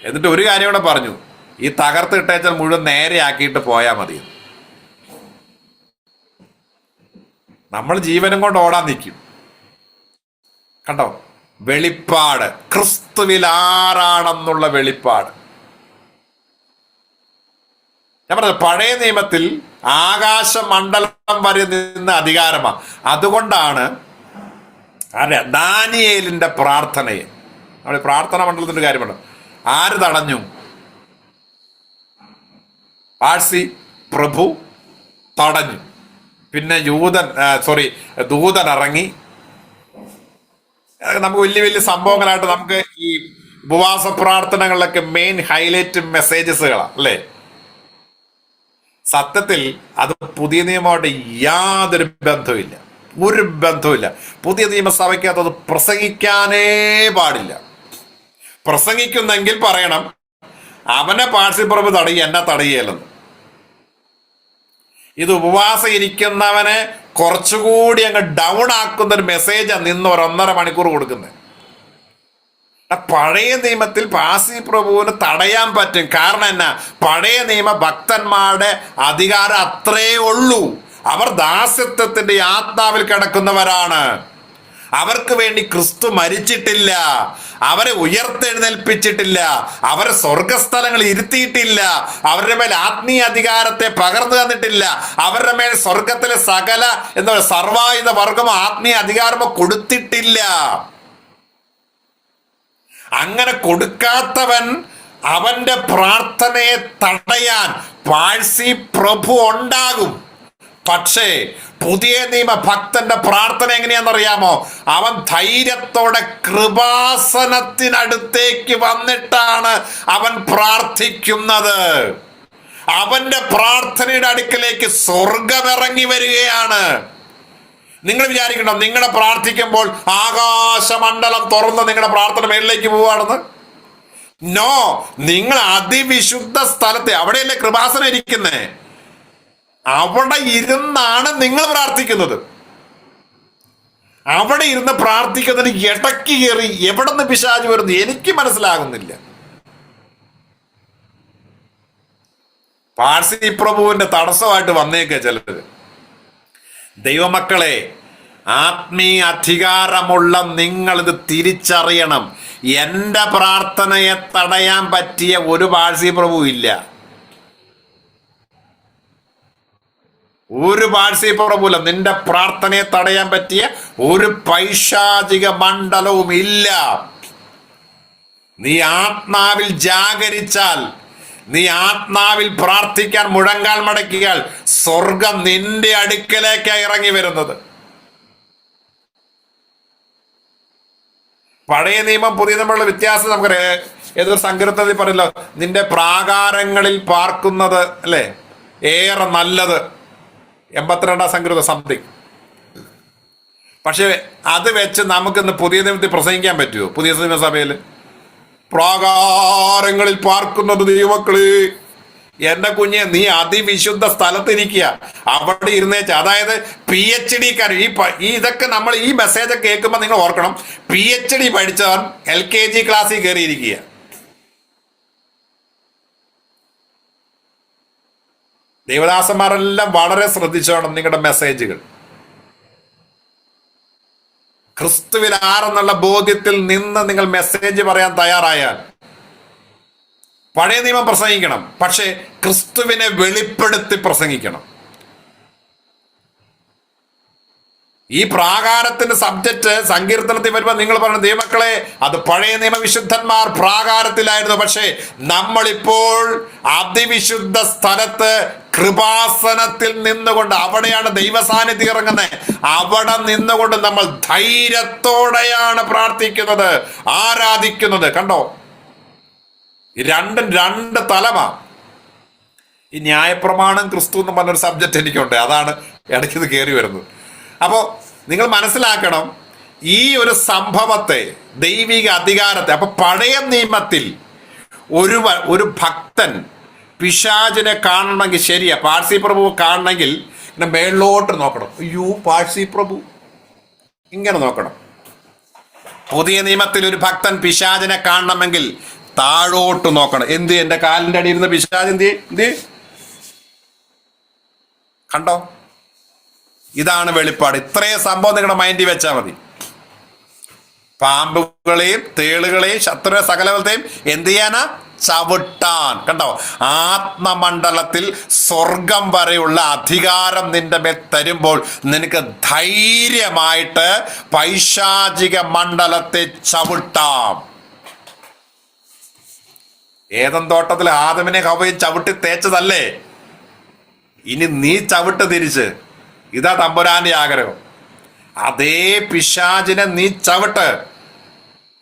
എന്നിട്ട് ഒരു കാര്യം കൂടെ പറഞ്ഞു, ഈ തകർത്ത് ഇട്ടേച്ചാൽ മുഴുവൻ നേരെയാക്കിയിട്ട് പോയാൽ മതി. നമ്മൾ ജീവനും കൊണ്ട് ഓടാൻ നിൽക്കും. കണ്ടോ വെളിപ്പാട്, ക്രിസ്തുവിൽ ആരാണെന്നുള്ള വെളിപ്പാട്. ഞാൻ പറഞ്ഞത് പഴയ നിയമത്തിൽ ആകാശമണ്ഡലം വരെ നിന്ന് അധികാരമാണ്. അതുകൊണ്ടാണ് ദാനിയേലിന്റെ പ്രാർത്ഥനയെ, നമ്മൾ പ്രാർത്ഥനാ മണ്ഡലത്തിന്റെ കാര്യമുണ്ട്, ആര് തടഞ്ഞു? പാഴ്സി പ്രഭു തടഞ്ഞു. പിന്നെ ദൂതൻ ഇറങ്ങി. നമുക്ക് വലിയ വലിയ സംഭവങ്ങളായിട്ട് നമുക്ക് ഈ ഉപവാസ പ്രാർത്ഥനകളിലൊക്കെ മെയിൻ ഹൈലൈറ്റ് മെസ്സേജസുകളാണ് അല്ലേ. സത്യത്തിൽ അത് പുതിയ നിയമമായിട്ട് യാതൊരു ബന്ധവുമില്ല, ഒരു ബന്ധവുമില്ല. പുതിയ നിയമസഭയ്ക്കകത്ത് അത് പ്രസംഗിക്കാനേ പാടില്ല. പ്രസംഗിക്കുന്നെങ്കിൽ പറയണം, അവനെ പാഴ്സിപ്രഭു തടയുക, എന്നെ തടയുകയല്ലെന്ന്. ഇത് ഉപവാസം ഇരിക്കുന്നവനെ കുറച്ചുകൂടി അങ്ങ് ഡൗൺ ആക്കുന്ന ഒരു മെസ്സേജാണ് നിന്ന് 1.5 മണിക്കൂർ കൊടുക്കുന്നത്. പഴയ നിയമത്തിൽ പാസി പ്രഭുവിന് തടയാൻ പറ്റും. കാരണം എന്നാ, പഴയ നിയമ ഭക്തന്മാരുടെ അധികാരം അത്രേ ഉള്ളൂ. അവർ ദാസ്യത്വത്തിന്റെ ആത്മാവിൽ കിടക്കുന്നവരാണ്. അവർക്ക് വേണ്ടി ക്രിസ്തു മരിച്ചിട്ടില്ല, അവരെ ഉയർത്തെഴുന്നേൽപ്പിച്ചിട്ടില്ല, അവരെ സ്വർഗസ്ഥലങ്ങളിൽ ഇരുത്തിയിട്ടില്ല, അവരുടെ മേൽ ആത്മീയ അധികാരത്തെ പകർന്നു തന്നിട്ടില്ല, അവരുടെ മേൽ സ്വർഗത്തിലെ സകല സർവായുധ വർഗമോ ആത്മീയ അധികാരമോ കൊടുത്തിട്ടില്ല. അങ്ങനെ കൊടുക്കാത്തവൻ അവന്റെ പ്രാർത്ഥനയെ തടയാൻ പാഴ്സി പ്രഭു ഉണ്ടാകും. പക്ഷേ പുതിയ നിയമ ഭക്തന്റെ പ്രാർത്ഥന എങ്ങനെയാണെന്നറിയാമോ? അവൻ ധൈര്യത്തോടെ കൃപാസനത്തിനടുത്തേക്ക് വന്നിട്ടാണ് അവൻ പ്രാർത്ഥിക്കുന്നത്. അവന്റെ പ്രാർത്ഥനയുടെ അടുക്കലേക്ക് സ്വർഗം ഇറങ്ങി വരികയാണ്. നിങ്ങൾ വിചാരിക്കണം നിങ്ങളെ പ്രാർത്ഥിക്കുമ്പോൾ ആകാശമണ്ഡലം തുറന്ന് നിങ്ങളുടെ പ്രാർത്ഥന മേളിലേക്ക് പോവുകയാണെന്ന്. നോ, നിങ്ങൾ അതിവിശുദ്ധ സ്ഥലത്തെ, അവിടെയല്ലേ കൃപാസനം ഇരിക്കുന്നേ, അവിടെ ഇരുന്നാണ് നിങ്ങൾ പ്രാർത്ഥിക്കുന്നത്. അവിടെ ഇരുന്ന് പ്രാർത്ഥിക്കുന്നതിന് ഇടയ്ക്ക് കയറി എവിടെ നിന്ന് പിശാച് വരുന്നു എനിക്ക് മനസ്സിലാകുന്നില്ല. പാഴ്സി പ്രഭുവിന്റെ തടസ്സമായിട്ട് വന്നേക്കെ ചിലര്. ദൈവമക്കളെ, ആത്മീയ അധികാരമുള്ള നിങ്ങൾ ഇത് തിരിച്ചറിയണം. എന്റെ പ്രാർത്ഥനയെ തടയാൻ പറ്റിയ ഒരു പാഴ്സി പ്രഭു ഇല്ല, ഒരു പാഴ്സി പ്രഭുല്ല. നിന്റെ പ്രാർത്ഥനയെ തടയാൻ പറ്റിയ ഒരു പൈശാചിക മണ്ഡലവും ഇല്ല. നീ ആത്മാവിൽ ജാഗരിച്ചാൽ, നീ ആത്മാവിൽ പ്രാർത്ഥിക്കാൻ മുഴങ്കാൽ മടക്കിയാൽ സ്വർഗം നിന്റെ അടുക്കലേക്കാണ് ഇറങ്ങി വരുന്നത്. പഴയ നിയമം പുതിയ നിയമമുള്ള വ്യത്യാസം നമുക്കറിയാം. ഏതൊരു സങ്കീർത്തനത്തിൽ പറയല്ലോ, നിന്റെ പ്രാകാരങ്ങളിൽ പാർക്കുന്നത് അല്ലേ ഏറെ നല്ലത്. 82 സങ്കീർത്തനം സംതിങ്. പക്ഷെ അത് വെച്ച് നമുക്കിന്ന് പുതിയ നിയമത്തിൽ പ്രസംഗിക്കാൻ പറ്റുമോ? പുതിയ നിയമസഭയിൽ പ്രാകാരങ്ങളിൽ പാർക്കുന്നത് ദൈവമക്കളെ, എന്റെ കുഞ്ഞെ, നീ അതിവിശുദ്ധ സ്ഥലത്തിരിക്കുക, അവിടെ ഇരുന്നേച്ച. അതായത് PhD ഈ ഇതൊക്കെ നമ്മൾ ഈ മെസ്സേജ് കേൾക്കുമ്പോൾ നിങ്ങൾ ഓർക്കണം, PhD പഠിച്ചവൻ LKG ക്ലാസ്സിൽ കയറിയിരിക്കുക. ദേവദാസന്മാരെല്ലാം വളരെ ശ്രദ്ധിച്ചോണം നിങ്ങളുടെ മെസ്സേജുകൾ. ക്രിസ്തുവിൽ ആരെന്നുള്ള ബോധ്യത്തിൽ നിന്ന് നിങ്ങൾ മെസ്സേജ് പറയാൻ തയ്യാറായാൽ പഴയ നിയമം പ്രസംഗിക്കണം, പക്ഷേ ക്രിസ്തുവിനെ വെളിപ്പെടുത്തി പ്രസംഗിക്കണം. ഈ പ്രാകാരത്തിന്റെ സബ്ജക്റ്റ് സങ്കീർത്തനത്തിൽ വരുമ്പോൾ നിങ്ങൾ പറഞ്ഞ ദൈവമക്കളെ, അത് പഴയ നിയമവിശുദ്ധന്മാർ പ്രാകാരത്തിലായിരുന്നു. പക്ഷേ നമ്മളിപ്പോൾ അതിവിശുദ്ധ സ്ഥലത്ത് കൃപാസനത്തിൽ നിന്നുകൊണ്ട്, അവിടെയാണ് ദൈവസാന്നിധ്യം ഇറങ്ങുന്നത്. അവിടെ നിന്നുകൊണ്ട് നമ്മൾ ധൈര്യത്തോടെയാണ് പ്രാർത്ഥിക്കുന്നത്, ആരാധിക്കുന്നത്. കണ്ടോ, രണ്ടും രണ്ട് തലമാ. ഈ ന്യായപ്രമാണം ക്രിസ്തു എന്ന് പറഞ്ഞൊരു സബ്ജക്റ്റ് എനിക്കുണ്ട്, അതാണ് ഇടയ്ക്ക് കയറി വരുന്നത്. അപ്പോൾ നിങ്ങൾ മനസ്സിലാക്കണം ഈ ഒരു സംഭവത്തെ, ദൈവിക അധികാരത്തെ. അപ്പൊ പഴയ നിയമത്തിൽ ഒരു ഭക്തൻ പിശാചിനെ കാണണമെങ്കിൽ, ശരിയാ, പാഴ്സി പ്രഭു കാണണമെങ്കിൽ ഇങ്ങനെ മേളിലോട്ട് നോക്കണം. അയ്യോ പാഴ്സി പ്രഭു, ഇങ്ങനെ നോക്കണം. പുതിയ നിയമത്തിൽ ഒരു ഭക്തൻ പിശാചിനെ കാണണമെങ്കിൽ താഴോട്ട് നോക്കണം. എന്ത്, എന്റെ കാലിന്റെ അടിയിൽ ഇരുന്ന പിശാച് എന്ത് കണ്ടോ? ഇതാണ് വെളിപ്പാട്. ഇത്രയും സംഭവം നിങ്ങളുടെ മൈൻഡിൽ വെച്ചാൽ മതി. പാമ്പുകളെയും തേളുകളെയും ശത്രു സകലത്തെയും എന്ത് ചെയ്യാനാ? ചവിട്ടാൻ. കണ്ടോ, ആത്മമണ്ഡലത്തിൽ സ്വർഗം വരെയുള്ള അധികാരം നിന്റെ മേൽ തരുമ്പോൾ നിനക്ക് ധൈര്യമായിട്ട് പൈശാചിക മണ്ഡലത്തെ ചവിട്ടാം. ഏദൻ തോട്ടത്തിൽ ആദമിനെ ഹവ്വയും ചവിട്ടി തേച്ചതല്ലേ? ഇനി നീ ചവിട്ട് തിരിച്ച്. ഇതാ തമ്പുരാന്റെ ആഗ്രഹം. അതേ പിശാചിനെ നീ ചവിട്ട്,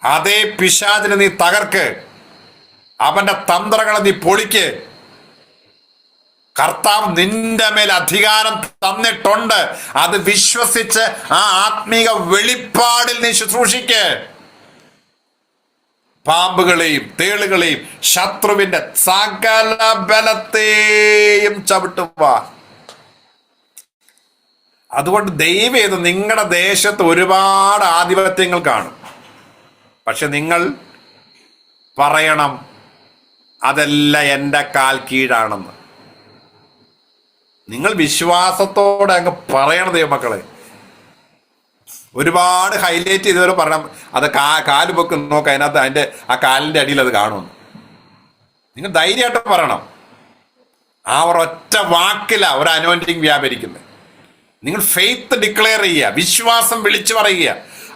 അതേ പിശാചിനെ നീ തകർക്ക്, അവന്റെ തന്ത്രങ്ങളെ നീ പൊളിക്ക്. കർത്താവ് നിന്റെ മേൽ അധികാരം തന്നിട്ടുണ്ട്. അത് വിശ്വസിച്ച് ആ ആത്മീക വെളിപ്പാടിൽ നീ ശുശ്രൂഷിക്ക്. പാമ്പുകളെയും തേളുകളെയും ശത്രുവിന്റെ സകല ബലത്തെയും ചവിട്ടുവാൻ. അതുകൊണ്ട് ദൈവം, നിങ്ങളുടെ ദേശത്ത് ഒരുപാട് ആധിപത്യങ്ങൾ കാണും. പക്ഷെ നിങ്ങൾ പറയണം അതെല്ലാം എൻ്റെ കാൽ കീഴാണെന്ന്. നിങ്ങൾ വിശ്വാസത്തോടെ അങ്ങ് പറയണം ദൈവമക്കളെ. ഒരുപാട് ഹൈലൈറ്റ് ചെയ്തവർ പറയണം അത് കാല് പൊക്ക് നോക്കാം, അതിനകത്ത് അതിൻ്റെ ആ കാലിൻ്റെ അടിയിൽ അത് കാണുമെന്ന്. നിങ്ങൾ ധൈര്യമായിട്ട് പറയണം. ആ ഒരൊറ്റ വാക്കിലാണ് ഒരു അനോയിന്റിങ് വ്യാപരിക്കുന്നത്. നിങ്ങൾ ഫെയ്ത്ത് ഡിക്ലെയർ ചെയ്യുക, വിശ്വാസം വിളിച്ചു പറയുക.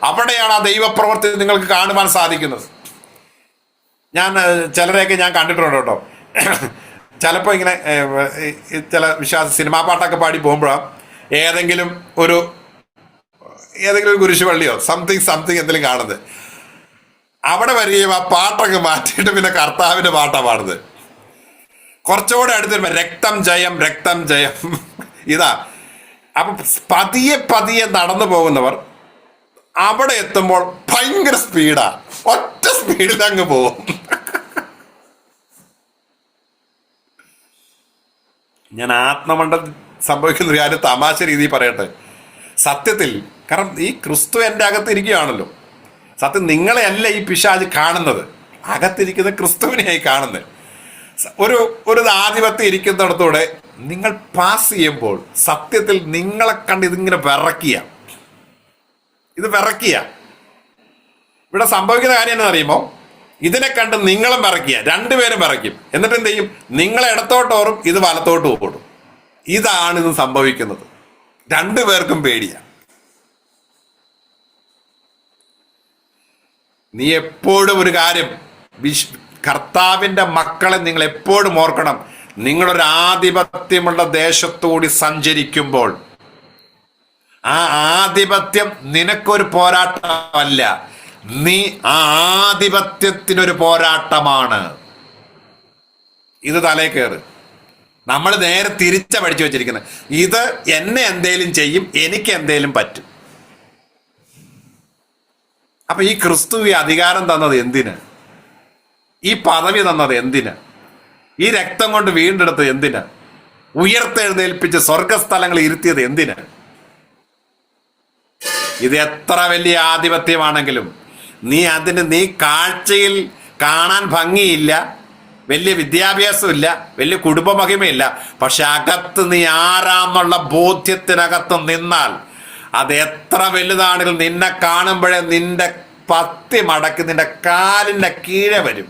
അവിടെയാണ് ആ ദൈവപ്രവൃത്തി നിങ്ങൾക്ക് കാണുവാൻ സാധിക്കുന്നത്. ഞാൻ ചിലരെയൊക്കെ ഞാൻ കണ്ടിട്ടുണ്ട് കേട്ടോ. ചിലപ്പോൾ ഇങ്ങനെ ചില സിനിമാ പാട്ടൊക്കെ പാടി പോകുമ്പോഴാണ് ഏതെങ്കിലും ഒരു കുരിശുപള്ളിയോ സംതിങ് എന്തെങ്കിലും കാണുന്നത്. അവിടെ വരികയും ആ പാട്ടൊക്കെ മാറ്റിയിട്ട് പിന്നെ കർത്താവിന്റെ പാട്ടാണ് പാടുന്നത്. കുറച്ചുകൂടെ അടുത്ത് വരുമ്പോൾ രക്തം ജയം രക്തം ജയം ഇതാ. അപ്പൊ പതിയെ നടന്നു പോകുന്നവർ അവിടെ എത്തുമ്പോൾ ഭയങ്കര സ്പീഡാ, ഒറ്റ സ്പീഡിൽ അങ്ങ് പോകും. ഞാൻ ആത്മമണ്ഡലം സംഭവിക്കുന്ന ഒരു കാര്യം തമാശ രീതിയിൽ പറയട്ടെ. സത്യത്തിൽ, കാരണം ഈ ക്രിസ്തു എൻ്റെ അകത്ത് ഇരിക്കുകയാണല്ലോ. സത്യം നിങ്ങളെ അല്ല ഈ പിശാച് കാണുന്നത്, അകത്തിരിക്കുന്ന ക്രിസ്തുവിനെയായി കാണുന്നത്. ഒരു ആധിപത്യം ഇരിക്കുന്നിടത്തൂടെ നിങ്ങൾ പാസ് ചെയ്യുമ്പോൾ സത്യത്തിൽ നിങ്ങളെ കണ്ട് ഇതിങ്ങനെ വിറക്കിയ. ഇവിടെ സംഭവിക്കുന്ന കാര്യം എന്താ അറിയുമോ? ഇതിനെ കണ്ട് നിങ്ങളും വിറക്കിയ, രണ്ടുപേരും വിറയ്ക്കും. എന്നിട്ട് എന്ത് ചെയ്യും? നിങ്ങളെ ഇടത്തോട്ടോറും ഇത് വലത്തോട്ട് ഓടും. ഇതാണ് ഇത് സംഭവിക്കുന്നത്. രണ്ടുപേർക്കും പേടിയാ. നീ എപ്പോഴും ഒരു കാര്യം, കർത്താവിന്റെ മക്കളെ നിങ്ങൾ എപ്പോഴും ഓർക്കണം. നിങ്ങളൊരു ആധിപത്യമുള്ള ദേശത്തുകൂടി സഞ്ചരിക്കുമ്പോൾ ആ ആധിപത്യം നിനക്കൊരു പോരാട്ടമല്ല, നീ ആ ആധിപത്യത്തിനൊരു പോരാട്ടമാണ്. ഇത് തലേ കയറ്. നമ്മൾ നേരെ തിരിച്ച പഠിച്ചു വെച്ചിരിക്കുന്നത്. ഇത് എന്നെ എന്തേലും ചെയ്യും, എനിക്ക് എന്തേലും പറ്റും. അപ്പൊ ഈ ക്രിസ്തു ഈ അധികാരം തന്നത് എന്തിന്? ഈ പദവി തന്നത് എന്തിന്? ഈ രക്തം കൊണ്ട് വീണ്ടെടുത്തത് എന്തിന്? ഉയർത്തെഴുന്നേൽപ്പിച്ച് സ്വർഗസ്ഥലങ്ങൾ ഇരുത്തിയത് എന്തിന്? ഇത് എത്ര വലിയ ആധിപത്യമാണെങ്കിലും നീ കാഴ്ചയിൽ കാണാൻ ഭംഗിയില്ല, വലിയ വിദ്യാഭ്യാസമില്ല, വലിയ കുടുംബമഹിമയില്ല, പക്ഷെ അകത്ത് നീ ആരാന്നുള്ള ബോധ്യത്തിനകത്ത് നിന്നാൽ അത് എത്ര വലുതാണെങ്കിലും നിന്നെ കാണുമ്പോഴേ നിന്റെ പത്തി മടക്കി നിന്റെ കാലിന്റെ കീഴെ വരും.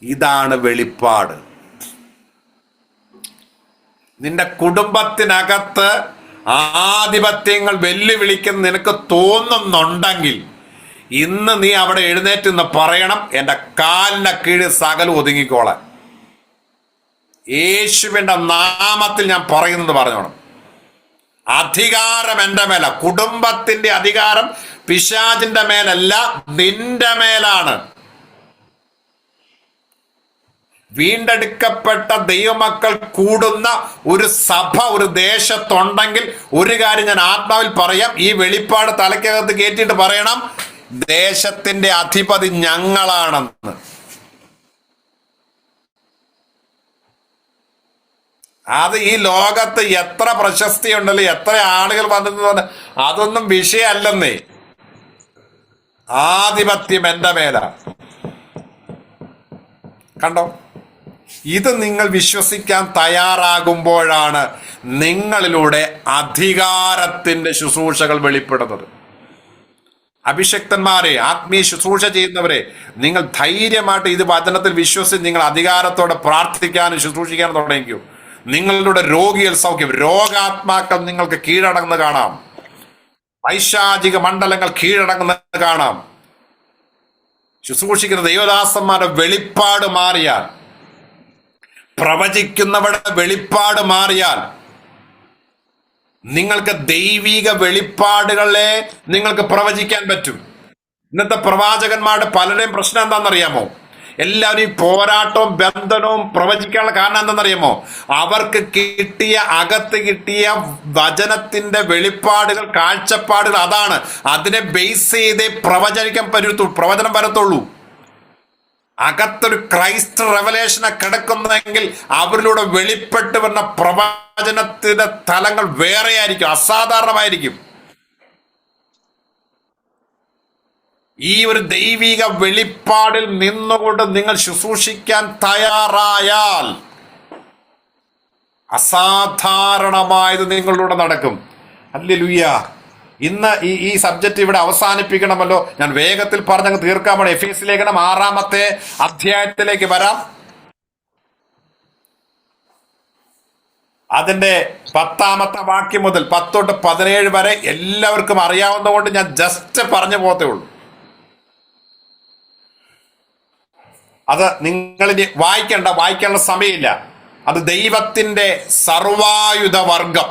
ഇതാണ് വെളിപ്പാട്. നിന്റെ കുടുംബത്തിനകത്ത് ആധിപത്യങ്ങൾ വെല്ലുവിളിക്കുന്ന നിനക്ക് തോന്നുന്നുണ്ടെങ്കിൽ ഇന്ന് നീ അവിടെ എഴുന്നേറ്റ് നിന്ന് പറയണം, എൻ്റെ കാലിന്റെ കീഴിൽ സകലം ഒതുങ്ങിക്കോളാൻ. യേശുവിന്റെ നാമത്തിൽ ഞാൻ പറയുന്നത് പറഞ്ഞോണം. അധികാരം എൻ്റെ മേല. കുടുംബത്തിന്റെ അധികാരം പിശാചിന്റെ മേലല്ല, നിന്റെ മേലാണ്. വീണ്ടെടുക്കപ്പെട്ട ദൈവമക്കൾ കൂടുന്ന ഒരു സഭ ഒരു ദേശത്തുണ്ടെങ്കിൽ ഒരു കാര്യം ഞാൻ ആത്മാവിൽ പറയാം, ഈ വെളിപ്പാട് തലയ്ക്കകത്ത് കയറ്റിയിട്ട് പറയണം, ദേശത്തിന്റെ അധിപതി ഞങ്ങളാണെന്ന്. അത് ഈ ലോകത്ത് എത്ര പ്രശസ്തി ഉണ്ടല്ലോ, എത്ര ആളുകൾ വന്നിട്ട് അതൊന്നും വിഷയമല്ലെന്നേ. ആധിപത്യം എൻ്റെ മേല. കണ്ടോ, ഇത് നിങ്ങൾ വിശ്വസിക്കാൻ തയ്യാറാകുമ്പോഴാണ് നിങ്ങളിലൂടെ അധികാരത്തിന്റെ ശുശ്രൂഷകൾ വെളിപ്പെടുന്നത്. അഭിഷക്തന്മാരെ, ആത്മീയ ശുശ്രൂഷ ചെയ്യുന്നവരെ, നിങ്ങൾ ധൈര്യമായിട്ട് ഇത് വചനത്തിൽ വിശ്വസിച്ച് നിങ്ങൾ അധികാരത്തോടെ പ്രാർത്ഥിക്കാനും ശുശ്രൂഷിക്കാനും തുടങ്ങിക്കൂ. നിങ്ങളുടെ രോഗികൾ സൗഖ്യം, രോഗാത്മാക്കൾ നിങ്ങൾക്ക് കീഴടങ്ങുന്നത് കാണാം, പൈശാചിക മണ്ഡലങ്ങൾ കീഴടങ്ങുന്നത് കാണാം. ശുശ്രൂഷിക്കുന്ന ദൈവദാസന്മാരുടെ വെളിപ്പാട് മാറിയാൽ, പ്രവചിക്കുന്നവരുടെ വെളിപ്പാട് മാറിയാൽ, നിങ്ങൾക്ക് ദൈവിക വെളിപ്പാടുകളെ നിങ്ങൾക്ക് പ്രവചിക്കാൻ പറ്റും. ഇന്നത്തെ പ്രവാചകന്മാരുടെ പലരുടെയും പ്രശ്നം എന്താണെന്നറിയാമോ? എല്ലാവരും ഈ പോരാട്ടവും ബന്ധനവും പ്രവചിക്കാനുള്ള കാരണം എന്താണെന്നറിയാമോ? അവർക്ക് അകത്ത് കിട്ടിയ വചനത്തിന്റെ വെളിപ്പാടുകൾ, കാഴ്ചപ്പാടുകൾ, അതാണ്. അതിനെ ബേസ് ചെയ്തേ പ്രവചനം വരത്തുള്ളൂ. അകത്തൊരു ക്രൈസ്റ്റ് റെവലേഷനെ കിടക്കുന്നതെങ്കിൽ അവരിലൂടെ വെളിപ്പെട്ട് വരുന്ന പ്രവചനത്തിന്റെ തലങ്ങൾ വേറെയായിരിക്കും, അസാധാരണമായിരിക്കും. ഈ ഒരു ദൈവിക വെളിപ്പാടിൽ നിന്നുകൊണ്ട് നിങ്ങൾ ശുശ്രൂഷിക്കാൻ തയ്യാറായാൽ അസാധാരണമായത് നിങ്ങളിലൂടെ നടക്കും. ഹല്ലേലൂയ. ഇന്ന് ഈ സബ്ജക്റ്റ് ഇവിടെ അവസാനിപ്പിക്കണമല്ലോ. ഞാൻ വേഗത്തിൽ പറഞ്ഞങ്ങ് തീർക്കാൻ വേണം. എഫേസ്യ ലേഖനം 6-ാമത്തെ അധ്യായത്തിലേക്ക് വരാം. അതിന്റെ 10-ാമത്തെ വാക്യം മുതൽ 10 തൊട്ട് 17 വരെ എല്ലാവർക്കും അറിയാവുന്നതുകൊണ്ട് ഞാൻ ജസ്റ്റ് പറഞ്ഞു പോകത്തേ ഉള്ളൂ. അത് നിങ്ങളിനി വായിക്കേണ്ട സമയമില്ല. അത് ദൈവത്തിന്റെ സർവായുധ വർഗം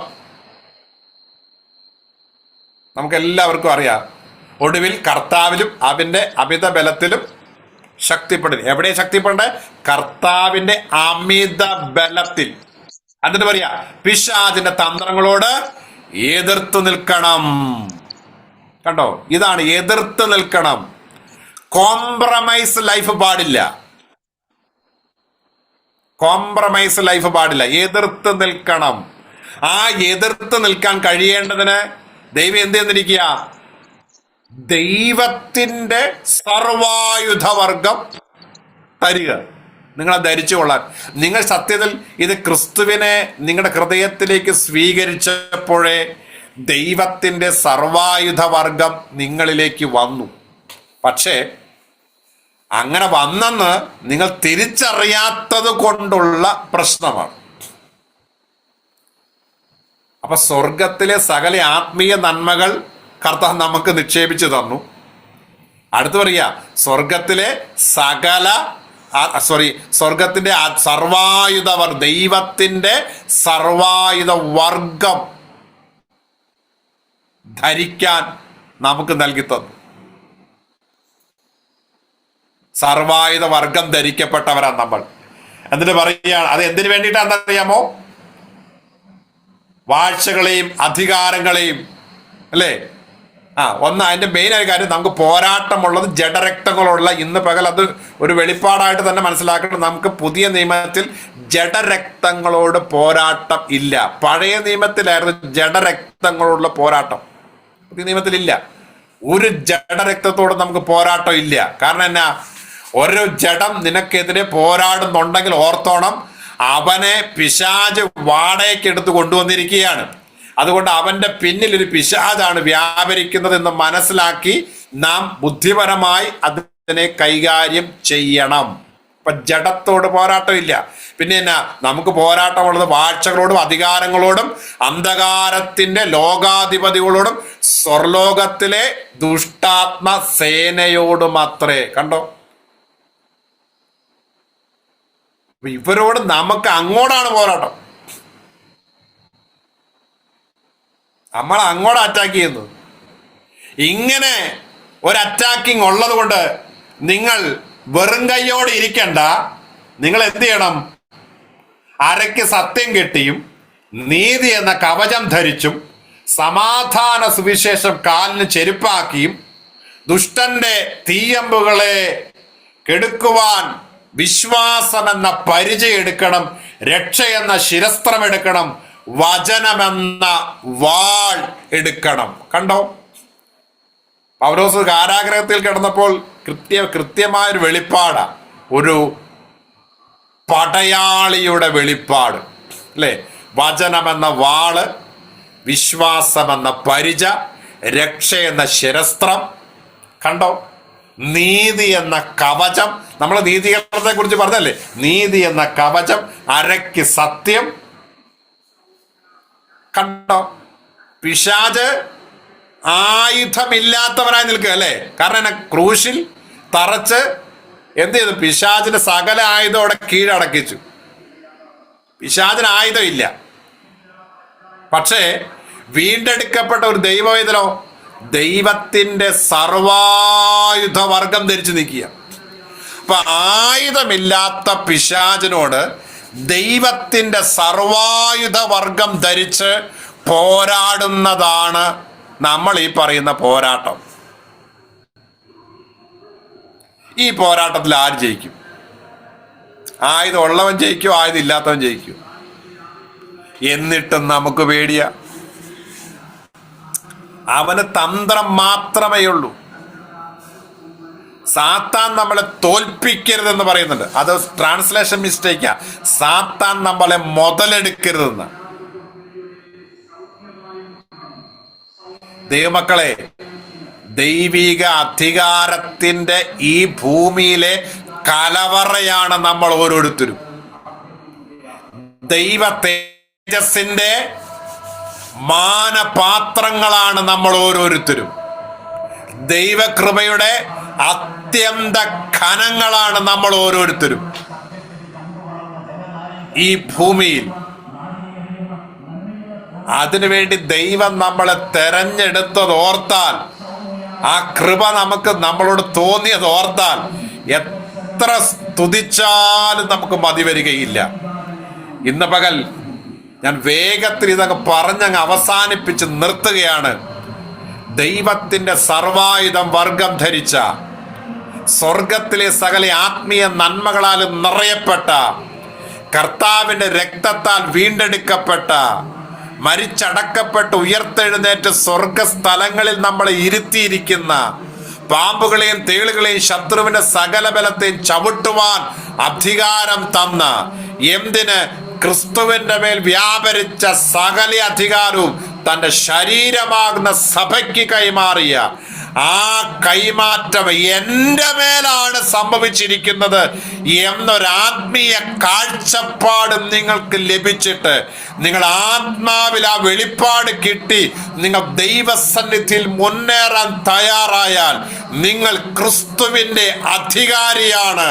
നമുക്ക് എല്ലാവർക്കും അറിയാം. ഒടുവിൽ കർത്താവിലും അവന്റെ അമിത ബലത്തിലും ശക്തിപ്പെടും. എവിടെയാണ് ശക്തിപ്പെടേണ്ടത്? കർത്താവിന്റെ അമിത ബലത്തിൽ. എന്നിട്ട് പറയാ, പിശാചിന്റെ തന്ത്രങ്ങളോട് എതിർത്ത് നിൽക്കണം. കണ്ടോ, ഇതാണ് എതിർത്ത് നിൽക്കണം. കോംപ്രമൈസ് ലൈഫ് പാടില്ല. കോംപ്രമൈസ് ലൈഫ് പാടില്ല. എതിർത്ത് നിൽക്കണം. ആ എതിർത്ത് നിൽക്കാൻ കഴിയേണ്ടതിന് ദൈവം എന്ത് ചെയ്തിരിക്കുക? ദൈവത്തിന്റെ സർവായുധവർഗം തരിക, നിങ്ങളെ ധരിച്ചു കൊള്ളാൻ. നിങ്ങൾ സത്യത്തിൽ ഇത് ക്രിസ്തുവിനെ നിങ്ങളുടെ ഹൃദയത്തിലേക്ക് സ്വീകരിച്ചപ്പോഴേ ദൈവത്തിന്റെ സർവായുധവർഗം നിങ്ങളിലേക്ക് വന്നു. പക്ഷേ അങ്ങനെ വന്നെന്ന് നിങ്ങൾ തിരിച്ചറിയാത്തത് കൊണ്ടുള്ള പ്രശ്നമാണ്. അപ്പൊ സ്വർഗത്തിലെ സകല ആത്മീയ നന്മകൾ കർത്താവ് നമുക്ക് നിക്ഷേപിച്ചു തന്നു. അടുത്ത് പറയാ, സ്വർഗത്തിന്റെ ദൈവത്തിന്റെ സർവായുധ വർഗം ധരിക്കാൻ നമുക്ക് നൽകി തന്നു. സർവായുധ വർഗം ധരിക്കപ്പെട്ടവരാണ് നമ്മൾ. എന്നിട്ട് പറയുകയാണ്, അത് എന്തിനു വേണ്ടിയിട്ടാണെന്നറിയാമോ? വാഴ്ചകളെയും അധികാരങ്ങളെയും, അല്ലേ? ഒന്ന് അതിന്റെ മെയിൻ ആയ കാര്യം, നമുക്ക് പോരാട്ടമുള്ളത് ജഡരക്തങ്ങളുള്ള. ഇന്ന് പകൽ അത് ഒരു വെളിപ്പാടായിട്ട് തന്നെ മനസ്സിലാക്കണം. നമുക്ക് പുതിയ നിയമത്തിൽ ജഡരക്തങ്ങളോട് പോരാട്ടം ഇല്ല. പഴയ നിയമത്തിലായിരുന്നു ജഡരക്തങ്ങളോടുള്ള പോരാട്ടം, പുതിയ നിയമത്തിലില്ല. ഒരു ജഡരക്തത്തോട് നമുക്ക് പോരാട്ടം ഇല്ല. കാരണം എന്നാ? ഒരു ജഡം നിനക്കെതിരെ പോരാടുന്നുണ്ടെങ്കിൽ ഓർത്തോണം, അവനെ പിശാച് വാടകയ്ക്ക് എടുത്ത് കൊണ്ടുവന്നിരിക്കുകയാണ്. അതുകൊണ്ട് അവന്റെ പിന്നിൽ ഒരു പിശാചാണ് വ്യാപരിക്കുന്നത് എന്ന് മനസ്സിലാക്കി നാം ബുദ്ധിപരമായി അതിനെ കൈകാര്യം ചെയ്യണം. ഇപ്പൊ ജഡത്തോട് പോരാട്ടമില്ല. പിന്നെ എന്നാ നമുക്ക് പോരാട്ടമുള്ളത്? വാഴ്ചകളോടും അധികാരങ്ങളോടും അന്ധകാരത്തിന്റെ ലോകാധിപതികളോടും സ്വർലോകത്തിലെ ദുഷ്ടാത്മ സേനയോടും അത്രേ. കണ്ടോ? ഇവരോട് നമുക്ക് അങ്ങോട്ടാണ് പോരാട്ടം. നമ്മൾ അങ്ങോട്ട് അറ്റാക്ക് ചെയ്യുന്നത്. ഇങ്ങനെ ഒരു അറ്റാക്കിംഗ് ഉള്ളത് കൊണ്ട് നിങ്ങൾ വെറും കൈയോടെ ഇരിക്കണ്ട. നിങ്ങൾ എന്ത് ചെയ്യണം? അരയ്ക്ക് സത്യം കെട്ടിയും നീതി എന്ന കവചം ധരിച്ചും സമാധാന സുവിശേഷം കാലിന് ചെരുപ്പാക്കിയും ദുഷ്ടന്റെ തീയമ്പുകളെ കെടുക്കുവാൻ വിശ്വാസം എന്ന പരിചയം എടുക്കണം, രക്ഷ എന്ന ശിരസ്ത്രം എടുക്കണം, വചനമെന്ന വാൾ എടുക്കണം. കണ്ടോ? പൗലോസ് കാരാഗ്രഹത്തിൽ കിടന്നപ്പോൾ കൃത്യമായൊരു വെളിപ്പാടാ, ഒരു പടയാളിയുടെ വെളിപ്പാട് അല്ലേ? വചനമെന്ന വാള്, വിശ്വാസമെന്ന പരിച, രക്ഷ എന്ന ശിരസ്ത്രം. കണ്ടോ? നീതി എന്ന കവചം. നമ്മൾ നീതീകരണത്തെ കുറിച്ച് പറഞ്ഞല്ലേ? നീതി എന്ന കവചം, അരയ്ക്ക് സത്യം. കണ്ടോ? പിശാച് ആയുധമില്ലാത്തവനായി നിൽക്കുക അല്ലേ? കാരണം എന്നാ? ക്രൂശിൽ തറച്ച് എന്ത് ചെയ്തു? പിശാചിന്റെ സകല ആയുധം അവിടെ കീഴടക്കിച്ചു. പിശാചിന് ആയുധം ഇല്ല. പക്ഷേ വീണ്ടെടുക്കപ്പെട്ട ഒരു ദൈവവേദനോ ദൈവത്തിന്റെ സർവായുധ വർഗം ധരിച്ചു നിൽക്കുക. അപ്പൊ ആയുധമില്ലാത്ത പിശാചിനോട് ദൈവത്തിന്റെ സർവായുധ വർഗം ധരിച്ച് പോരാടുന്നതാണ് നമ്മൾ ഈ പറയുന്ന പോരാട്ടം. ഈ പോരാട്ടത്തിൽ ആര് ജയിക്കും? ആയുധം ഉള്ളവൻ ജയിക്കും, ആയുധം ഇല്ലാത്തവൻ ജയിക്കും. എന്നിട്ടും നമുക്ക് പേടിയ. അവന് തന്ത്രം മാത്രമേ ഉള്ളൂ. സാത്താൻ നമ്മളെ തോൽപ്പിക്കരുതെന്ന് പറയുന്നുണ്ട്. അത് ട്രാൻസ്ലേഷൻ മിസ്റ്റേക്കാ. സാത്താൻ നമ്മളെ മുതലെടുക്കരുതെന്ന്. ദൈവമക്കളെ, ദൈവിക അധികാരത്തിന്റെ ഈ ഭൂമിയിലെ കലവറയാണ് നമ്മൾ ഓരോരുത്തരും. ദൈവ തേജസ്സിന്റെ മാനപാത്രങ്ങളാണ് നമ്മൾ ഓരോരുത്തരും. ദൈവകൃപയുടെ അത്യന്ത ഖനങ്ങളാണ് നമ്മൾ ഓരോരുത്തരും. ഈ ഭൂമിയിൽ അതിനുവേണ്ടി ദൈവം നമ്മളെ തെരഞ്ഞെടുത്തത് ഓർത്താൽ, ആ കൃപ നമുക്ക് നമ്മളോട് തോന്നിയത് ഓർത്താൽ എത്ര സ്തുതിച്ചാലും നമുക്ക് മതി വരികയില്ല. ഇന്ന് പകൽ ഞാൻ വേഗത്തിൽ ഇതൊക്കെ പറഞ്ഞങ്ങ് അവസാനിപ്പിച്ച് നിർത്തുകയാണ്. ദൈവത്തിന്റെ സർവായുധം വർഗം ധരിച്ച, സ്വർഗത്തിലെ സകല ആത്മീയ നന്മകളാലും നിറയപ്പെട്ട, കർത്താവിന്റെ രക്തത്താൽ വീണ്ടെടുക്കപ്പെട്ട, മരിച്ചടക്കപ്പെട്ട് ഉയർത്തെഴുന്നേറ്റ് സ്വർഗസ്ഥലങ്ങളിൽ നമ്മളെ ഇരുത്തിയിരിക്കുന്ന, പാമ്പുകളെയും തേളുകളെയും ശത്രുവിന്റെ സകല ബലത്തെയും ചവിട്ടുവാൻ അധികാരം തന്ന, എന്തിന്? ക്രിസ്തുവിന്റെ മേൽ വ്യാപരിച്ച സകല അധികാരവും തന്റെ ശരീരമാകുന്ന സഭയ്ക്ക് കൈമാറിയ ആ കൈമാറ്റം എന്റെ മേലാണ് സംഭവിച്ചിരിക്കുന്നത് എന്നൊരാത്മീയ കാഴ്ചപ്പാട് നിങ്ങൾക്ക് ലഭിച്ചിട്ട്, നിങ്ങൾ ആത്മാവിൽ ആ വെളിപ്പാട് കിട്ടി നിങ്ങൾ ദൈവസന്നിധിയിൽ മുന്നേറാൻ തയ്യാറായാൽ നിങ്ങൾ ക്രിസ്തുവിന്റെ അധികാരിയാണ്,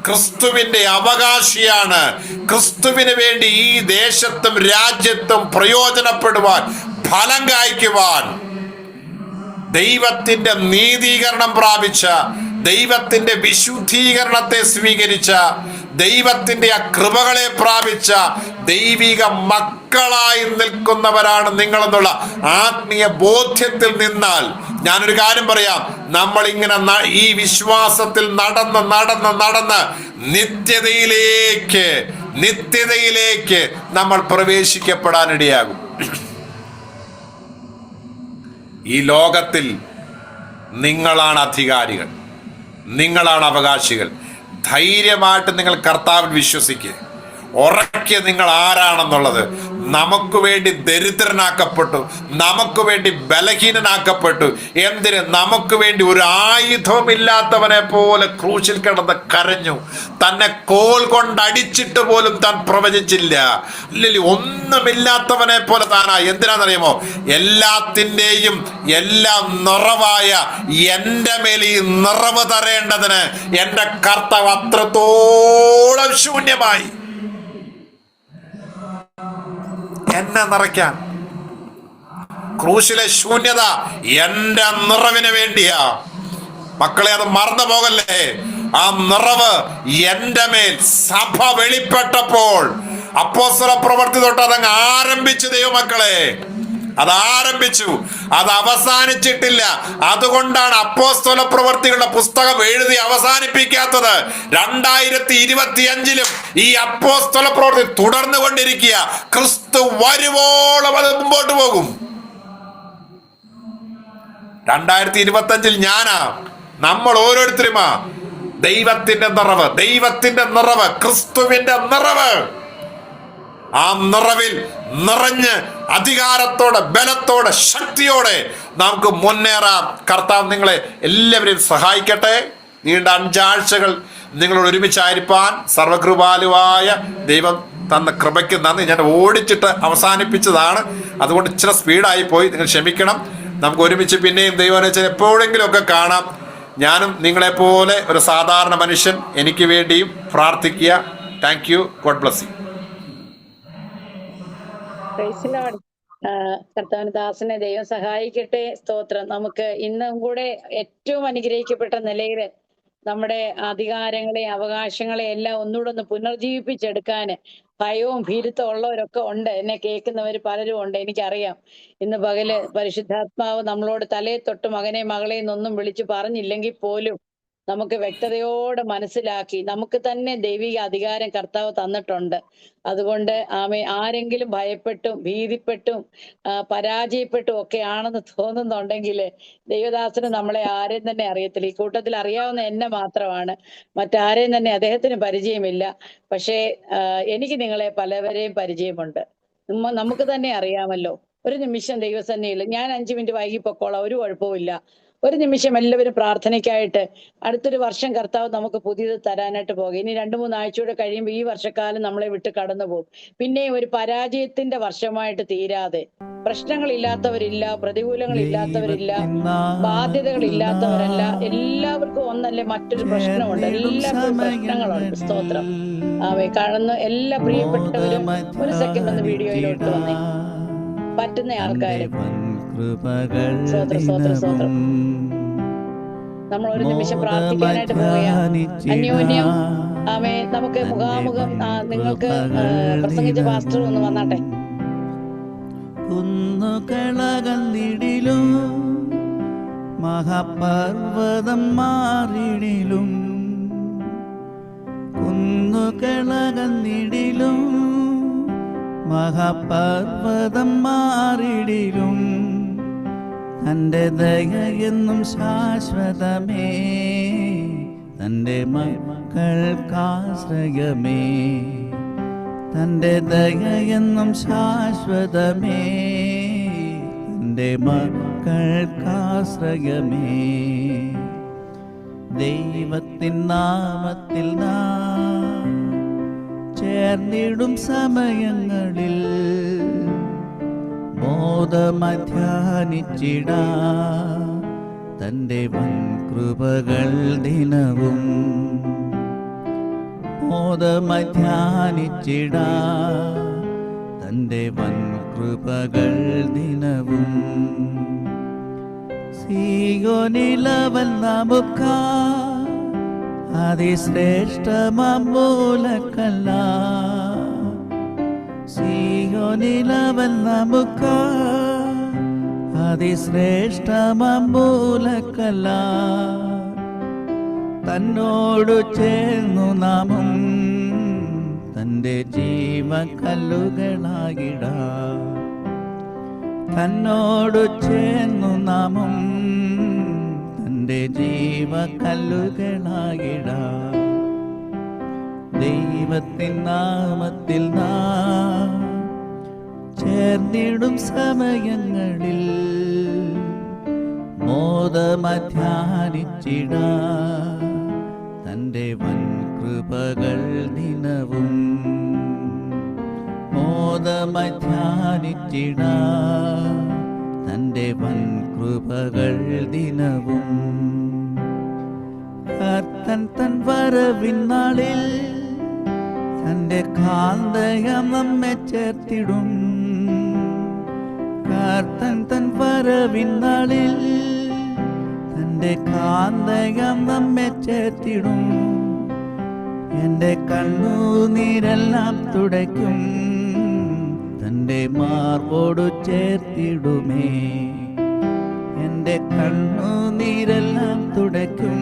ക്രിസ്തുവിന്റെ അവകാശിയാണ്. ക്രിസ്തുവിന് വേണ്ടി ഈ ദേശത്തും രാജ്യത്തും പ്രയോജനപ്പെടുവാൻ, ഫലം കായ്ക്കുവാൻ, ദൈവത്തിന്റെ നീതീകരണം പ്രാപിച്ച, ദൈവത്തിന്റെ വിശുദ്ധീകരണത്തെ സ്വീകരിച്ച, ദൈവത്തിന്റെ ആ കൃപകളെ പ്രാപിച്ച ദൈവിക മക്കളായി നിൽക്കുന്നവരാണ് നിങ്ങളെന്നുള്ള ആത്മീയ ബോധ്യത്തിൽ നിന്നാൽ, ഞാനൊരു കാര്യം പറയാം, നമ്മൾ ഇങ്ങനെ ഈ വിശ്വാസത്തിൽ നടന്ന് നിത്യതയിലേക്ക് നമ്മൾ പ്രവേശിക്കപ്പെടാനിടയാകും. ഈ ലോകത്തിൽ നിങ്ങളാണ് അധികാരികൾ, നിങ്ങളാണ് അവകാശികൾ. ധൈര്യമായിട്ട് നിങ്ങൾ കർത്താവിൽ വിശ്വസിക്കുക. ഉറക്കെ നിങ്ങൾ ആരാണെന്നുള്ളത്. നമുക്ക് വേണ്ടി ദരിദ്രനാക്കപ്പെട്ടു, നമുക്ക് വേണ്ടി ബലഹീനനാക്കപ്പെട്ടു. എന്തിന്? നമുക്ക് വേണ്ടി ഒരു ആയുധമില്ലാത്തവനെ പോലെ ക്രൂശിൽ കിടന്ന് കരഞ്ഞു. തന്നെ കോൽ കൊണ്ടടിച്ചിട്ട് പോലും താൻ പ്രവചിച്ചില്ല. ഇല്ലല്ലോ, ഒന്നുമില്ലാത്തവനെ പോലെ താനാ. എന്തിനാണെന്നറിയുമോ? എല്ലാത്തിൻ്റെയും എല്ലാം നിറവായ എൻ്റെ മേൽ ഈ നിറവ് തരേണ്ടതിന് എൻ്റെ കർത്താവ് അത്രത്തോളം ശൂന്യമായി എന്നെ നിറയ്ക്കാൻ. ക്രൂശിലെ ശൂന്യത എൻ്റെ നിറവിന് വേണ്ടിയാ. മക്കളെ, അത് മറന്നു പോകല്ലേ. ആ നിറവ് എൻ്റെ മേൽ സഭ വെളിപ്പെട്ടപ്പോൾ അപ്പോസ്തല പ്രവൃത്തി തൊട്ട് അതങ്ങ് ആരംഭിച്ചു. ദൈവമക്കളെ, അത് ആരംഭിച്ചു, അത് അവസാനിച്ചിട്ടില്ല. അതുകൊണ്ടാണ് അപ്പോസ്തല പ്രവൃത്തികളുടെ പുസ്തകം എഴുതി അവസാനിപ്പിക്കാത്തത്. 2025 ഈ അപ്പോസ്തല പ്രവൃത്തി തുടർന്നു കൊണ്ടിരിക്കുക. ക്രിസ്തു വരുവോളം അത് മുമ്പോട്ട് പോകും. 2025 ഞാനാ, നമ്മൾ ഓരോരുത്തരുമാ ദൈവത്തിന്റെ നിറവ്, ദൈവത്തിന്റെ നിറവ്, ക്രിസ്തുവിന്റെ നിറവ്. ആ നിറവിൽ നിറഞ്ഞ് അധികാരത്തോടെ, ബലത്തോടെ, ശക്തിയോടെ നമുക്ക് മുന്നേറാം. കർത്താവ് നിങ്ങളെ എല്ലാവരെയും സഹായിക്കട്ടെ. നീണ്ട 5 ആഴ്ചകൾ നിങ്ങളോട് ഒരുമിച്ചായിരിക്കാൻ സർവകൃപാലുവായ ദൈവം തന്ന കൃപയ്ക്ക് നന്ദി. ഞാൻ ഓടിച്ചിട്ട് അവസാനിപ്പിച്ചതാണ്, അതുകൊണ്ട് ഇച്ചിരി സ്പീഡായി പോയി, നിങ്ങൾ ക്ഷമിക്കണം. നമുക്ക് ഒരുമിച്ച് പിന്നെയും ദൈവം എപ്പോഴെങ്കിലും ഒക്കെ കാണാം. ഞാനും നിങ്ങളെപ്പോലെ ഒരു സാധാരണ മനുഷ്യൻ. എനിക്ക് വേണ്ടിയും പ്രാർത്ഥിക്കുക. Thank you. God bless you. കർത്താവിന് ദാസനെ ദൈവം സഹായിക്കട്ടെ. സ്തോത്രം. നമുക്ക് ഇന്നും കൂടെ ഏറ്റവും അനുഗ്രഹിക്കപ്പെട്ട നിലയിൽ നമ്മുടെ അധികാരങ്ങളെയും അവകാശങ്ങളെയും എല്ലാം ഒന്നുകൂടെ ഒന്ന് പുനർജീവിപ്പിച്ചെടുക്കാന് ഭയവും ഭീരുത്വം ഉള്ളവരൊക്കെ ഉണ്ട്. എന്നെ കേൾക്കുന്നവർ പലരും ഉണ്ട്, എനിക്കറിയാം. ഇന്ന് പകല് പരിശുദ്ധാത്മാവ് നമ്മളോട് തലയെ തൊട്ട് മകനെ മകളെ എന്നൊന്നും വിളിച്ചു പറഞ്ഞില്ലെങ്കിൽ പോലും നമുക്ക് വ്യക്തതയോടെ മനസ്സിലാക്കി നമുക്ക് തന്നെ ദൈവിക അധികാരം കർത്താവ് തന്നിട്ടുണ്ട്. അതുകൊണ്ട് ആരെങ്കിലും ഭയപ്പെട്ടും ഭീതിപ്പെട്ടും പരാജയപ്പെട്ടും ഒക്കെ ആണെന്ന് തോന്നുന്നുണ്ടെങ്കിൽ ദൈവദാസന് നമ്മളെ ആരെയും തന്നെ അറിയത്തില്ല. ഈ കൂട്ടത്തിൽ അറിയാവുന്ന എന്നെ മാത്രമാണ്, മറ്റാരെയും തന്നെ അദ്ദേഹത്തിന് പരിചയമില്ല. പക്ഷേ എനിക്ക് നിങ്ങളെ പലവരെയും പരിചയമുണ്ട്. നമുക്ക് തന്നെ അറിയാമല്ലോ. ഒരു നിമിഷം ദൈവസന്നിധിയിൽ ഞാൻ 5 മിനിറ്റ് വൈകി പൊക്കോളാം, ഒരു കുഴപ്പമില്ല. ഒരു നിമിഷം എല്ലാവരും പ്രാർത്ഥനയ്ക്കായിട്ട്. അടുത്തൊരു വർഷം കർത്താവ് നമുക്ക് പുതിയത് തരാനായിട്ട് പോകും. ഇനി 2-3 ആഴ്ചയോടെ കഴിയുമ്പോൾ ഈ വർഷക്കാലം നമ്മളെ വിട്ട് കടന്നു പോകും. പിന്നെയും ഒരു പരാജയത്തിന്റെ വർഷമായിട്ട് തീരാതെ, പ്രശ്നങ്ങളില്ലാത്തവരില്ല, പ്രതികൂലങ്ങളില്ലാത്തവരില്ല, ബാധ്യതകളില്ലാത്തവരല്ല. എല്ലാവർക്കും ഒന്നല്ലേ മറ്റൊരു പ്രശ്നമുണ്ട്, എല്ലാവർക്കും പ്രശ്നങ്ങളുണ്ട്. സ്തോത്രം. കാണുന്ന എല്ലാ പ്രിയപ്പെട്ടവരും ഒരു സെക്കൻഡ് ഒന്ന് വീഡിയോയിലോട്ട് വന്നേ, പറ്റുന്ന ആൾക്കാര്. സ്വോത്രം. നമ്മൾ ഒരു നിമിഷം പ്രാർത്ഥിക്കാനായിട്ട് പോവുകയാണ്. അന്യോന്യം നമുക്ക് മുഖാമുഖം നിങ്ങൾക്ക് പ്രസംഗിച്ച പാസ്റ്റർ ഒന്ന് വന്നാട്ടെ. കുന്നുകളകന്നിടിലും മഹാപർവതം മാറിടിലും, കുന്നുകളകന്നിടിലും മഹാപർവതം മാറിടിലും, തൻ്റെ ദയയെന്നും ശാശ്വതമേ, തൻ്റെ മക്കൾക്കാശ്രയമേ, തൻ്റെ ദയയെന്നും ശാശ്വതമേ, തൻ്റെ മക്കൾക്കാശ്രയമേ. ദൈവത്തിൻ നാമത്തിൽ നാം ചേർന്നിടും സമയങ്ങളിൽ ബോധമധ്യാനിച്ചിടാ തൻ്റെ വൻകൃപകൾ ദിനവും, ബോധമധ്യാനിച്ചിടാ തൻ്റെ വൻകൃപകൾ ദിനവും. സീയോനിലവൻ നമുക്കാ അതിശ്രേഷ്ഠമൂലക്കല്ല, സീയോനിലവൻ നമുക്ക് അതിശ്രേഷ്ഠമൂലക്കല്ല. തന്നോടു ചേർന്നു നാമും തൻ്റെ ജീവക്കല്ലുകളായിടാ, തന്നോടു ചേർന്നു നാമും തൻ്റെ ജീവക്കല്ലുകളായിടാ. ദൈവത്തിൻ നാമത്തിൽ നാം ചേർന്നിടും സമയങ്ങളിൽ മോദമധ്യാനിച്ചിടാം തൻ്റെ വൻ കൃപകൾ ദിനവും. മോദമധ്യാനിച്ചിടാം തൻ്റെ വൻ കൃപകൾ ദിനവും. കർത്തൻ തൻ വരവിൻ നാളിൽ തൻ്റെ കാന്തയം നമ്മെ ചേർത്തിടും. കർത്തൻ തൻ വരവിൻ നാളിൽ തൻ്റെ കാന്തയം നമ്മെ ചേർത്തിടും. എൻ്റെ കണ്ണുനീരെല്ലാം തുടയ്ക്കും, തൻ്റെ മാർവോടു ചേർത്തിടുമേ. എൻ്റെ കണ്ണുനീരെല്ലാം തുടയ്ക്കും,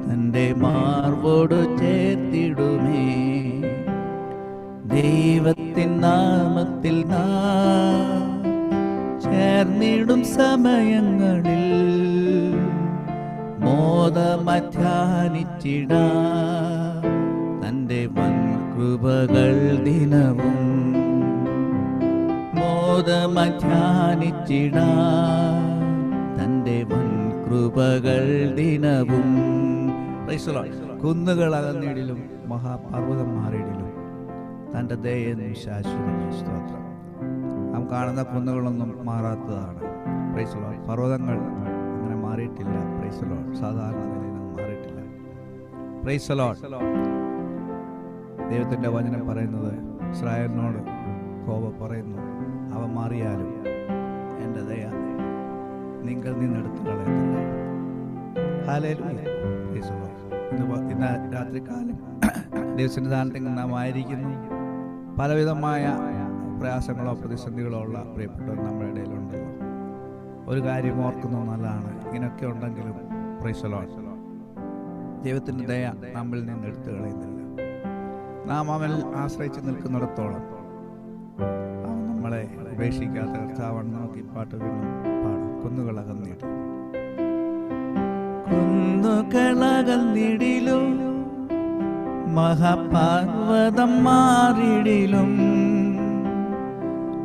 തൻ്റെ മാർവോടു ചേർത്തിടുമേ. ദൈവത്തിൻ നാമത്തിൽ നാം ചേർന്നിടും സമയങ്ങളിൽ മോദമധ്യാനിച്ചിടാം തൻ്റെ വൻ കൃപകൾ ദിനവും. മോദമധ്യാനിച്ചിടാം തൻ്റെ വൻ കൃപകൾ ദിനവും. കുന്നുകൾ അകന്നിടിലും മഹാപർവ്വതം മാറിയിടിലും തൻ്റെ ദയയെന്നും ശാശ്വതം. സ്തോത്രം. നാം കാണുന്ന കുന്നുകളൊന്നും മാറാത്തതാണ്. Praise Lord. പർവ്വതങ്ങൾ അങ്ങനെ മാറിയിട്ടില്ല. Praise Lord. സാധാരണ നിലയിൽ മാറിയിട്ടില്ല. Praise Lord. ദൈവത്തിൻ്റെ വചനം പറയുന്നത്, ഇസ്രായേലിനോട് കോപം പറയുന്നു, അവ മാറിയാലും എൻ്റെ ദയ നിങ്ങൾ നിന്നെടുത്ത് കളയത്തില്ല. ഹല്ലേലൂയ. Praise Lord. ഇന്ന് രാത്രികാലം ദൈവസന്നിധാനത്തിൽ നാം ആയിരിക്കുന്നു. പലവിധമായ പ്രയാസങ്ങളോ പ്രതിസന്ധികളോ ഉള്ള പ്രിയപ്പെട്ടവർ നമ്മുടെ ഇടയിലുണ്ടല്ലോ. ഒരു കാര്യം ഓർക്കുന്നത് നല്ലതാണ്, ഇങ്ങനെയൊക്കെ ഉണ്ടെങ്കിലും പ്രൈസ് ലോർഡ്, ദൈവത്തിൻ്റെ ദയ നമ്മിൽ നിന്ന് എടുത്തു കളയുന്നില്ല. നാം അവനിൽ ആശ്രയിച്ച് നിൽക്കുന്നിടത്തോളം അവൻ നമ്മളെ ഉപേക്ഷിക്കാത്ത കർത്താവാണ്. നമുക്ക് ഈ പാട്ട് വീണ്ടും പാടാം. കുന്നുകളകന്നിടും കുന്നുകളകന്നിടിലും മഹാപർവ്വതം മാറിടിലും.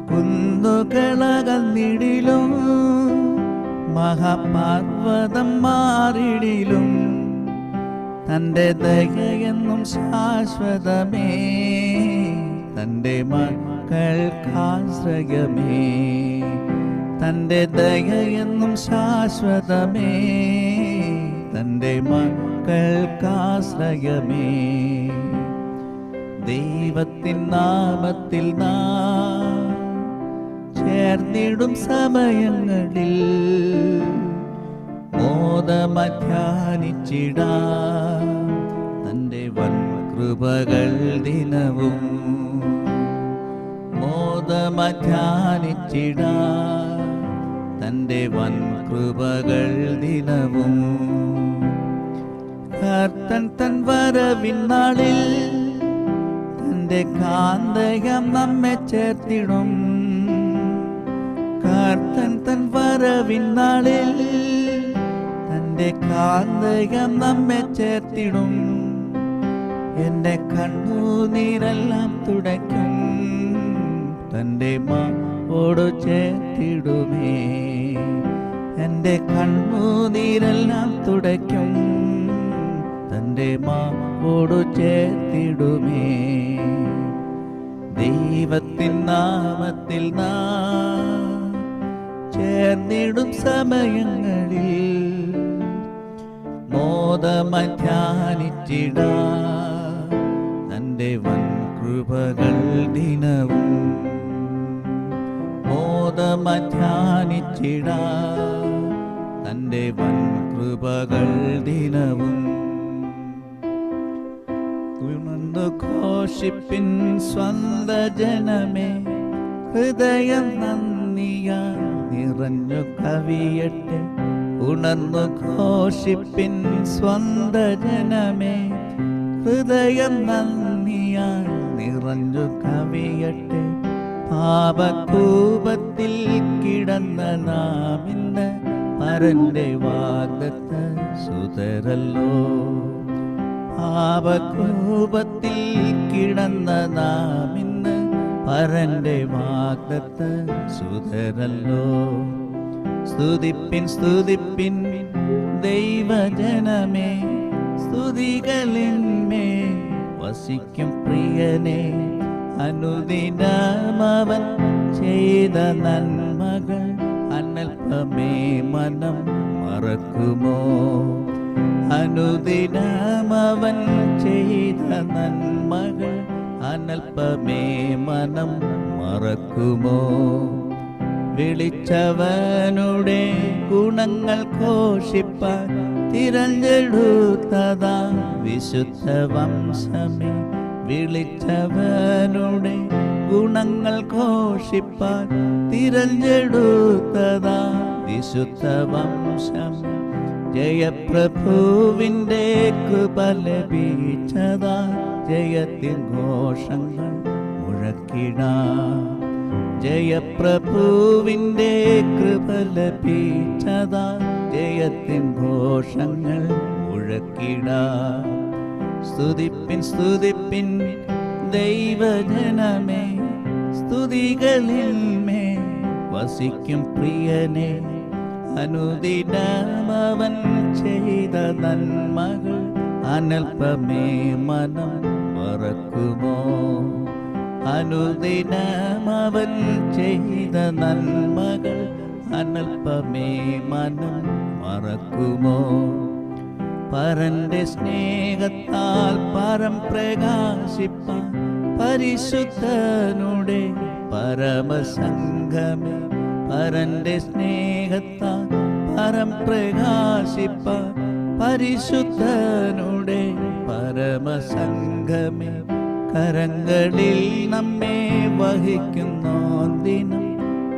കുന്നുകളകന്നിടിലും മഹാപർവ്വതം മാറിടിലും തൻ്റെ ദയയെന്നും ശാശ്വതമേ. തൻ്റെ മക്കൾക്കാശ്രയമേ. തൻ്റെ ദയയെന്നും ശാശ്വതമേ. തൻ്റെ മക്കൾക്കാശ്രയമേ. ദൈവത്തിൻ നാമത്തിൽ നാം ചേർന്നിടും സമയങ്ങളിൽ മോദമധ്യാനിച്ചിടാം തൻ്റെ വൻ കൃപകൾ ദിനവും. മോദമധ്യാനിച്ചിടാം തൻ്റെ വൻ കൃപകൾ ദിനവും. കർത്തൻ തൻ വരവിൻ നാളിൽ തൻ്റെ കാന്തയം നമ്മെ ചേർത്തിടും. കർത്തൻ തൻ വരവിൻ നാളിൽ തൻ്റെ കാന്തയം നമ്മെ ചേർത്തിടും. എൻ്റെ കണ്ണുനീരെല്ലാം തുടയ്ക്കും, തൻ്റെ മാവോടു ചേർത്തിടുമേ. എൻ്റെ കണ്ണുനീരെല്ലാം തുടയ്ക്കും, തൻ്റെ മാവോടു ചേർത്തിടുമേ. ദൈവത്തിൻ നാമത്തിൽ നാം ചേർന്നിടും സമയങ്ങളിൽ മോദമധ്യാനിച്ചിടാം തൻ്റെ വൻ കൃപകൾ ദിനവും. മോദമധ്യാനിച്ചിടാം തൻ്റെ വൻ കൃപകൾ ദിനവും. ഉണർന്നു ഘോഷിപ്പിൻ സ്വന്ത ജനമേ, ഹൃദയം നന്ദിയാൽ നിറഞ്ഞു കവിയട്ടെ. ഉണർന്നു ഘോഷിപ്പിൻ സ്വന്ത ജനമേ, ഹൃദയം നന്ദിയാൽ നിറഞ്ഞു കവിയട്ടെ. പാപകൂപത്തിൽ കിടന്ന നാം ഇന്ന് പരന്റെ വാഗ്ദത്ത സുതരല്ലോ. പാപകൂപത്തിൽ കിടന്ന നാം ഇന്ന് പരന്റെ വാഗ്ദത്ത സുതരല്ലോ. സ്തുതിപ്പിൻ സ്തുതിപ്പിൻ ദൈവജനമേ, സ്തുതികളിന്മേ വസിക്കും പ്രിയനെ. അനുദിനമവൻ ചെയ്ത നന്മകൾ അനൽപമേ മനം മറക്കുമോ? അനുദിനമവൻ ചെയ്ത നന്മകൾ അനൽപമേ മനം മറക്കുമോ? വിളിച്ചവനുടെ ഗുണങ്ങൾ ഘോഷിപ്പാൻ തിരഞ്ഞെടുത്തതാ വിശുദ്ധ വംശമേ. വിളിച്ചവനുടെ ഗുണങ്ങൾ ഘോഷിപ്പാൻ തിരഞ്ഞെടുത്തതാ വിശുദ്ധ വംശം. ജയപ്രഭുവിൻ്റെ കൃപ ലഭിച്ചതാ ജയത്തിൻ ഘോഷങ്ങൾ മുഴക്കിടാം. ജയപ്രഭുവിൻ്റെ കൃപ ലഭിച്ചതാ ജയത്തിൻ ഘോഷങ്ങൾ മുഴക്കിടാം. സ്തുതിപ്പിൻ സ്തുതിപ്പിൻ ദൈവജനമേ, സ്തുതികളിന്മേ വസിക്കും പ്രിയനെ. അനുദിനമവൻ ചെയ്ത നന്മകൾ അനൽപമേ മനം മറക്കുമോ? അനുദിനമവൻ ചെയ്ത നന്മകൾ അനൽപമേ മനം മറക്കുമോ? പരന്റെ സ്നേഹത്താൽ പരം പ്രകാശിപ്പാൻ പരിശുദ്ധനുടെ പരമസംഘമേ. പരന്റെ സ്നേഹത്താൽ പരം പ്രകാശിപ്പാൻ പരിശുദ്ധനുടെ പരമസംഘമേ. കരങ്ങളിൽ നമ്മെ വഹിക്കുന്നോ ദിനം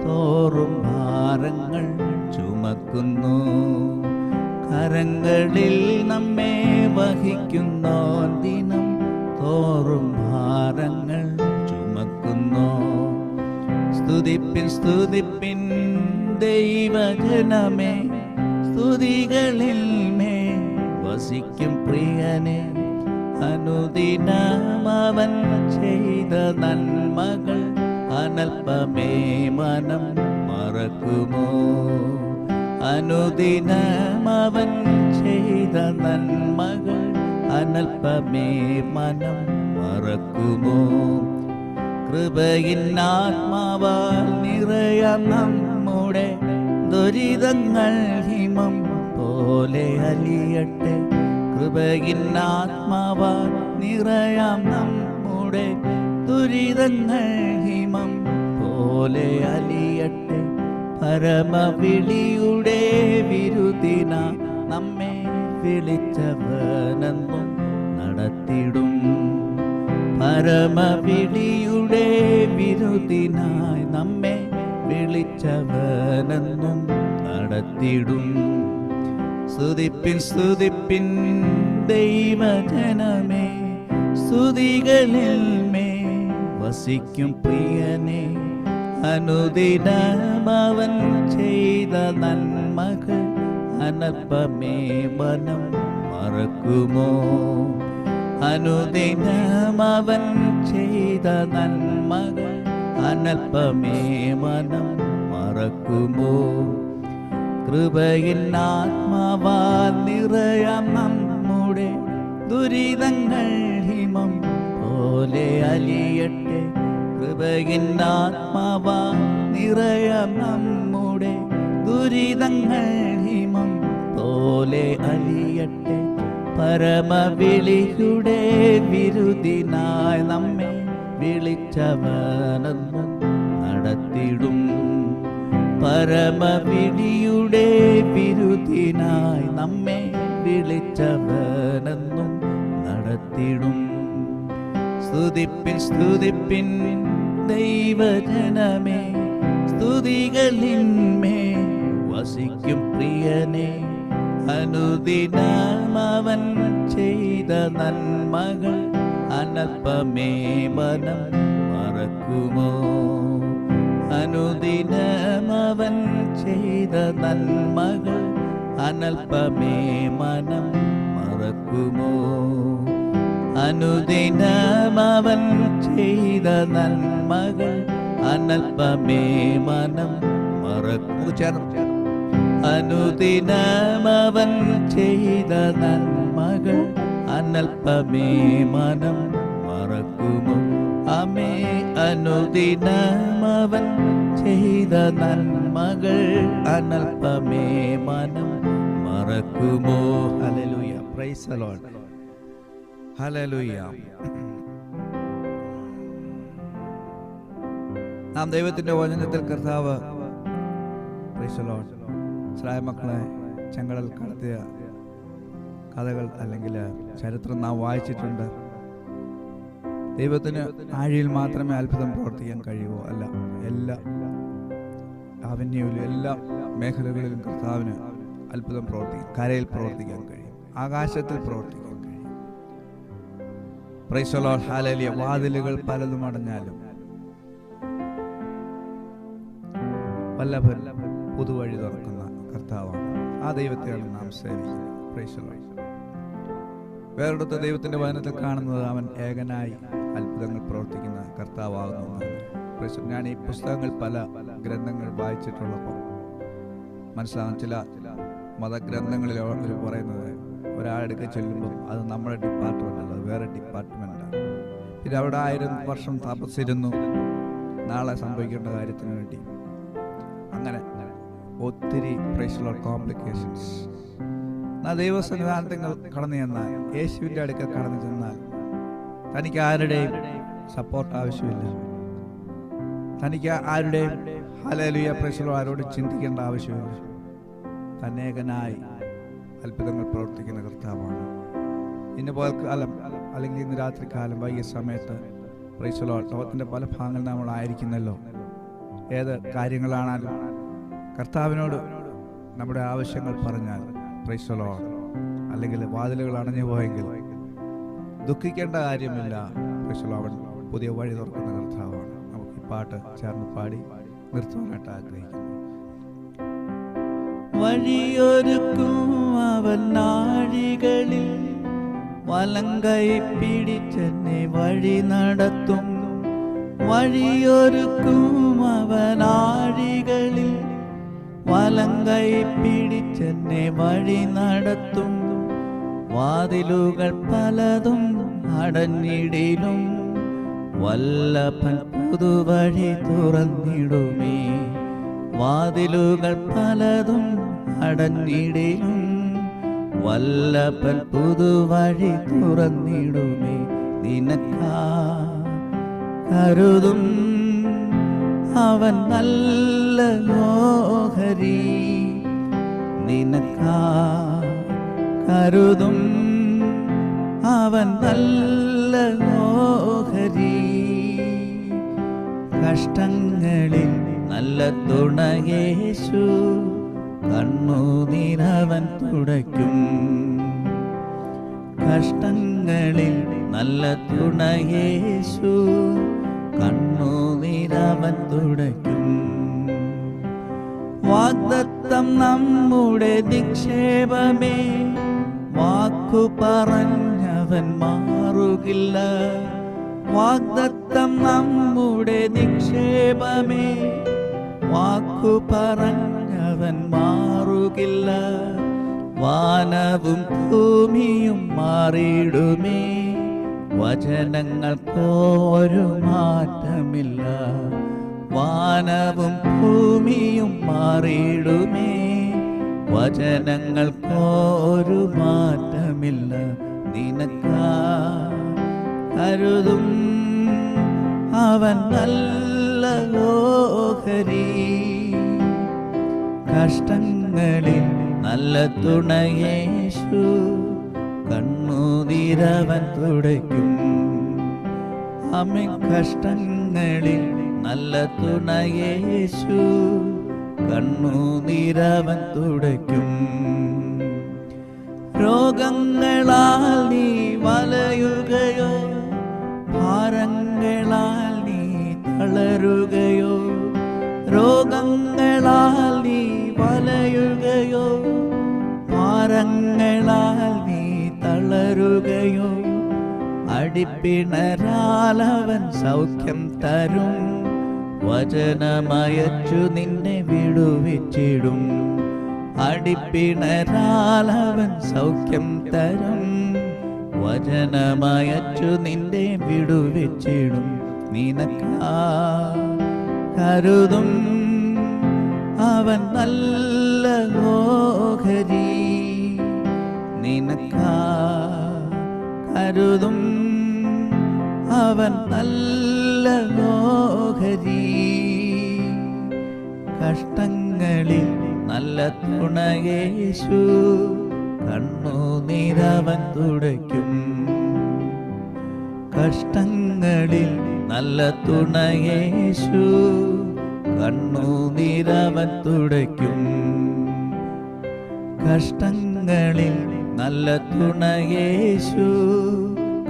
തോറും ഭാരങ്ങൾ ചുമക്കുന്നു. കരങ്ങളിൽ നമ്മെ വഹിക്കുന്നോ ദിനം തോറും ഭാരങ്ങൾ ചുമക്കുന്നു. സ്തുതിപ്പിൻ സ്തുതിപ്പിൻ ദൈവജനമേ, സ്തുതികളിന്മേ വസിക്കും പ്രിയനെ. അനുദിനമവൻ ചെയ്ത നന്മകൾ അനൽപമേ മനം മറക്കുമോ? അനുദിനമവൻ ചെയ്ത നന്മകൾ അനൽപമേ മനം മറക്കുമോ? കൃപയിൻ ആത്മാവാൽ നിറയാം നമ്മുടെ ദുരിതങ്ങൾ ഹിമം പോലെ അലിയട്ടെ. കൃപയിൻ ആത്മാവാൽ നിറയാം നമ്മുടെ ദുരിതങ്ങൾ ഹിമം പോലെ അലിയട്ടെ. പരമവിളിയുടെ വിരുദിന നമ്മെ വിളിച്ചവനെന്നും നടത്തിടും. പരമവിളിയുടെ വിരുദിനായി നമ്മെ വിളിച്ചവനെന്നും നടത്തിടും. സ്തുതിപ്പിൻ സ്തുതിപ്പിൻ ദൈവജനമേ, സ്തുതികളിന്മേ വസിക്കും പ്രിയനെ. അനുദിനമവൻ ചെയ്ത നന്മകൾ അനൽപമേ മനം മറക്കുമോ? അനുദിനമവൻ ചെയ്ത നന്മകൾ അനൽപമേ മനം മറക്കുമോ? കൃപയിൻ ആത്മാവാൽ നിറയാം നമ്മുടെ ദുരിതങ്ങൾ ഹിമം പോലെ അലിയട്ടെ. കൃപയിൻ ആത്മാവാൽ നിറയാം നമ്മുടെ ദുരിതങ്ങൾ ഹിമം പോലെ അലിയട്ടെ. പരമവിളിയുടെ വിരുദിനായി നമ്മെ വിളിച്ചവനെന്നും നടത്തിടും. പരമവിളിയുടെ വിരുദിനായി നമ്മെ വിളിച്ചവനെന്നും നടത്തിടും. സ്തുതിപ്പിൻ സ്തുതിപ്പിൻ ദൈവജനമേ, സ്തുതികളിന്മേ വസിക്കും പ്രിയനെ. അനുദിനമവൻ ചെയ്ത നന്മകൾ അനൽപമേ മനം മറക്കുമോ? അനുദിനമവൻ ചെയ്ത നന്മകൾ അനൽപമേ മനം മറക്കുമോ? അനുദിനമവൻ ചെയ്ത നന്മകൾ അനൽപമേ മനം മറക്കും. അനുദിനമവൻ ചെയ്ത നന്മകൾ അനൽപമേ മനം മറക്കുമോ? അമേ അനുദിനമവൻ ചെയ്ത നന്മകൾ അനൽപമേ മനം മറക്കുമോ? ഹല്ലേലൂയ. Praise the Lord. ഹല്ലേലൂയ. നാം ദൈവത്തിന്റെ വചനത്തിൽ കർത്താവ് പ്രൈസ് ദി ലോർഡ് ഇസ്രായേൽ മക്കളെ ചെങ്കടൽ കടത്തിയ കഥകൾ അല്ലെങ്കിൽ ചരിത്രം നാം വായിച്ചിട്ടുണ്ട്. ദൈവത്തിന് ആഴിയിൽ മാത്രമേ അത്ഭുതം പ്രവർത്തിക്കാൻ കഴിയുമോ? അല്ല, എല്ലാ അവന്യയിലും എല്ലാ മേഖലകളിലും കർത്താവിന് അത്ഭുതം പ്രവർത്തിക്കും. കരയിൽ പ്രവർത്തിക്കാൻ കഴിയും, ആകാശത്തിൽ പ്രവർത്തിക്കാൻ കഴിയും. Price the Lord. ഹല്ലേലൂയ. വാതിലുകൾ പലതും അടഞ്ഞാലും വല്ലഭൻ പുതുവഴി തുറക്കുന്ന കർത്താവാണ്. ആ ദൈവത്തെയാണ് നാം സേവിക്കുന്നത്. Praise the Lord. വേറൊരിടത്ത് ദൈവത്തിന്റെ വചനത്തിൽ കാണുന്നത് അവൻ ഏകനായി അത്ഭുതങ്ങൾ പ്രവർത്തിക്കുന്ന കർത്താവാകുന്നു. ഞാൻ ഈ പുസ്തകങ്ങൾ പല ഗ്രന്ഥങ്ങൾ വായിച്ചിട്ടുള്ളപ്പോൾ മനസ്സിലാകും. ചില മതഗ്രന്ഥങ്ങളിൽ അവർ പറയുന്നത് ഒരാളെടുക്കെ ചെല്ലുമ്പോൾ അത് നമ്മുടെ ഡിപ്പാർട്ട്മെൻ്റ് അല്ല, അത് വേറെ ഡിപ്പാർട്ട്മെൻറ്റാണ്. പിന്നെ അവിടെ 1000 വർഷം തപസ്സിരുന്നു നാളെ സംഭവിക്കേണ്ട കാര്യത്തിന് വേണ്ടി. അങ്ങനെ ഒത്തിരി പ്രൈസ് കോംപ്ലിക്കേഷൻസ്. ദൈവസന്നിധാനത്തിൽ കടന്നു ചെന്നാൽ, യേശുവിൻ്റെ അടുക്കൽ കടന്നു ചെന്നാൽ തനിക്ക് ആരുടെയും സപ്പോർട്ട് ആവശ്യമില്ല. തനിക്ക് ആരുടെയും ഹല്ലേലൂയ പ്രൈസ് ആരോട് ചിന്തിക്കേണ്ട ആവശ്യമില്ല. തന്നേകനായി അത്ഭുതങ്ങൾ പ്രവർത്തിക്കുന്ന കർത്താവാണ്. ഇന്ന് പകൽക്കാലം അല്ലെങ്കിൽ ഇന്ന് രാത്രികാലം വൈകിയ സമയത്ത് പ്രൈസ് ലോകത്തിൻ്റെ പല ഭാഗങ്ങളിൽ നമ്മളായിരിക്കുന്നല്ലോ. ഏത് കാര്യങ്ങളാണാലും കർത്താവിനോട് നമ്മുടെ ആവശ്യങ്ങൾ പറഞ്ഞാൽ പ്രൈസ് ലോർഡ്, അല്ലെങ്കിൽ വാതിലുകൾ അടഞ്ഞു പോയെങ്കിൽ ദുഃഖിക്കേണ്ട കാര്യമില്ല. പ്രൈസ് ലോർഡ്, അവൻ പുതിയ വഴി തുറക്കുന്ന കർത്താവാണ്. നമുക്ക് ഈ പാട്ട് ചേർന്ന് പാടി നിർത്തുവാനായിട്ട് ആഗ്രഹിക്കുന്നു. വഴിയൊരുക്കും അവൻ നാഴികളിൽ വലങ്കൈ പിടിച്ചെന്നെ വഴി നടത്തും. വഴിയൊരുക്കും അവൻ നാഴികളിൽ വലങ്കൈ പിടിച്ചെന്നെ വഴി നടത്തും. വാതിലുകൾ പലതും അടഞ്ഞിടിലും വല്ലഭൻ പുതുവഴി തുറന്നിടുമേ. വാതിലുകൾ പലതും അടഞ്ഞിടിലും വല്ലഭൻ പുതുവഴി തുറന്നിടുമേ. നിനക്കാ കരുതും അവൻ നല്ല ഓഹരി. നിനക്കാ കരുതും അവൻ നല്ല ഓഹരി. കഷ്ടങ്ങളിൽ നല്ല തുണയേശു കണ്ണുനീരവൻ തുടയ്ക്കും. കഷ്ടങ്ങളിൽ നല്ല തുണയേശു കണ്ണുനീരവൻ തുടയ്ക്കും. വാഗ്ദത്തം നമ്മുടെ നിക്ഷേപമേ, വാക്കു പറഞ്ഞവൻ മാറുകില്ല. വാഗ്ദത്തം നമ്മുടെ നിക്ഷേപമേ, വാക്കു പറഞ്ഞവൻ മാറുകില്ല. വാനവും ഭൂമിയും മാറിയിടുമേ, വചനങ്ങൾക്കൊരു മാറ്റമില്ല. വാനവും ഭൂമിയും മാറിയിടുമേ, വചനങ്ങൾക്കൊരു മാറ്റമില്ല. നിനക്കാ കരുതും അവൻ നല്ല ഓഹരി. കഷ്ടങ്ങളിൽ നല്ല തുണയേശു കണ്ണുനീരവൻ തുടയ്ക്കും. അമ്മ കഷ്ടങ്ങളിൽ നല്ല തുണയേശു കണ്ണുനീരവൻ തുടയ്ക്കും. രോഗങ്ങളാൽ നീ വലയുകയോ, ഭാരങ്ങളാൽ നീ തളരുകയോ. രോഗങ്ങളാൽ നീ വലയുകയോ, ഭാരങ്ങളാൽ നീ തളരുകയോ. അടിപ്പിണരാലവൻ സൗഖ്യം തരും, വചനമയച്ചു നിന്നെ വിടുവിച്ചിടും. അടിപ്പിണരാലവൻ സൗഖ്യം തരും, വചനമയച്ചു നിന്നെ വിടുവിച്ചിടും. നിനക്കാ കരുതും അവൻ നല്ല ഓഹരി, നിനക്കാ കരുതും അവൻ നല്ല ഓഹരി. കഷ്ടങ്ങളിൽ നല്ല തുണയേശു, കണ്ണുനീരവൻ തുടയ്ക്കും. കഷ്ടങ്ങളിൽ നല്ല തുണയേശു, കണ്ണുനീരവൻ തുടയ്ക്കും. കഷ്ടങ്ങളിൽ നല്ല തുണയേശു,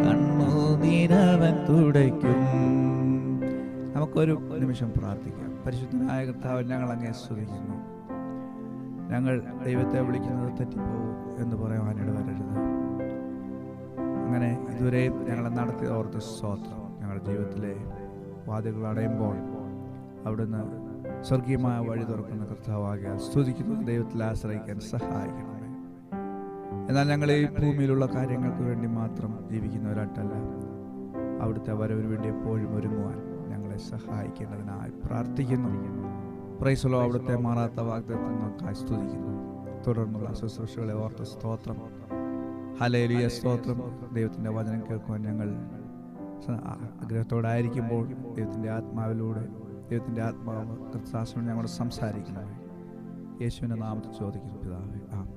കണ്ണുനീരവൻ തുടയ്ക്കും. നമുക്കൊരു നിമിഷം പ്രാർത്ഥിക്കാം. പരിശുദ്ധനായ കർത്താവ്, ഞങ്ങൾ അങ്ങേ സ്തുതിക്കുന്നു. ഞങ്ങൾ ദൈവത്തെ വിളിക്കുന്നത് തെറ്റിപ്പോകും എന്ന് പറയാനിട വരരുത്. അങ്ങനെ ഇതുവരെയും ഞങ്ങളെ നടത്തി ഓർത്ത് സ്തോത്രം. ഞങ്ങളുടെ ജീവിതത്തിലെ വാതിലുകൾ അടയുമ്പോൾ അവിടുന്ന് സ്വർഗീയമായ വഴി തുറക്കുന്ന കർത്താവാകിയാൽ സ്തുതിക്കുന്നു. ദൈവത്തിൽ ആശ്രയിക്കാൻ സഹായിക്കണമേ. എന്നാൽ ഞങ്ങൾ ഈ ഭൂമിയിലുള്ള കാര്യങ്ങൾക്ക് വേണ്ടി മാത്രം ജീവിക്കുന്നവരായിട്ടല്ല, അവിടുത്തെ വരവിന് വേണ്ടി എപ്പോഴും ഒരുങ്ങുവാൻ ഞങ്ങളെ സഹായിക്കേണ്ടതിനായി പ്രാർത്ഥിക്കുന്നു. Price the Lord. അവിടുത്തെ മാറാത്ത വാഗ്ദത്തങ്ങൾക്കായി സ്തുതിക്കുന്നു. തുടർന്നുള്ള ശുശ്രൂഷകളെ ഓർത്ത് സ്തോത്രം. ഹല്ലേലൂയ, സ്തോത്രം. ദൈവത്തിൻ്റെ വചനം കേൾക്കുവാൻ ഞങ്ങൾ ആഗ്രഹത്തോടായിരിക്കുമ്പോൾ ദൈവത്തിൻ്റെ ആത്മാവിലൂടെ ദൈവത്തിൻ്റെ ആത്മാവ് കർത്താവിനോട് ഞങ്ങളോട് സംസാരിക്കണം. യേശുവിൻ്റെ നാമത്തിൽ ചോദിക്കുന്നു പിതാവേ, ആമേൻ.